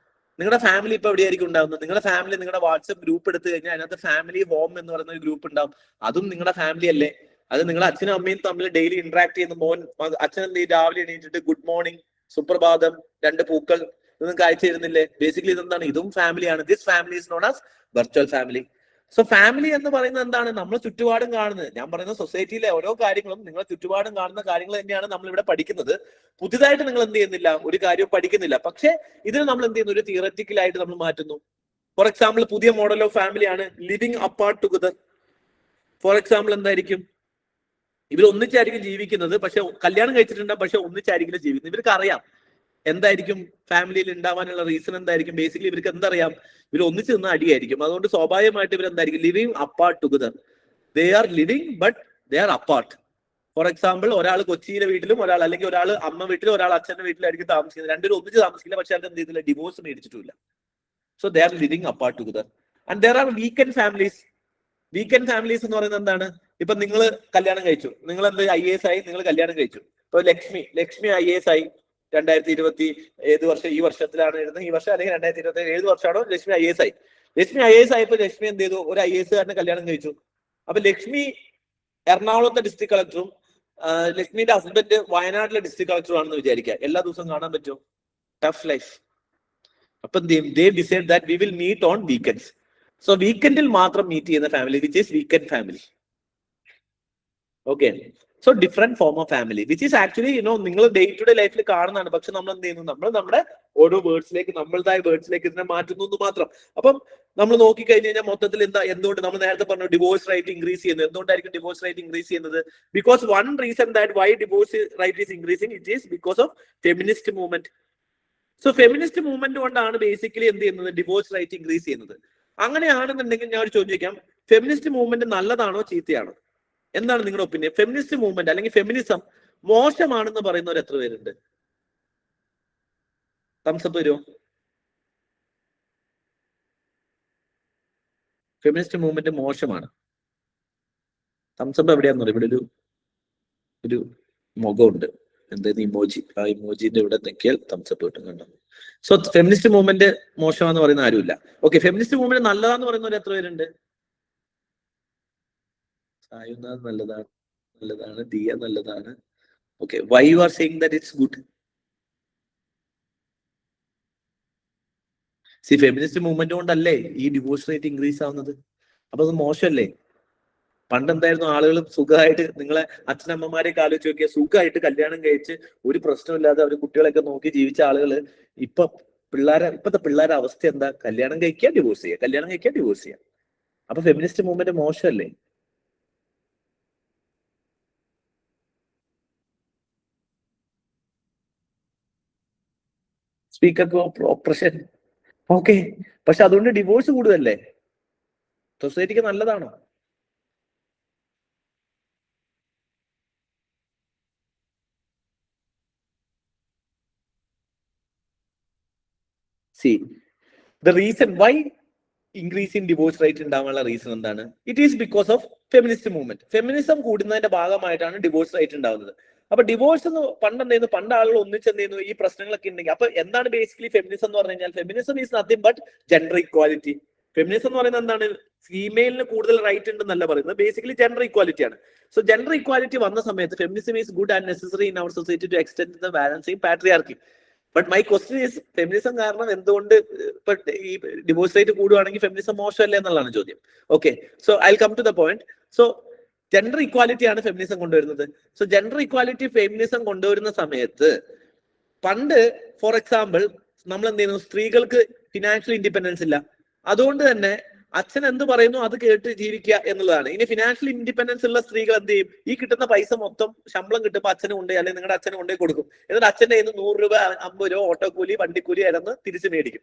നിങ്ങളുടെ ഫാമിലി ഇപ്പൊ എവിടെയായിരിക്കും ഉണ്ടാവുന്നത്? നിങ്ങളുടെ ഫാമിലി നിങ്ങളുടെ വാട്സ്ആപ്പ് ഗ്രൂപ്പ് എടുത്തു കഴിഞ്ഞാൽ അതിനകത്ത് ഫാമിലി ഹോം എന്ന് പറയുന്ന ഒരു ഗ്രൂപ്പ് ഉണ്ടാവും. അതും നിങ്ങളുടെ ഫാമിലി അല്ലേ? അത് നിങ്ങളുടെ അച്ഛനും അമ്മയും തമ്മിൽ ഡെയിലി ഇന്ററാക്ട് ചെയ്യുന്ന അച്ഛൻ എന്ത് ചെയ്യും? രാവിലെ എണീറ്റിട്ട് ഗുഡ് മോർണിംഗ്, സുപ്രഭാതം, 2 പൂക്കൾ ഇതൊന്നും അയച്ചു തരുന്നില്ലേ? ബേസിക്കലി ഇതെന്താണ്? ഇതും ഫാമിലിയാണ്. This family is known as virtual family. So family എന്ന് പറയുന്നത് എന്താണ്? നമ്മൾ ചുറ്റുപാടും കാണുന്നത്. ഞാൻ പറയുന്ന സൊസൈറ്റിയിലെ ഓരോ കാര്യങ്ങളും നിങ്ങളെ ചുറ്റുപാടും കാണുന്ന കാര്യങ്ങൾ തന്നെയാണ് നമ്മൾ ഇവിടെ പഠിക്കുന്നത്. പുതിയതായിട്ട് നിങ്ങൾ എന്ത് ചെയ്യുന്നില്ല? ഒരു കാര്യവും പഠിക്കുന്നില്ല. പക്ഷെ ഇതിന് നമ്മൾ എന്ത് ചെയ്യുന്നു? ഒരു തിയററ്റിക്കലായിട്ട് നമ്മൾ മാറ്റുന്നു. ഫോർ എക്സാമ്പിൾ, പുതിയ മോഡൽ ഓഫ് ഫാമിലിയാണ് living apart together. For example എന്തായിരിക്കും? ഇവർ ഒന്നിച്ചായിരിക്കും ജീവിക്കുന്നത്, പക്ഷെ കല്യാണം കഴിച്ചിട്ടുണ്ടാവും, പക്ഷെ ഒന്നിച്ചായിരിക്കില്ല ജീവിക്കുന്നത്. ഇവർക്ക് അറിയാം എന്തായിരിക്കും ഫാമിലിയിൽ ഉണ്ടാവാനുള്ള റീസൺ എന്തായിരിക്കും. ബേസിക്കലി ഇവർക്ക് എന്തറിയാം? ഇവർ ഒന്നിച്ച് നിന്ന് അടിയായിരിക്കും. അതുകൊണ്ട് സ്വാഭാവികമായിട്ട് ഇവർ എന്തായിരിക്കും? Living apart together. They are living but they are apart. For example, ഒരാൾ കൊച്ചിയിലെ വീട്ടിലും അല്ലെങ്കിൽ ഒരാൾ അമ്മ വീട്ടിലും ഒരാൾ അച്ഛന്റെ വീട്ടിലായിരിക്കും താമസിക്കുന്നത്. രണ്ടുപേരും ഒന്നിച്ച് താമസിക്കില്ല, പക്ഷെ അവർക്ക് എന്ത് ചെയ്തില്ല? ഡിവോഴ്സ് മേടിച്ചിട്ടില്ല. So they are living apart together. And there are weekend families. Weekend families എന്ന് പറയുന്നത് എന്താണ്? ഇപ്പൊ നിങ്ങൾ കല്യാണം കഴിച്ചു, നിങ്ങൾ എന്ത് IAS ആയി, നിങ്ങൾ കല്യാണം കഴിച്ചു. ഇപ്പൊ ലക്ഷ്മി IAS ആയി 2020 ഏത് വർഷം? ഈ വർഷത്തിലാണ് എഴുതുന്നത്. ഈ വർഷം അല്ലെങ്കിൽ 2027 ഏത് വർഷമാണോ ലക്ഷ്മി IAS ആയി. ലക്ഷ്മി IAS ആയപ്പോ ലക്ഷ്മി എന്ത് ചെയ്തു? ഒരു IAS കാരനെ കല്യാണം കഴിച്ചു. അപ്പൊ ലക്ഷ്മി എറണാകുളത്തെ ഡിസ്ട്രിക്ട് കളക്ടറും ലക്ഷ്മിയുടെ ഹസ്ബൻഡ് വയനാട്ടിലെ ഡിസ്ട്രിക്ട് കളക്ടറും ആണെന്ന് വിചാരിക്കുക. എല്ലാ ദിവസവും കാണാൻ പറ്റും? Tough life. അപ്പൊ they decide that we will meet on weekends. So വീക്കെൻഡിൽ മാത്രം മീറ്റ് ചെയ്യുന്ന family which is weekend family. Okay, so different form of family which is actually നിങ്ങൾ ഡേ ടു ഡേ ലൈഫിൽ കാണുന്നതാണ്. പക്ഷെ നമ്മൾ എന്ത് ചെയ്യുന്നു? നമ്മൾ നമ്മുടെ ഓരോ വേർഡ്സിലേക്ക്, നമ്മളുടേതായ വേർഡ്സിലേക്ക് ഇതിനെ മാറ്റുന്നു എന്ന് മാത്രം. അപ്പം നമ്മൾ നോക്കിക്കഴിഞ്ഞ് കഴിഞ്ഞാൽ മൊത്തത്തിൽ എന്തുകൊണ്ട് നമ്മൾ നേരത്തെ പറഞ്ഞു ഡിവോഴ്സ് റേറ്റ് ഇൻക്രീസ് ചെയ്യുന്നത്? എന്തുകൊണ്ടായിരിക്കും ഡിവോഴ്സ് റേറ്റ് ഇൻക്രീസ് ചെയ്യുന്നത്? Because one reason that why divorce rate is increasing, it is because of feminist movement. So feminist movement കൊണ്ടാണ് ബേസിക്കലി എന്ത് ചെയ്യുന്നത്? ഡിവോഴ്സ് റേറ്റ് ഇൻക്രീസ് ചെയ്യുന്നത്. അങ്ങനെയാണെന്നുണ്ടെങ്കിൽ ഞാൻ ഒരു ചോദ്യം ചോദിക്കാം, ഫെമിനിസ്റ്റ് മൂവ്മെന്റ് നല്ലതാണോ ചീത്തയാണോ? എന്താണ് നിങ്ങളുടെ ഒപ്പീനിയൻ? ഫെമിനിസ്റ്റ് മൂവ്മെന്റ് അല്ലെങ്കിൽ ഫെമിനിസം മോശമാണെന്ന് പറയുന്നവർ എത്ര പേരുണ്ട്? തംസപ്പ് വരുമോ? ഫെമിനിസ്റ്റ് മൂവ്മെന്റ് മോശമാണ്. തംസപ്പ് എവിടെയാന്ന് പറയും? ഇവിടെ ഒരു മുഖമുണ്ട്, എന്തായാലും ഇമോജി. ആ ഇമോജിന്റെ ഇവിടെ നോക്കിയാൽ തംസപ്പ് കിട്ടും, കണ്ടോ? സോ ഫെമിനിസ്റ്റ് മൂവ്മെന്റ് മോശമാണെന്ന് പറയുന്ന ആരുമില്ല. ഓക്കെ, ഫെമിനിസ്റ്റ് മൂവ്മെന്റ് നല്ലതാന്ന് പറയുന്നവർ എത്ര പേരുണ്ട്? സായുനാഥ് നല്ലതാണ്, ദിയ നല്ലതാണ്. Okay, why you are saying that it's good? Feminist movement കൊണ്ടല്ലേ ഈ ഡിവോഴ്സ് റേറ്റ് ഇൻക്രീസ് ആവുന്നത്? അപ്പൊ അത് മോശമല്ലേ? പണ്ടെന്തായിരുന്നു? ആളുകൾ സുഖമായിട്ട്, നിങ്ങളെ അച്ഛനമ്മമാരെയൊക്കെ ആലോചിച്ച് നോക്കിയാൽ സുഖമായിട്ട് കല്യാണം കഴിച്ച് ഒരു പ്രശ്നമില്ലാതെ അവർ കുട്ടികളെയൊക്കെ നോക്കി ജീവിച്ച ആളുകൾ ഇപ്പോഴത്തെ പിള്ളേരെ അവസ്ഥ എന്താ? കല്യാണം കഴിക്കുക, ഡിവോഴ്സ് ചെയ്യുക, കല്യാണം കഴിക്കുക, ഡിവോഴ്സ് ചെയ്യുക. അപ്പൊ ഫെമിനിസ്റ്റ് മൂവ്മെന്റ് മോശമല്ലേ? സ്പീക്കർക്ക് ഓപ്പറേഷൻ. ഓക്കെ, പക്ഷെ അതുകൊണ്ട് ഡിവോഴ്സ് കൂടുതലല്ലേ? സൊസൈറ്റിക്ക് നല്ലതാണോ? See, the reason why increase in divorce rate ഉണ്ടാവാനുള്ള റീസൺ എന്താണ്? It is because of feminist movement. Feminism കൂടുന്നതിന്റെ ഭാഗമായിട്ടാണ് ഡിവോഴ്സ് റേറ്റ് ഉണ്ടാവുന്നത്. അപ്പൊ ഡിവോഴ്സ് എന്ന് പണ്ട് ആളുകൾ ഒന്നിച്ചെന്തെയ്യുന്നു? ഈ പ്രശ്നങ്ങളൊക്കെ ഉണ്ടെങ്കിൽ. അപ്പൊ എന്താണ് ബേസിക്കലി ഫെമിനിസം എന്ന് പറഞ്ഞു കഴിഞ്ഞാൽ? Feminism is nothing but gender equality. Feminism എന്ന് പറയുന്നത് എന്താണ്? ഫീമെയിലിന് കൂടുതൽ റൈറ്റ് ഉണ്ടെന്നല്ല പറയുന്നത്, ബേസിക്കലി ജെൻഡർ ഇക്വാലിറ്റി ആണ്. സോ ജെൻഡർ ഇക്വാലിറ്റി വന്ന സമയത്ത് feminism is good and necessary in our society to extend the balancing patriarchy. But my question is, feminism കാരണം എന്തുകൊണ്ട് ഇപ്പൊ ഈ ഡിവോഴ്സ് റേറ്റ് കൂടുവാണെങ്കിൽ ഫെമിനിസം മോശമല്ലേ എന്നുള്ളതാണ് ചോദ്യം. Okay, so I come to the point. So gender equality ആണ് feminism കൊണ്ടുവരുന്നത്. So gender equality feminism കൊണ്ടുവരുന്ന സമയത്ത് പണ്ട് ഫോർ എക്സാമ്പിൾ നമ്മൾ എന്ത് ചെയ്യുന്നു, സ്ത്രീകൾക്ക് ഫിനാൻഷ്യൽ ഇൻഡിപെൻഡൻസ് ഇല്ല, അതുകൊണ്ട് തന്നെ അച്ഛൻ എന്ത് പറയുന്നു അത് കേട്ട് ജീവിക്കുക എന്നുള്ളതാണ്. ഇനി ഫിനാൻഷ്യൽ ഇൻഡിപെൻഡൻസ് ഉള്ള സ്ത്രീകൾ എന്ത് ചെയ്യും? ഈ കിട്ടുന്ന പൈസ മൊത്തം ശമ്പളം കിട്ടുമ്പോൾ അച്ഛന് കൊണ്ടുപോയി അല്ലെങ്കിൽ നിങ്ങളുടെ അച്ഛന് കൊണ്ടുപോയി കൊടുക്കും. എന്നിട്ട് അച്ഛൻ്റെ കയ്യിൽ നിന്ന് 100 രൂപ 50 രൂപ ഓട്ടോക്കൂലി വണ്ടിക്കൂലി ഇടന്ന് തിരിച്ച് മേടിക്കും.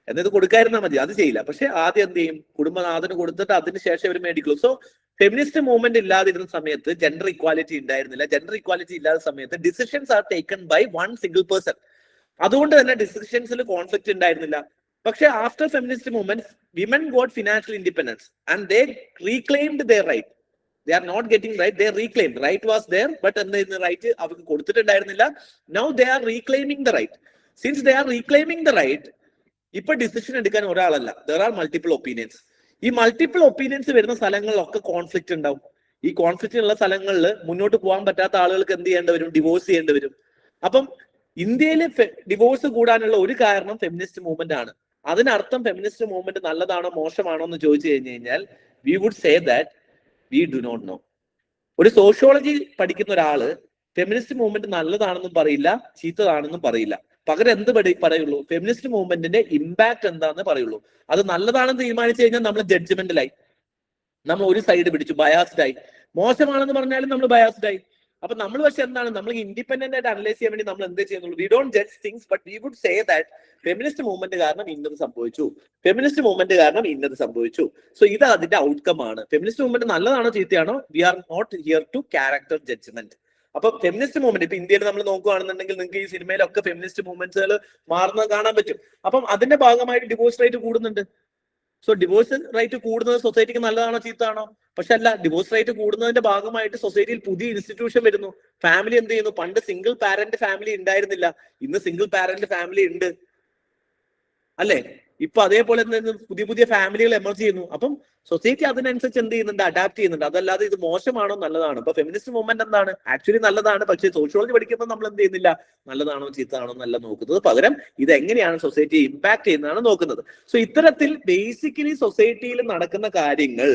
എന്നിട്ട് കൊടുക്കാതിരുന്നാൽ മതി, അത് ചെയ്യില്ല. പക്ഷെ ആദ്യം എന്ത് ചെയ്യും? കുടുംബനാഥന് കൊടുത്തിട്ട് അതിന് ശേഷം ഇവർ മേടിക്കുള്ളൂ. സോ ഫെമിനിസ്റ്റ് മൂവ്മെന്റ് ഇല്ലാതിരുന്ന സമയത്ത് ജെൻഡർ ഇക്വാലിറ്റി ഉണ്ടായിരുന്നില്ല. ജെൻഡർ ഇക്വാലിറ്റി ഇല്ലാത്ത സമയത്ത് decisions are taken by one single person. അതുകൊണ്ട് തന്നെ ഡിസിഷൻസിൽ കോൺഫ്ലിക്റ്റ് ഉണ്ടായിരുന്നില്ല. പക്ഷെ after feminist movement women got financial independence and they reclaimed their right. They are not getting right, they reclaimed. Right was there, but the right അവർക്ക് കൊടുത്തിട്ടുണ്ടായിരുന്നില്ല. Now they are reclaiming the right. Since they are reclaiming the right, ഇപ്പൊ decision എടുക്കാൻ ഒരാളല്ല, there are multiple opinions. ഈ multiple opinions വരുന്ന സ്ഥലങ്ങളിലൊക്കെ conflict ഉണ്ടാവും. ഈ conflict ഉള്ള സ്ഥലങ്ങളിൽ മുന്നോട്ട് പോകാൻ പറ്റാത്ത ആളുകൾക്ക് എന്ത് ചെയ്യേണ്ടി വരും? ഡിവോഴ്സ് ചെയ്യേണ്ടി വരും. അപ്പം ഇന്ത്യയിൽ ഡിവോഴ്സ് കൂടാനുള്ള ഒരു കാരണം ഫെമിനിസ്റ്റ് മൂവ്മെന്റ് ആണ്. അതിനർത്ഥം ഫെമിനിസ്റ്റ് മൂവ്മെന്റ് നല്ലതാണോ മോശമാണോ എന്ന് ചോദിച്ചു കഴിഞ്ഞു കഴിഞ്ഞാൽ we would say that we do not know. ഒരു സോഷ്യോളജി പഠിക്കുന്ന ഒരാള് ഫെമിനിസ്റ്റ് മൂവ്മെന്റ് നല്ലതാണെന്നും പറയില്ല, ചീത്തതാണെന്നും പറയില്ല. പകരം എന്ത് പറയുള്ളൂ? ഫെമിനിസ്റ്റ് മൂവ്മെന്റിന്റെ ഇമ്പാക്ട് എന്താണെന്ന് പറയുള്ളൂ. അത് നല്ലതാണെന്ന് തീരുമാനിച്ചു കഴിഞ്ഞാൽ നമ്മൾ ജഡ്ജ്മെന്റിലായി, നമ്മൾ ഒരു സൈഡ് പിടിച്ചു, ബയാസ്ഡ് ആയി. മോശമാണെന്ന് പറഞ്ഞാലും നമ്മൾ ബയാസ്ഡ് ആയി. അപ്പൊ നമ്മൾ പക്ഷെ എന്താണ്, നമ്മൾ ഇൻഡിപെൻഡന്റ് ആയിട്ട് അനലൈസ് ചെയ്യാൻ വേണ്ടി നമ്മൾ എന്ത് ചെയ്യുന്നുള്ളൂ? We don't judge things, but we would say that feminist movement കാരണം ഇന്നത് സംഭവിച്ചു, ഫെമിനിസ്റ്റ് മൂവ്മെന്റ് കാരണം ഇന്നത് സംഭവിച്ചു. സോ ഇത് അതിന്റെ ഔട്ട്കം ആണ്. ഫെമിനിസ്റ്റ് മൂവ്മെന്റ് നല്ലതാണോ ചീത്തയാണോ? We are not here to character judgement. അപ്പൊ ഫെമിനിസ്റ്റ് മൂവ്മെന്റ് ഇപ്പൊ ഇന്ത്യയിൽ നമ്മൾ നോക്കുകയാണെന്നുണ്ടെങ്കിൽ നിങ്ങൾക്ക് ഈ സിനിമയിലൊക്കെ ഫെമിനിസ്റ്റ് മൂവ്മെന്റ്സുകൾ മാറുന്നത് കാണാൻ പറ്റും. അപ്പം അതിന്റെ ഭാഗമായിട്ട് ഡിവോഴ്സ് റേറ്റ് കൂടുന്നുണ്ട്. സോ ഡിവോഴ്സ് റേറ്റ് കൂടുന്നത് സൊസൈറ്റിക്ക് നല്ലതാണോ ചീത്തയാണോ? പക്ഷെ അല്ല, ഡിവോഴ്സ് റേറ്റ് കൂടുന്നതിന്റെ ഭാഗമായിട്ട് സൊസൈറ്റിയിൽ പുതിയ ഇൻസ്റ്റിറ്റ്യൂഷൻ വരുന്നു. ഫാമിലി എന്ത് ചെയ്യുന്നു? പണ്ട് സിംഗിൾ പാരന്റ് ഫാമിലി ഉണ്ടായിരുന്നില്ല, ഇന്ന് സിംഗിൾ പാരന്റ് ഫാമിലി ഉണ്ട്, അല്ലെ? ഇപ്പൊ അതേപോലെ പുതിയ പുതിയ ഫാമിലികൾ എമർജ് ചെയ്യുന്നു. അപ്പം സൊസൈറ്റി അതിനനുസരിച്ച് എന്ത് ചെയ്യുന്നുണ്ട്? അഡാപ്റ്റ് ചെയ്യുന്നുണ്ട്. അതല്ലാതെ ഇത് മോശമാണോ നല്ലതാണോ? ഇപ്പൊ ഫെമിനിസ്റ്റ് മൂവ്മെന്റ് എന്താണ്? ആക്ച്വലി നല്ലതാണ്. പക്ഷേ സോഷ്യോളജി പഠിക്കുമ്പോൾ നമ്മൾ എന്ത് ചെയ്യുന്നില്ല? നല്ലതാണോ ചീത്തയാണോ എന്നല്ല നോക്കുന്നത്, പകരം ഇത് എങ്ങനെയാണ് സൊസൈറ്റി ഇമ്പാക്ട് ചെയ്യുന്നതാണ് നോക്കുന്നത്. സോ ഇത്തരത്തിൽ ബേസിക്കലി സൊസൈറ്റിയിൽ നടക്കുന്ന കാര്യങ്ങൾ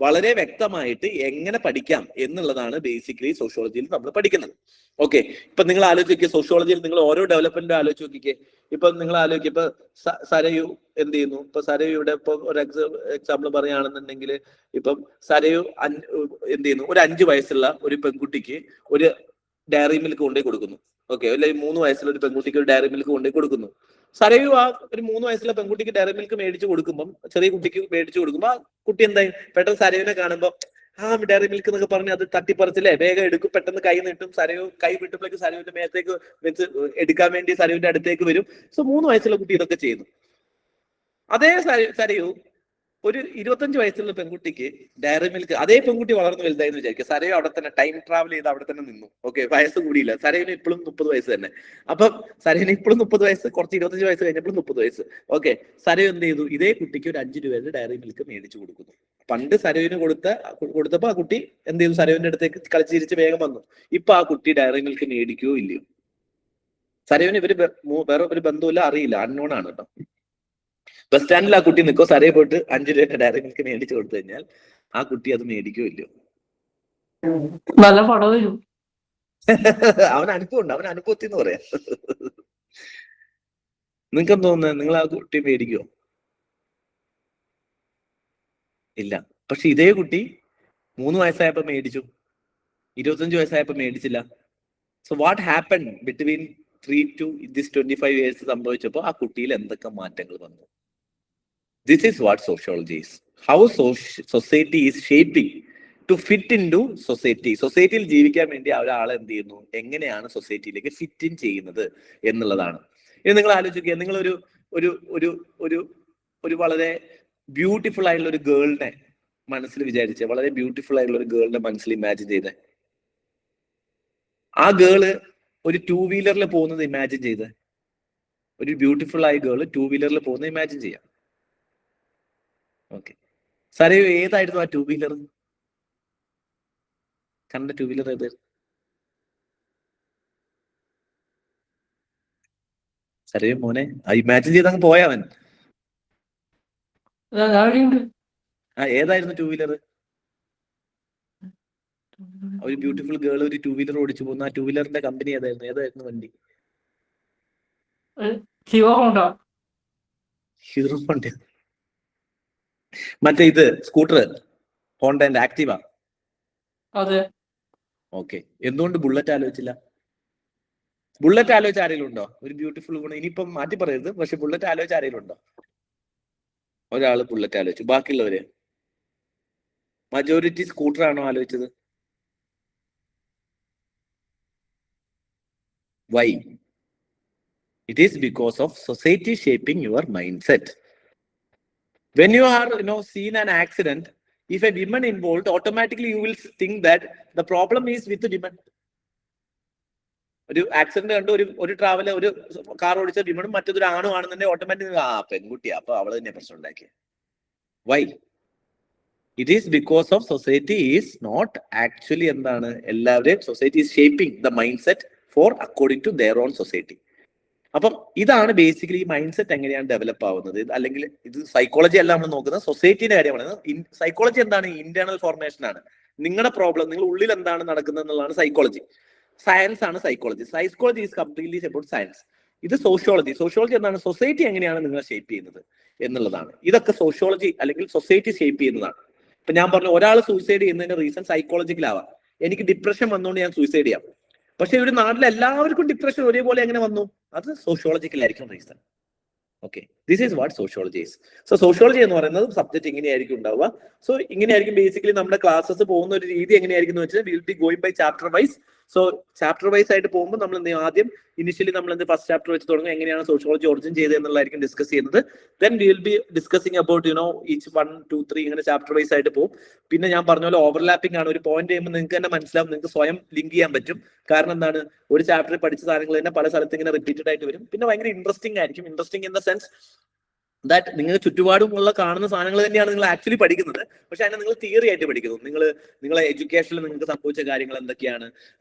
വളരെ വ്യക്തമായിട്ട് എങ്ങനെ പഠിക്കാം എന്നുള്ളതാണ് ബേസിക്കലി സോഷ്യോളജിയിൽ നമ്മൾ പഠിക്കുന്നത്. ഓക്കെ, ഇപ്പൊ നിങ്ങൾ ആലോചിക്കുക, സോഷ്യോളജിയിൽ നിങ്ങൾ ഓരോ ഡെവലപ്മെന്റും ആലോചിച്ച് നോക്കിക്കേ. ഇപ്പൊ നിങ്ങൾ ആലോചിക്കുക, ഇപ്പൊ സരയു എന്ത് ചെയ്യുന്നു? ഇപ്പൊ സരയുടെ ഇപ്പൊ ഒരു എക്സാമ്പിൾ പറയുകയാണെന്നുണ്ടെങ്കിൽ, ഇപ്പം സരയു എന്ത് ചെയ്യുന്നു? ഒരു 5 വയസ്സുള്ള ഒരു പെൺകുട്ടിക്ക് ഒരു ഡയറി മിൽക്ക് കൊണ്ടുപോയി കൊടുക്കുന്നു. ഓക്കെ, അല്ലെങ്കിൽ 3 വയസ്സുള്ള ഒരു പെൺകുട്ടിക്ക് ഒരു ഡയറി മിൽക്ക് കൊണ്ടുപോയി കൊടുക്കുന്നു. സരയു ആ ഒരു 3 വയസ്സുള്ള പെൺകുട്ടിക്ക് ഡയറി മിൽക്ക് മേടിച്ചു കൊടുക്കുമ്പോൾ, ചെറിയ കുട്ടിക്ക് മേടിച്ചു കൊടുക്കുമ്പോൾ ആ കുട്ടി എന്തായി? പെട്ടെന്ന് സരയുവിനെ കാണുമ്പോൾ ഡയറി മിൽക്ക് എന്നൊക്കെ പറഞ്ഞ് അത് തട്ടിപ്പറിച്ചില്ലേ, വേഗം എടുക്കും, പെട്ടെന്ന് കൈ നീട്ടും. സരയു കൈ വിട്ടപ്പോഴേക്ക് സരയുവിന്റെ മേത്തേക്ക് വെച്ച് എടുക്കാൻ വേണ്ടി സരയുവിന്റെ അടുത്തേക്ക് വരും. സോ 3 വയസ്സുള്ള കുട്ടി ഇതൊക്കെ ചെയ്യുന്നു. അതേ സരയു ഒരു 25 വയസ്സുള്ള പെൺകുട്ടിക്ക് ഡയറി മിൽക്ക്, അതേ പെൺകുട്ടി വളർന്നു വലുതായെന്ന് വിചാരിക്കുക, സരയു അവിടെ തന്നെ ടൈം ട്രാവൽ ചെയ്ത് അവിടെ തന്നെ നിന്നു. ഓക്കെ, വയസ്സ് കൂടിയില്ല. സരയുവിന് ഇപ്പോഴും 30 വയസ്സ് തന്നെ. അപ്പം സരയുവിന് ഇപ്പോഴും 30 വയസ്സ്, കുറച്ച് 25 വയസ്സ് കഴിഞ്ഞപ്പോഴും 30 വയസ്സ്. ഓക്കെ, സരയു എന്ത് ചെയ്തു? ഇതേ കുട്ടിക്ക് ഒരു 5 രൂപയുടെ ഡയറി മിൽക്ക് മേടിച്ചു കൊടുക്കുന്നു. പണ്ട് സരയുവിന് കൊടുത്തപ്പോ ആ കുട്ടി എന്ത് ചെയ്തു? സരയുവിന്റെ അടുത്തേക്ക് കളിച്ചിരിച്ച് വേഗം വന്നു. ഇപ്പൊ ആ കുട്ടി ഡയറി മിൽക്ക് മേടിക്കുകയോ ഇല്ലയോ? സരയുവിന് വേറെ ഒരു ബന്ധമില്ല, അറിയില്ല, അൺനോൺ ആണ് കേട്ടോ. ബസ് സ്റ്റാൻഡിൽ ആ കുട്ടി നിൽക്കോ, സരയെ പോയിട്ട് 5 രൂപയുടെ ഡയറി മിൽക്ക് മേടിച്ചു കൊടുത്തു കഴിഞ്ഞാൽ ആ കുട്ടി അത് മേടിക്കോ ഇല്ലയോ? നല്ല പടം വരും. അവൻ അനുഭവമുണ്ട്, അവൻ അനുഭവത്തിൽ എന്ന് പറയാം. നിങ്ങൾക്ക് എന്താ തോന്നുന്നത്? നിങ്ങൾ ആ കുട്ടി മേടിക്കോ? ഇല്ല. പക്ഷെ ഇതേ കുട്ടി 3 വയസ്സായപ്പോ മേടിച്ചു, 25 വയസ്സായപ്പോ മേടിച്ചില്ല. So what happen between 3 to 25 years സംഭവിച്ചപ്പോ ആ കുട്ടിയിൽ എന്തൊക്കെ മാറ്റങ്ങൾ വന്നു? This is what sociology is. How society is shaping to fit into society. സൊസൈറ്റിയിൽ ജീവിക്കാൻ വേണ്ടി ഒരാളെ എന്ത് ചെയ്യുന്നു? എങ്ങനെയാണ് സൊസൈറ്റിയിലേക്ക് ഫിറ്റ് ഇൻ ചെയ്യുന്നത് എന്നുള്ളതാണ്. ഇനി നിങ്ങൾ ആലോചിക്കുക, നിങ്ങൾ ഒരു വളരെ ബ്യൂട്ടിഫുൾ ആയിട്ടുള്ള ഒരു ഗേളിനെ മനസ്സിൽ വിചാരിച്ച്, വളരെ ബ്യൂട്ടിഫുൾ ആയിട്ടുള്ള ഒരു ഗേളിനെ മനസ്സിൽ ഇമാജിൻ ചെയ്ത്, ആ ഗേള് ഒരു 2 വീലറിൽ പോകുന്നത് ഇമാജിൻ ചെയ്ത്, ഒരു ബ്യൂട്ടിഫുൾ ആയ ഗേള് 2 വീലറിൽ പോകുന്നത് ഇമാജിൻ ചെയ്യാം. ഓക്കെ സാറേ, ഏതായിരുന്നു ആ ടൂ വീലർ? കണ്ട ടൂ വീലർ ഏത്? സാറേ മോനെ, ഇമാജിൻ ചെയ്തങ്ങ് പോയവൻ. ഏതായിരുന്നു ടൂ വീലർ? ഒരു ബ്യൂട്ടിഫുൾ ഗേൾ ഒരു ടൂ വീലർ ഓടിച്ചു പോകുന്ന ആ ടൂ വീലറിന്റെ കമ്പനി ഏതായിരുന്നു വണ്ടി? Hero Honda. Hero Honda. മറ്റേ ഇത് സ്കൂട്ടർ, ഹോണ്ടന്റെ ആക്റ്റീവ. അതെ. ഓക്കെ, എന്തുകൊണ്ട് ബുള്ളറ്റ് ആലോചിച്ചില്ല? ബുള്ളറ്റ് ആലോചിച്ച ആരെങ്കിലും ഉണ്ടോ? ഒരു ബ്യൂട്ടിഫുൾ ഗുണം ഇനിയിപ്പം മാറ്റി പറയരുത്, പക്ഷെ ബുള്ളറ്റ് ആലോചിച്ച ആരെങ്കിലും ഉണ്ടോ? ഒരാള് ബുള്ളറ്റ് ആലോചിച്ചു, ബാക്കിയുള്ളവര് മജോറിറ്റി സ്കൂട്ടർ ആണോ ആലോചിച്ചത്? Y? It is because of society shaping your mindset. When you are, seen an accident, if a woman involved, automatically you will think that the problem is with the woman. ഒരു accident കണ്ട് ഒരു traveller, ഒരു car ഓടിച്ച വിമണും മറ്റൊരു ആണും ആണെന്നുണ്ടെങ്കിൽ automatic പെൺകുട്ടിയാ, അപ്പൊ അവള് തന്നെ പ്രശ്നം ഉണ്ടാക്കിയ. Why? It is because of society is not actually എന്താണ്, എല്ലാവരെയും society is shaping the mind set for according to their own society. അപ്പം ഇതാണ് ബേസിക്കലി ഈ മൈൻഡ് സെറ്റ് എങ്ങനെയാണ് ഡെവലപ്പ് ആവുന്നത്. അല്ലെങ്കിൽ ഇത് സൈക്കോളജി അല്ല നമ്മൾ നോക്കുന്നത്, സൊസൈറ്റിന്റെ കാര്യമാണ്. സൈക്കോളജി എന്താണ്? ഇന്റേണൽ ഫോർമേഷൻ ആണ്. നിങ്ങളുടെ പ്രോബ്ലം, നിങ്ങൾ ഉള്ളിൽ എന്താണ് നടക്കുന്നത് എന്നുള്ളതാണ് സൈക്കോളജി. സയൻസ് ആണ് psychology. Psychology is completely about science. ഇത് സോഷ്യോളജി. സോഷ്യോളജി എന്താണ്? സൊസൈറ്റി എങ്ങനെയാണ് നിങ്ങളെ ഷേപ്പ് ചെയ്യുന്നത് എന്നുള്ളതാണ്. ഇതൊക്കെ സോഷ്യോളജി അല്ലെങ്കിൽ സൊസൈറ്റി ഷേപ്പ് ചെയ്യുന്നതാണ്. ഇപ്പൊ ഞാൻ പറഞ്ഞു, ഒരാൾ സൂസൈഡ് ചെയ്യുന്നതിന്റെ റീസൺ സൈക്കോളജിക്കലാവാം. എനിക്ക് ഡിപ്രഷൻ വന്നുകൊണ്ട് ഞാൻ സൂസൈഡ് ചെയ്യാം. പക്ഷെ ഒരു നാട്ടിൽ എല്ലാവർക്കും ഡിപ്രഷൻ ഒരേപോലെ എങ്ങനെ വന്നു? അത് സോഷ്യോളജിക്കലായിരിക്കും reason. Okay, this is what sociology is. So sociology എന്ന് പറയുന്നത് സബ്ജക്ട് ഇങ്ങനെയായിരിക്കും ഉണ്ടാവുക. സോ ഇങ്ങനെയായിരിക്കും ബേസിക്കലി നമ്മുടെ ക്ലാസ്സസ് പോകുന്ന ഒരു രീതി. എങ്ങനെയായിരിക്കും എന്ന് വെച്ചാൽ will be going by chapter wise. So chapter wise ആയിട്ട് പോകുമ്പോൾ നമ്മൾ എന്ത് ചെയ്യും? ആദ്യം ഇനിഷ്യലി നമ്മൾ ഫസ്റ്റ് ചാപ്റ്റർ വെച്ച് തുടങ്ങും, എങ്ങനെയാണ് സോഷ്യോളജി ഒറിജിൻ ചെയ്തത് എന്നുള്ളതായിരിക്കും ഡിസ്കസ് ചെയ്യുന്നത്. Then we will be discussing about each 1, 2, 3 ഇങ്ങനെ ചാപ്റ്റർ വൈസ് ആയിട്ട് പോകും. പിന്നെ ഞാൻ പറഞ്ഞ പോലെ ഓവർലാപ്പിംഗ് ആണ്. ഒരു പോയിന്റ് ചെയ്യുമ്പോൾ നിങ്ങൾക്ക് തന്നെ മനസ്സിലാവും, നിങ്ങൾക്ക് സ്വയം ലിങ്ക് ചെയ്യാൻ പറ്റും. കാരണം എന്താണ്, ഒരു ചാപ്റ്ററിൽ പഠിച്ച സാധനങ്ങൾ തന്നെ പല സ്ഥലത്ത് ഇങ്ങനെ റിപ്പീറ്റഡ് ആയിട്ട് വരും. പിന്നെ ഭയങ്കര ഇൻട്രസ്റ്റിംഗ് ആയിരിക്കും. Interesting in the sense that നിങ്ങൾ ചുറ്റുപാടുമുള്ള കാണുന്ന സാധനങ്ങൾ തന്നെയാണ് നിങ്ങൾ ആക്ച്വലി പഠിക്കുന്നത്. പക്ഷെ അതിനെ നിങ്ങൾ തിയറി ആയിട്ട് പഠിക്കുന്നു. നിങ്ങളെ എഡ്യൂക്കേഷനിൽ നിങ്ങൾക്ക് സംഭവിച്ച കാര്യങ്ങൾ എന്തൊക്കെയാണ്,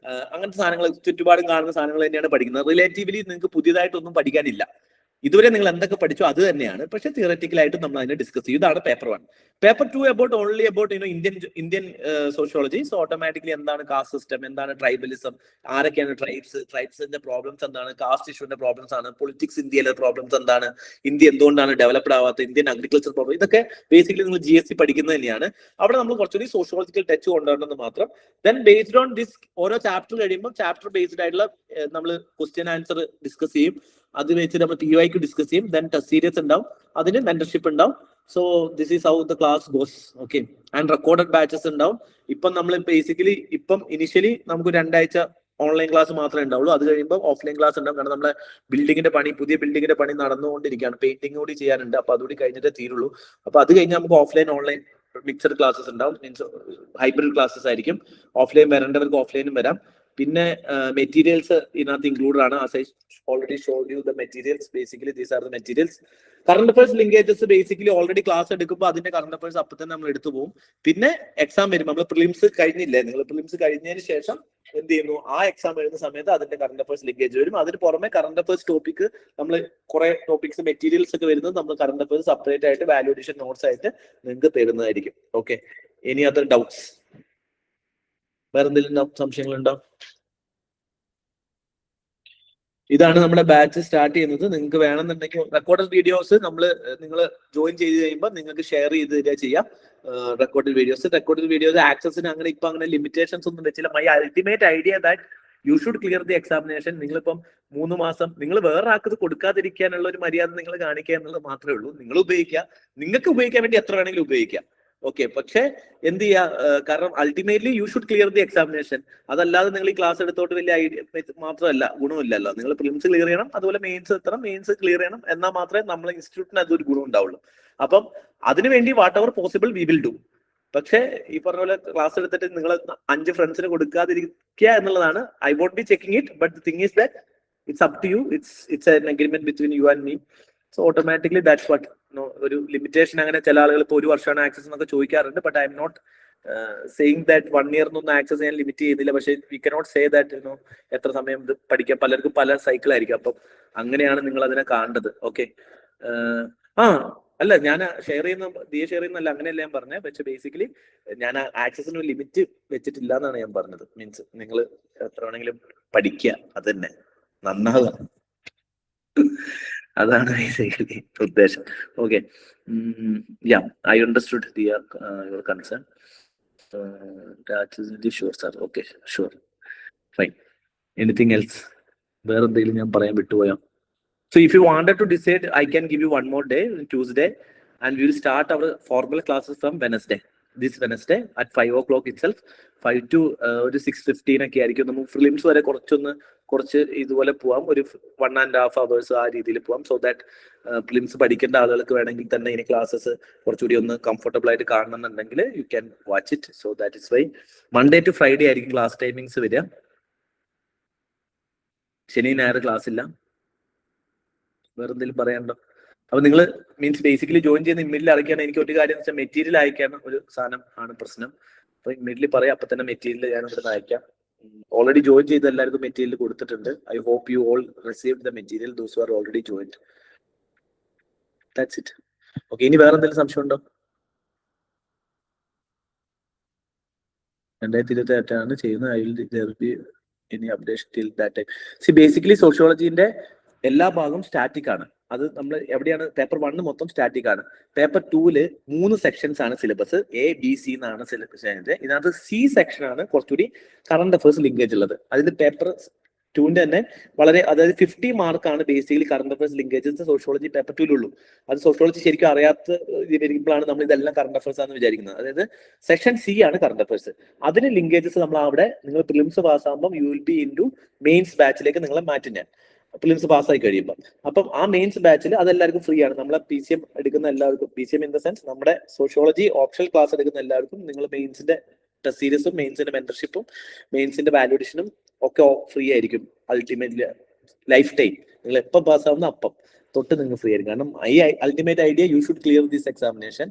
അങ്ങനത്തെ സാധനങ്ങൾ, ചുറ്റുപാടും കാണുന്ന സാധനങ്ങൾ തന്നെയാണ് പഠിക്കുന്നത്. റിലേറ്റീവ്ലി നിങ്ങൾക്ക് പുതിയതായിട്ടൊന്നും പഠിക്കാനില്ല. ഇതുവരെ നിങ്ങൾ എന്തൊക്കെ പഠിച്ചോ അത് തന്നെയാണ്, പക്ഷെ തിയററ്റിക്കലായിട്ട് നമ്മൾ അതിനെ ഡിസ്കസ് ചെയ്യും. ഇതാണ് paper 1. Paper 2 only about Indian sociology. So automatically എന്താണ് കാസ്റ്റ് സിസ്റ്റം, എന്താണ് ട്രൈബലിസം, ആരൊക്കെയാണ് ട്രൈബ്സിന്റെ പ്രോബ്ലംസ് എന്താണ്, കാസ്റ്റ് ഇഷ്യൂന്റെ പ്രോബ്ലംസ് ആണ്, പൊളിറ്റിക്സ് ഇന്ത്യയിലെ പ്രോബ്ലംസ് എന്താണ്, ഇന്ത്യ എന്തുകൊണ്ടാണ് ഡെവലപ്ഡ് ആവാത്ത, ഇന്ത്യൻ അഗ്രികൾച്ചർ പ്രോബ്ലം, ഇതൊക്കെ ബേസിക്കലി നിങ്ങൾ GST പഠിക്കുന്നത് തന്നെയാണ്. അവിടെ നമ്മൾ കുറച്ചുകൂടി സോഷ്യോളജിക്കൽ ടച്ച് കൊണ്ടുവരണമെന്ന് മാത്രം. ദെൻ ബേസ്ഡ് ഓൺ ദിസ് ഓരോ ചാപ്റ്റർ കഴിയുമ്പോൾ ചാപ്റ്റർ ബേസ്ഡ് ആയിട്ടുള്ള നമ്മൾ ക്വസ്റ്റ്യൻ ആൻസർ ഡിസ്കസ് ചെയ്യും. അത് വെച്ച് നമ്മൾ PYQ ഡിസ്കസ് ചെയ്യും. ദെൻ ടെസ്റ്റ് സീരീസ് ഉണ്ടാവും, അതിന് മെന്റർഷിപ്പ് ഉണ്ടാവും. So this is how the class goes. Okay, and recorded batches ഉണ്ടാവും. ഇപ്പം നമ്മൾ ബേസിക്കലി ഇനിഷ്യലി നമുക്ക് 2 ആഴ്ച ഓൺലൈൻ ക്ലാസ് മാത്രമേ ഉണ്ടാവുള്ളൂ. അത് കഴിയുമ്പോൾ ഓഫ്ലൈൻ ക്ലാസ് ഉണ്ടാവും. കാരണം നമ്മുടെ പുതിയ ബിൽഡിങ്ങിന്റെ പണി നടന്നുകൊണ്ടിരിക്കുകയാണ്. പെയിന്റിംഗ് കൂടി ചെയ്യാനുണ്ട്. അപ്പൊ അതുകൂടി കഴിഞ്ഞിട്ടേ തീരുള്ളൂ. അപ്പൊ അത് കഴിഞ്ഞാൽ നമുക്ക് ഓൺലൈൻ മിക്സഡ് ക്ലാസ്സസ് ഉണ്ടാവും. മീൻസ് ഹൈബ്രിഡ് ക്ലാസ്സസ് ആയിരിക്കും. ഓഫ്ലൈൻ വരേണ്ടവർക്ക് ഓഫ്ലൈനും വരാം. പിന്നെ മെറ്റീരിയൽസ് ഇതിനകത്ത് ഇൻക്ലൂഡഡ് ആണ്. As I already showed you the materials. Basically these are the materials. Current affairs linkages basically already class എടുക്കുമ്പോൾ അതിന്റെ കറണ്ട് അഫയേഴ്സ് അപ്പൊ തന്നെ നമ്മൾ എടുത്തു പോകും. പിന്നെ എക്സാം വരുമ്പോൾ നമ്മൾ പ്രിലിംസ് കഴിഞ്ഞില്ലേ, നിങ്ങൾ പ്രിലിംസ് കഴിഞ്ഞതിന് ശേഷം എന്ത് ചെയ്യുന്നു, ആ എക്സാം എഴുതുന്ന സമയത്ത് അതിന്റെ കറണ്ട് അഫയേഴ്സ് ലിങ്കേജ് വരും. അതിന് പുറമെ കറണ്ട് അഫയേഴ്സ് ടോപ്പിക് നമ്മൾ കുറെ ടോപ്പിക്സ് മെറ്റീരിയൽസ് ഒക്കെ വരുന്നത് നമ്മൾ കറണ്ട് അഫയേഴ്സ് സെപ്പറേറ്റ് ആയിട്ട് വാല്യൂ അഡീഷൻ നോട്ട്സ് ആയിട്ട് നിങ്ങൾക്ക് തരുന്നതായിരിക്കും. Okay, any other doubts? വേറെ എന്തെങ്കിലും സംശയങ്ങളുണ്ടോ? ഇതാണ് നമ്മുടെ ബാച്ച് സ്റ്റാർട്ട് ചെയ്യുന്നത്. നിങ്ങൾക്ക് വേണമെന്നുണ്ടെങ്കിൽ റെക്കോർഡഡ് വീഡിയോസ് നിങ്ങൾ ജോയിൻ ചെയ്ത് കഴിയുമ്പോൾ നിങ്ങൾക്ക് ഷെയർ ചെയ്ത് തരിക ചെയ്യാം. റെക്കോർഡഡ് വീഡിയോസ് ആക്സസിന് അങ്ങനെ ലിമിറ്റേഷൻസ് ഒന്നും വെച്ചില്ല. My ultimate idea that you should clear the examination. നിങ്ങളിപ്പം 3 മാസം നിങ്ങൾ വേറെ ആൾക്ക് കൊടുക്കാതിരിക്കാനുള്ള ഒരു മര്യാദ നിങ്ങൾ കാണിക്കുക എന്നുള്ളത് മാത്രമേ ഉള്ളൂ. നിങ്ങൾ ഉപയോഗിക്കുക, നിങ്ങൾക്ക് ഉപയോഗിക്കാൻ വേണ്ടി എത്ര വേണമെങ്കിലും ഉപയോഗിക്കാം. ഓക്കെ, പക്ഷെ എന്ത് ചെയ്യുക, കാരണം ultimately you should clear the examination. അതല്ലാതെ നിങ്ങൾ ഈ ക്ലാസ് എടുത്തോട്ട് വലിയ ഐഡിയ മാത്രമല്ല, ഗുണമില്ലല്ലോ. നിങ്ങൾ പ്രിലിംസ് ക്ലിയർ ചെയ്യണം, അതുപോലെ മെയിൻസ് ക്ലിയർ ചെയ്യണം. എന്നാൽ മാത്രമേ നമ്മളെ ഇൻസ്റ്റിറ്റ്യൂട്ടിന് അതൊരു ഗുണം ഉണ്ടാവുള്ളൂ. അപ്പം അതിനുവേണ്ടി what ever possible we will do. പക്ഷെ ഈ പറഞ്ഞ പോലെ ക്ലാസ് എടുത്തിട്ട് നിങ്ങൾ 5 ഫ്രണ്ട്സിന് കൊടുക്കാതിരിക്കുക എന്നുള്ളതാണ്. I won't be checking it, but the thing is that it's up to you. It's an agreement between you and me. So automatically that's what ഒരു ലിമിറ്റേഷൻ അങ്ങനെ ചില ആളുകൾ ഇപ്പോൾ ഒരു വർഷമാണ് ആക്സസ് എന്നൊക്കെ ചോദിക്കാറുണ്ട്. But I'm not saying that 1 year എന്നൊന്നും ആക്സസ് ചെയ്യാൻ ലിമിറ്റ് ചെയ്യുന്നില്ല. പക്ഷേ വി കനോട്ട് സേ ദാറ്റ് എത്ര സമയം ഇത് പഠിക്കാം, പലർക്കും പല സൈക്കിൾ ആയിരിക്കും. അപ്പം അങ്ങനെയാണ് നിങ്ങൾ അതിനെ കാണേണ്ടത്. ഓക്കെ. അല്ല, ഞാൻ ഷെയർ ചെയ്യുന്നല്ല, അങ്ങനെയല്ല ഞാൻ പറഞ്ഞത്. പക്ഷെ ബേസിക്കലി ഞാൻ ആക്സസിന് ഒരു ലിമിറ്റ് വെച്ചിട്ടില്ല എന്നാണ് ഞാൻ പറഞ്ഞത്. മീൻസ് നിങ്ങൾ എത്ര വേണമെങ്കിലും പഠിക്കുക, അത് തന്നെ നന്നാവുക, അതാണ് ബേസിക്കലി ഉദ്ദേശം. Okay. Yeah, I understood your concern. Sure sir. Okay, sure, fine. Anything else? വേറെ എന്തെങ്കിലും ഞാൻ പറയാൻ വിട്ടുപോയോ? So if you wanted to decide, I can give you one more day, Tuesday, and we will start our formal classes from Wednesday. This Wednesday at 5 o'clock itself. 5 to 6:15 ഒക്കെ ആയിരിക്കും. നമുക്ക് films വരെ കുറച്ച് ഇതുപോലെ പോവാം. ഒരു 1.5 hours ആ രീതിയിൽ പോവാം. സോ ദാറ്റ് ഫിലിംസ് പഠിക്കേണ്ട ആളുകൾക്ക് വേണമെങ്കിൽ തന്നെ ഇനി ക്ലാസ്സസ് കുറച്ചുകൂടി ഒന്ന് കംഫർട്ടബിൾ ആയിട്ട് കാണണമെന്നുണ്ടെങ്കിൽ you can watch it. So that is why Monday to Friday ആയിരിക്കും ക്ലാസ് ടൈമിങ്സ് വരിക. ശനി ഞായർ ക്ലാസ് ഇല്ല. വേറെ എന്തെങ്കിലും പറയാനുണ്ടോ? അപ്പൊ നിങ്ങൾ മീൻസ് ബേസിക്കലി ജോയിൻ ചെയ്യുന്ന ഇമ്മീഡിയറ്റ്ലി അറിയിക്കാൻ എനിക്ക് ഒരു കാര്യം എന്ന് വെച്ചാൽ മെറ്റീരിയൽ അയക്കാൻ ഒരു സാധനം ആണ് പ്രശ്നം. അപ്പൊ ഇമ്മീഡിയറ്റ്ലി പറയാം, അപ്പൊ തന്നെ മെറ്റീരിയൽ ഞാൻ ഇവിടെ അയക്കാം. ഓൾറെഡി ജോയിൻ ചെയ്ത എല്ലാവർക്കും മെറ്റീരിയൽ കൊടുത്തിട്ടുണ്ട്. I hope you all received the material, those who are already joined. That's it. Okay, ഇനി വേറെ എന്തെങ്കിലും സംശയം ഉണ്ടോ? 2028 ചെയ്യുന്നത്. I will there will be any updation till that time. See, basically സോഷ്യോളജിന്റെ എല്ലാ ഭാഗവും സ്റ്റാറ്റിക് ആണ്. അത് നമ്മൾ എവിടെയാണ് പേപ്പർ 1 മൊത്തം സ്റ്റാറ്റിക് ആണ്. പേപ്പർ 2 3 സെക്ഷൻസ് ആണ് സിലബസ്. ABC എന്നാണ് സിലബസ്. ഇതിനകത്ത് C സെക്ഷൻ ആണ് കുറച്ചുകൂടി കറണ്ട് അഫയേഴ്സ് ലിങ്കേജ് ഉള്ളത്. അതിൽ പേപ്പർ 2 തന്നെ വളരെ, അതായത് 50 മാർക്കാണ് basically current affairs linkages sociology paper 2 അത് സോഷ്യോളജി ശരിക്കും അറിയാത്ത വരുമ്പോഴാണ് നമ്മൾ ഇതെല്ലാം കറണ്ട് അഫയേഴ്സ് ആണെന്ന് വിചാരിക്കുന്നത്. അതായത് സെക്ഷൻ C ആണ് കറണ്ട് അഫയേഴ്സ്. അതിന് ലിങ്കേജസ് നമ്മൾ അവിടെ നിങ്ങൾ പ്രിലിംസ് പാസ്സാകുമ്പോൾ you will be in to mains ബാച്ചിലേക്ക് നിങ്ങളെ മാറ്റും ഞാൻ, പ്രിലിംസ് പാസ്സായി കഴിയുമ്പോൾ. അപ്പം ആ മെയിൻസ് ബാച്ചിൽ അതെല്ലാവർക്കും ഫ്രീ ആണ്. നമ്മളെ PCM എടുക്കുന്ന എല്ലാവർക്കും, PCM ഇൻ ദ സെൻസ് നമ്മുടെ സോഷ്യോളജി ഓപ്ഷണൽ ക്ലാസ് എടുക്കുന്ന എല്ലാവർക്കും നിങ്ങൾ മെയിൻസിന്റെ ടെസ്റ്റ് സീരീസും മെയിൻസിന്റെ മെന്റർഷിപ്പും മെയിൻസിന്റെ വാല്യൂഡേഷനും ഒക്കെ ഫ്രീ ആയിരിക്കും. അൾട്ടിമേറ്റ്ലി ലൈഫ് ടൈം നിങ്ങൾ എപ്പം പാസ്സാവുന്ന അപ്പം തൊട്ട് നിങ്ങൾ ഫ്രീ ആയിരിക്കും. കാരണം ഈ ultimate idea you should clear this examination.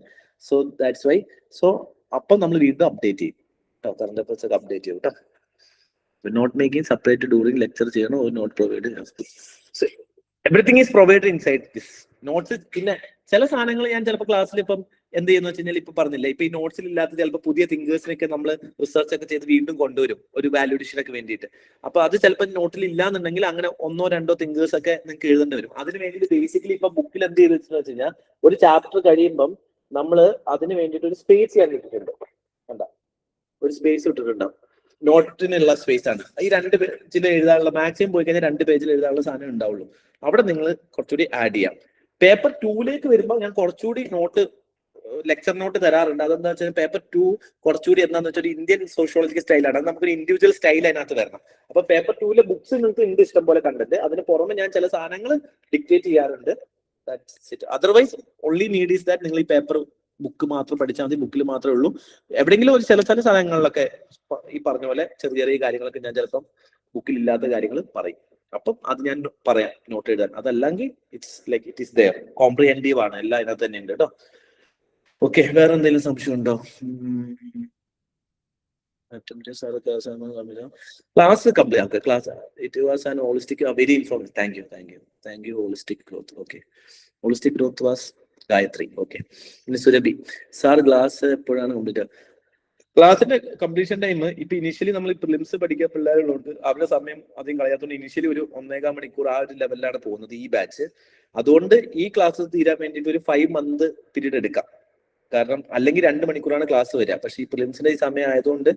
So that's why. So അപ്പം നമ്മൾ വീണ്ടും അപ്ഡേറ്റ് ചെയ്യും കേട്ടോ, കറണ്ട് അഫയേഴ്സ് ഒക്കെ അപ്ഡേറ്റ് ചെയ്യും കേട്ടോ. Not making separate during lecture ചെയ്യണം, or not provided. So everything is provided inside this notes. പിന്നെ ചില സാധനങ്ങൾ ഞാൻ ചിലപ്പോൾ ക്ലാസ്സിൽ ഇപ്പം എന്ത് ചെയ്യുന്ന വെച്ച് കഴിഞ്ഞാൽ ഇപ്പൊ പറഞ്ഞില്ല, ഇപ്പൊ ഈ നോട്ട്സിൽ ഇല്ലാത്ത ചിലപ്പോൾ പുതിയ തിങ്കേഴ്സിനൊക്കെ നമ്മൾ റിസർച്ച് ഒക്കെ ചെയ്ത് വീണ്ടും കൊണ്ടുവരും ഒരു വാല്യൂഡേഷനൊക്കെ വേണ്ടിയിട്ട്. അപ്പൊ അത് ചിലപ്പോൾ നോട്ടിൽ ഇല്ലാന്നുണ്ടെങ്കിൽ അങ്ങനെ 1-2 തിങ്കേഴ്സ് ഒക്കെ നിങ്ങൾക്ക് എഴുതേണ്ടി വരും. അതിന് വേണ്ടിയിട്ട് ബേസിക്കലി ഇപ്പൊ ബുക്കിൽ എന്ത് ചെയ്ത് വെച്ച് കഴിഞ്ഞാൽ ഒരു ചാപ്റ്റർ കഴിയുമ്പം നമ്മൾ അതിന് വേണ്ടിയിട്ട് ഒരു സ്പേസ് ഞാൻ ഇട്ടിട്ടുണ്ട്. കണ്ടാ, ഒരു സ്പേസ് ഇട്ടിട്ടുണ്ടാവും. നോട്ടിനുള്ള സ്പേസ് ആണ്. ഈ 2 പേജിൽ എഴുതാനുള്ള, മാക്സിമം പോയി കഴിഞ്ഞാൽ 2 പേജിൽ എഴുതാനുള്ള സാധനം ഉണ്ടാവുള്ളൂ. അവിടെ നിങ്ങൾ കുറച്ചുകൂടി ആഡ് ചെയ്യാം. പേപ്പർ 2 വരുമ്പോൾ ഞാൻ കുറച്ചുകൂടി നോട്ട്, ലെക്ചർ നോട്ട് തരാറുണ്ട്. അതെന്താ വെച്ചാൽ പേപ്പർ 2 കുറച്ചുകൂടി എന്താണെന്ന് വെച്ചാൽ ഇന്ത്യൻ സോഷ്യോളജിക്കൽ സ്റ്റൈലാണ്. അത് നമുക്കൊരു ഇൻഡിവിജ്വൽ സ്റ്റൈൽ അതിനകത്ത് വരണം. അപ്പൊ പേപ്പർ 2 ബുക്സ് നിങ്ങൾക്ക് ഉണ്ട് ഇഷ്ടം പോലെ കണ്ടിട്ട്, അതിന് പുറമെ ഞാൻ ചില സാധനങ്ങൾ ഡിക്റ്റേറ്റ് ചെയ്യാറുണ്ട്. Otherwise only need is that നിങ്ങൾ ഈ പേപ്പർ ബുക്ക് മാത്രം പഠിച്ചാൽ മതി. ബുക്കിൽ മാത്രമേ ഉള്ളൂ. എവിടെയെങ്കിലും ഒരു ചില സാധനങ്ങളിലൊക്കെ ഈ പറഞ്ഞ പോലെ ചെറിയ കാര്യങ്ങളൊക്കെ ഞാൻ ചിലപ്പം ബുക്കിൽ ഇല്ലാത്ത കാര്യങ്ങൾ പറയും. അപ്പം അത് ഞാൻ പറയാം നോട്ട് എഴുതാൻ. അതല്ലെങ്കിൽ it's like it is there, comprehensive ആണ്, എല്ലാം അതിനകത്ത് തന്നെ ഉണ്ട് കേട്ടോ. ഓക്കെ, വേറെ എന്തെങ്കിലും സംശയം ഉണ്ടോ? Class complete. Class it was an holistic, very informative. Thank you holistic growth. Okay, holistic growth was Gayathri. Okay. പിന്നെ സുരഭി സാർ, ക്ലാസ് എപ്പോഴാണ് കംപ്ലീറ്റ്? ക്ലാസിന്റെ കംപ്ലീഷൻ ടൈം ഇപ്പൊ ഇനീഷ്യലി നമ്മൾ പ്രിലിംസ് പഠിക്കുക പിള്ളേരുള്ളതുകൊണ്ട് അവരുടെ സമയം അധികം കളയാത്തതുകൊണ്ട് ഇനീഷ്യലി ഒരു 1.25 മണിക്കൂർ ആ ഒരു ലെവലിലാണ് പോകുന്നത് ഈ ബാച്ച്. അതുകൊണ്ട് ഈ ക്ലാസ് തീരാൻ വേണ്ടിയിട്ട് ഒരു 5 month പീരീഡ് എടുക്കാം. കാരണം അല്ലെങ്കിൽ 2 മണിക്കൂറാണ് ക്ലാസ് വരിക. പക്ഷെ ഈ പ്രിലിംസിന്റെ ഈ സമയം ആയതുകൊണ്ട്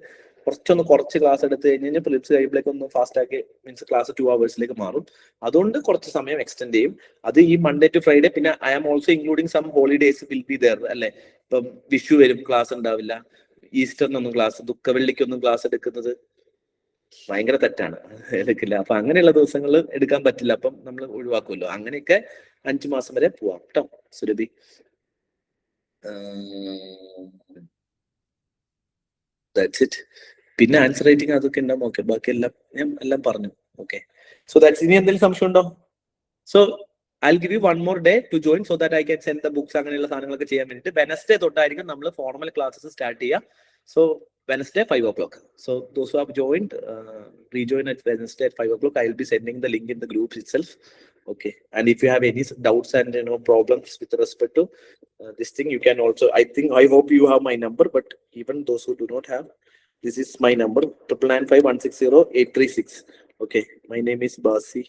കുറച്ച് ക്ലാസ് എടുത്ത് കഴിഞ്ഞാൽ പ്രിലിംസ് കഴിയുമ്പോഴേക്കും ഒന്ന് ഫാസ്റ്റ് ആക്കി, മീൻസ് ക്ലാസ് 2 hours മാറും. അതുകൊണ്ട് കുറച്ച് സമയം എക്സ്റ്റെൻഡ് ചെയ്യും. അത് ഈ Monday to Friday. പിന്നെ I am also including some holidays will be there അല്ലെ. ഇപ്പം വിഷു വരും, ക്ലാസ് ഉണ്ടാവില്ല. ഈസ്റ്ററിനൊന്നും ക്ലാസ്, ദുഃഖവെള്ളിക്കൊന്നും ക്ലാസ് എടുക്കുന്നത് ഭയങ്കര തെറ്റാണ്, എടുക്കില്ല. അപ്പൊ അങ്ങനെയുള്ള ദിവസങ്ങളിൽ എടുക്കാൻ പറ്റില്ല. അപ്പം നമ്മൾ ഒഴിവാക്കുമല്ലോ. അങ്ങനെയൊക്കെ 5 മാസം വരെ പോവാം കേട്ടോ സുരഭി. That's it. പിന്നെ ആൻസർ റൈറ്റിംഗ് അതൊക്കെ ഉണ്ടാവും. ഓക്കെ, ബാക്കി എല്ലാം ഞാൻ പറഞ്ഞു. Okay, so that's. ഇനി എന്തെങ്കിലും സംശയം ഉണ്ടോ? So I'll give you one more day to join so that I can send the books അങ്ങനെയുള്ള സാധനങ്ങളൊക്കെ ചെയ്യാൻ വേണ്ടിയിട്ട് വെനസ്ഡേ തൊട്ടായിരിക്കും നമ്മൾ ഫോർമൽ ക്ലാസ്സസ് സ്റ്റാർട്ട് ചെയ്യുക. So Wednesday 5 o'clock. So those who have joined, rejoin at Wednesday at 5 o'clock. I'll be sending the link in the group itself. Okay. And if you have any doubts and problems with respect to this thing, you can also. I hope you have my number. But even those who do not have, this is my number: 9951608336. Okay. My name is Basi.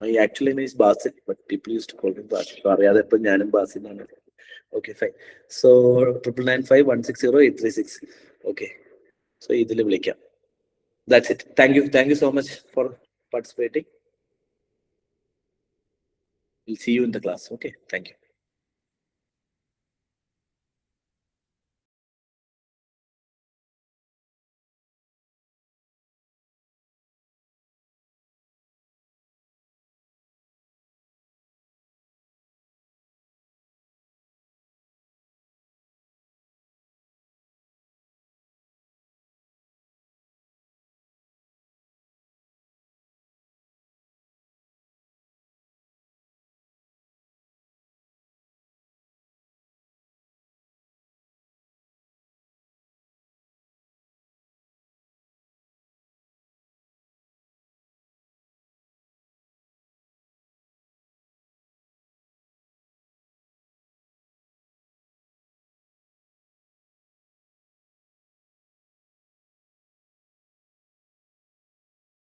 My actual name is Basit, but people used to call me Basi. അറിയാതെപ്പോൾ ഞാനും ബാസി എന്നാണ്. Okay, fine. So 9951608336. Okay. So ഇതിൽ വിളിക്കാം. That's it. Thank you so much for participating. We'll see you in the class. Okay. Thank you.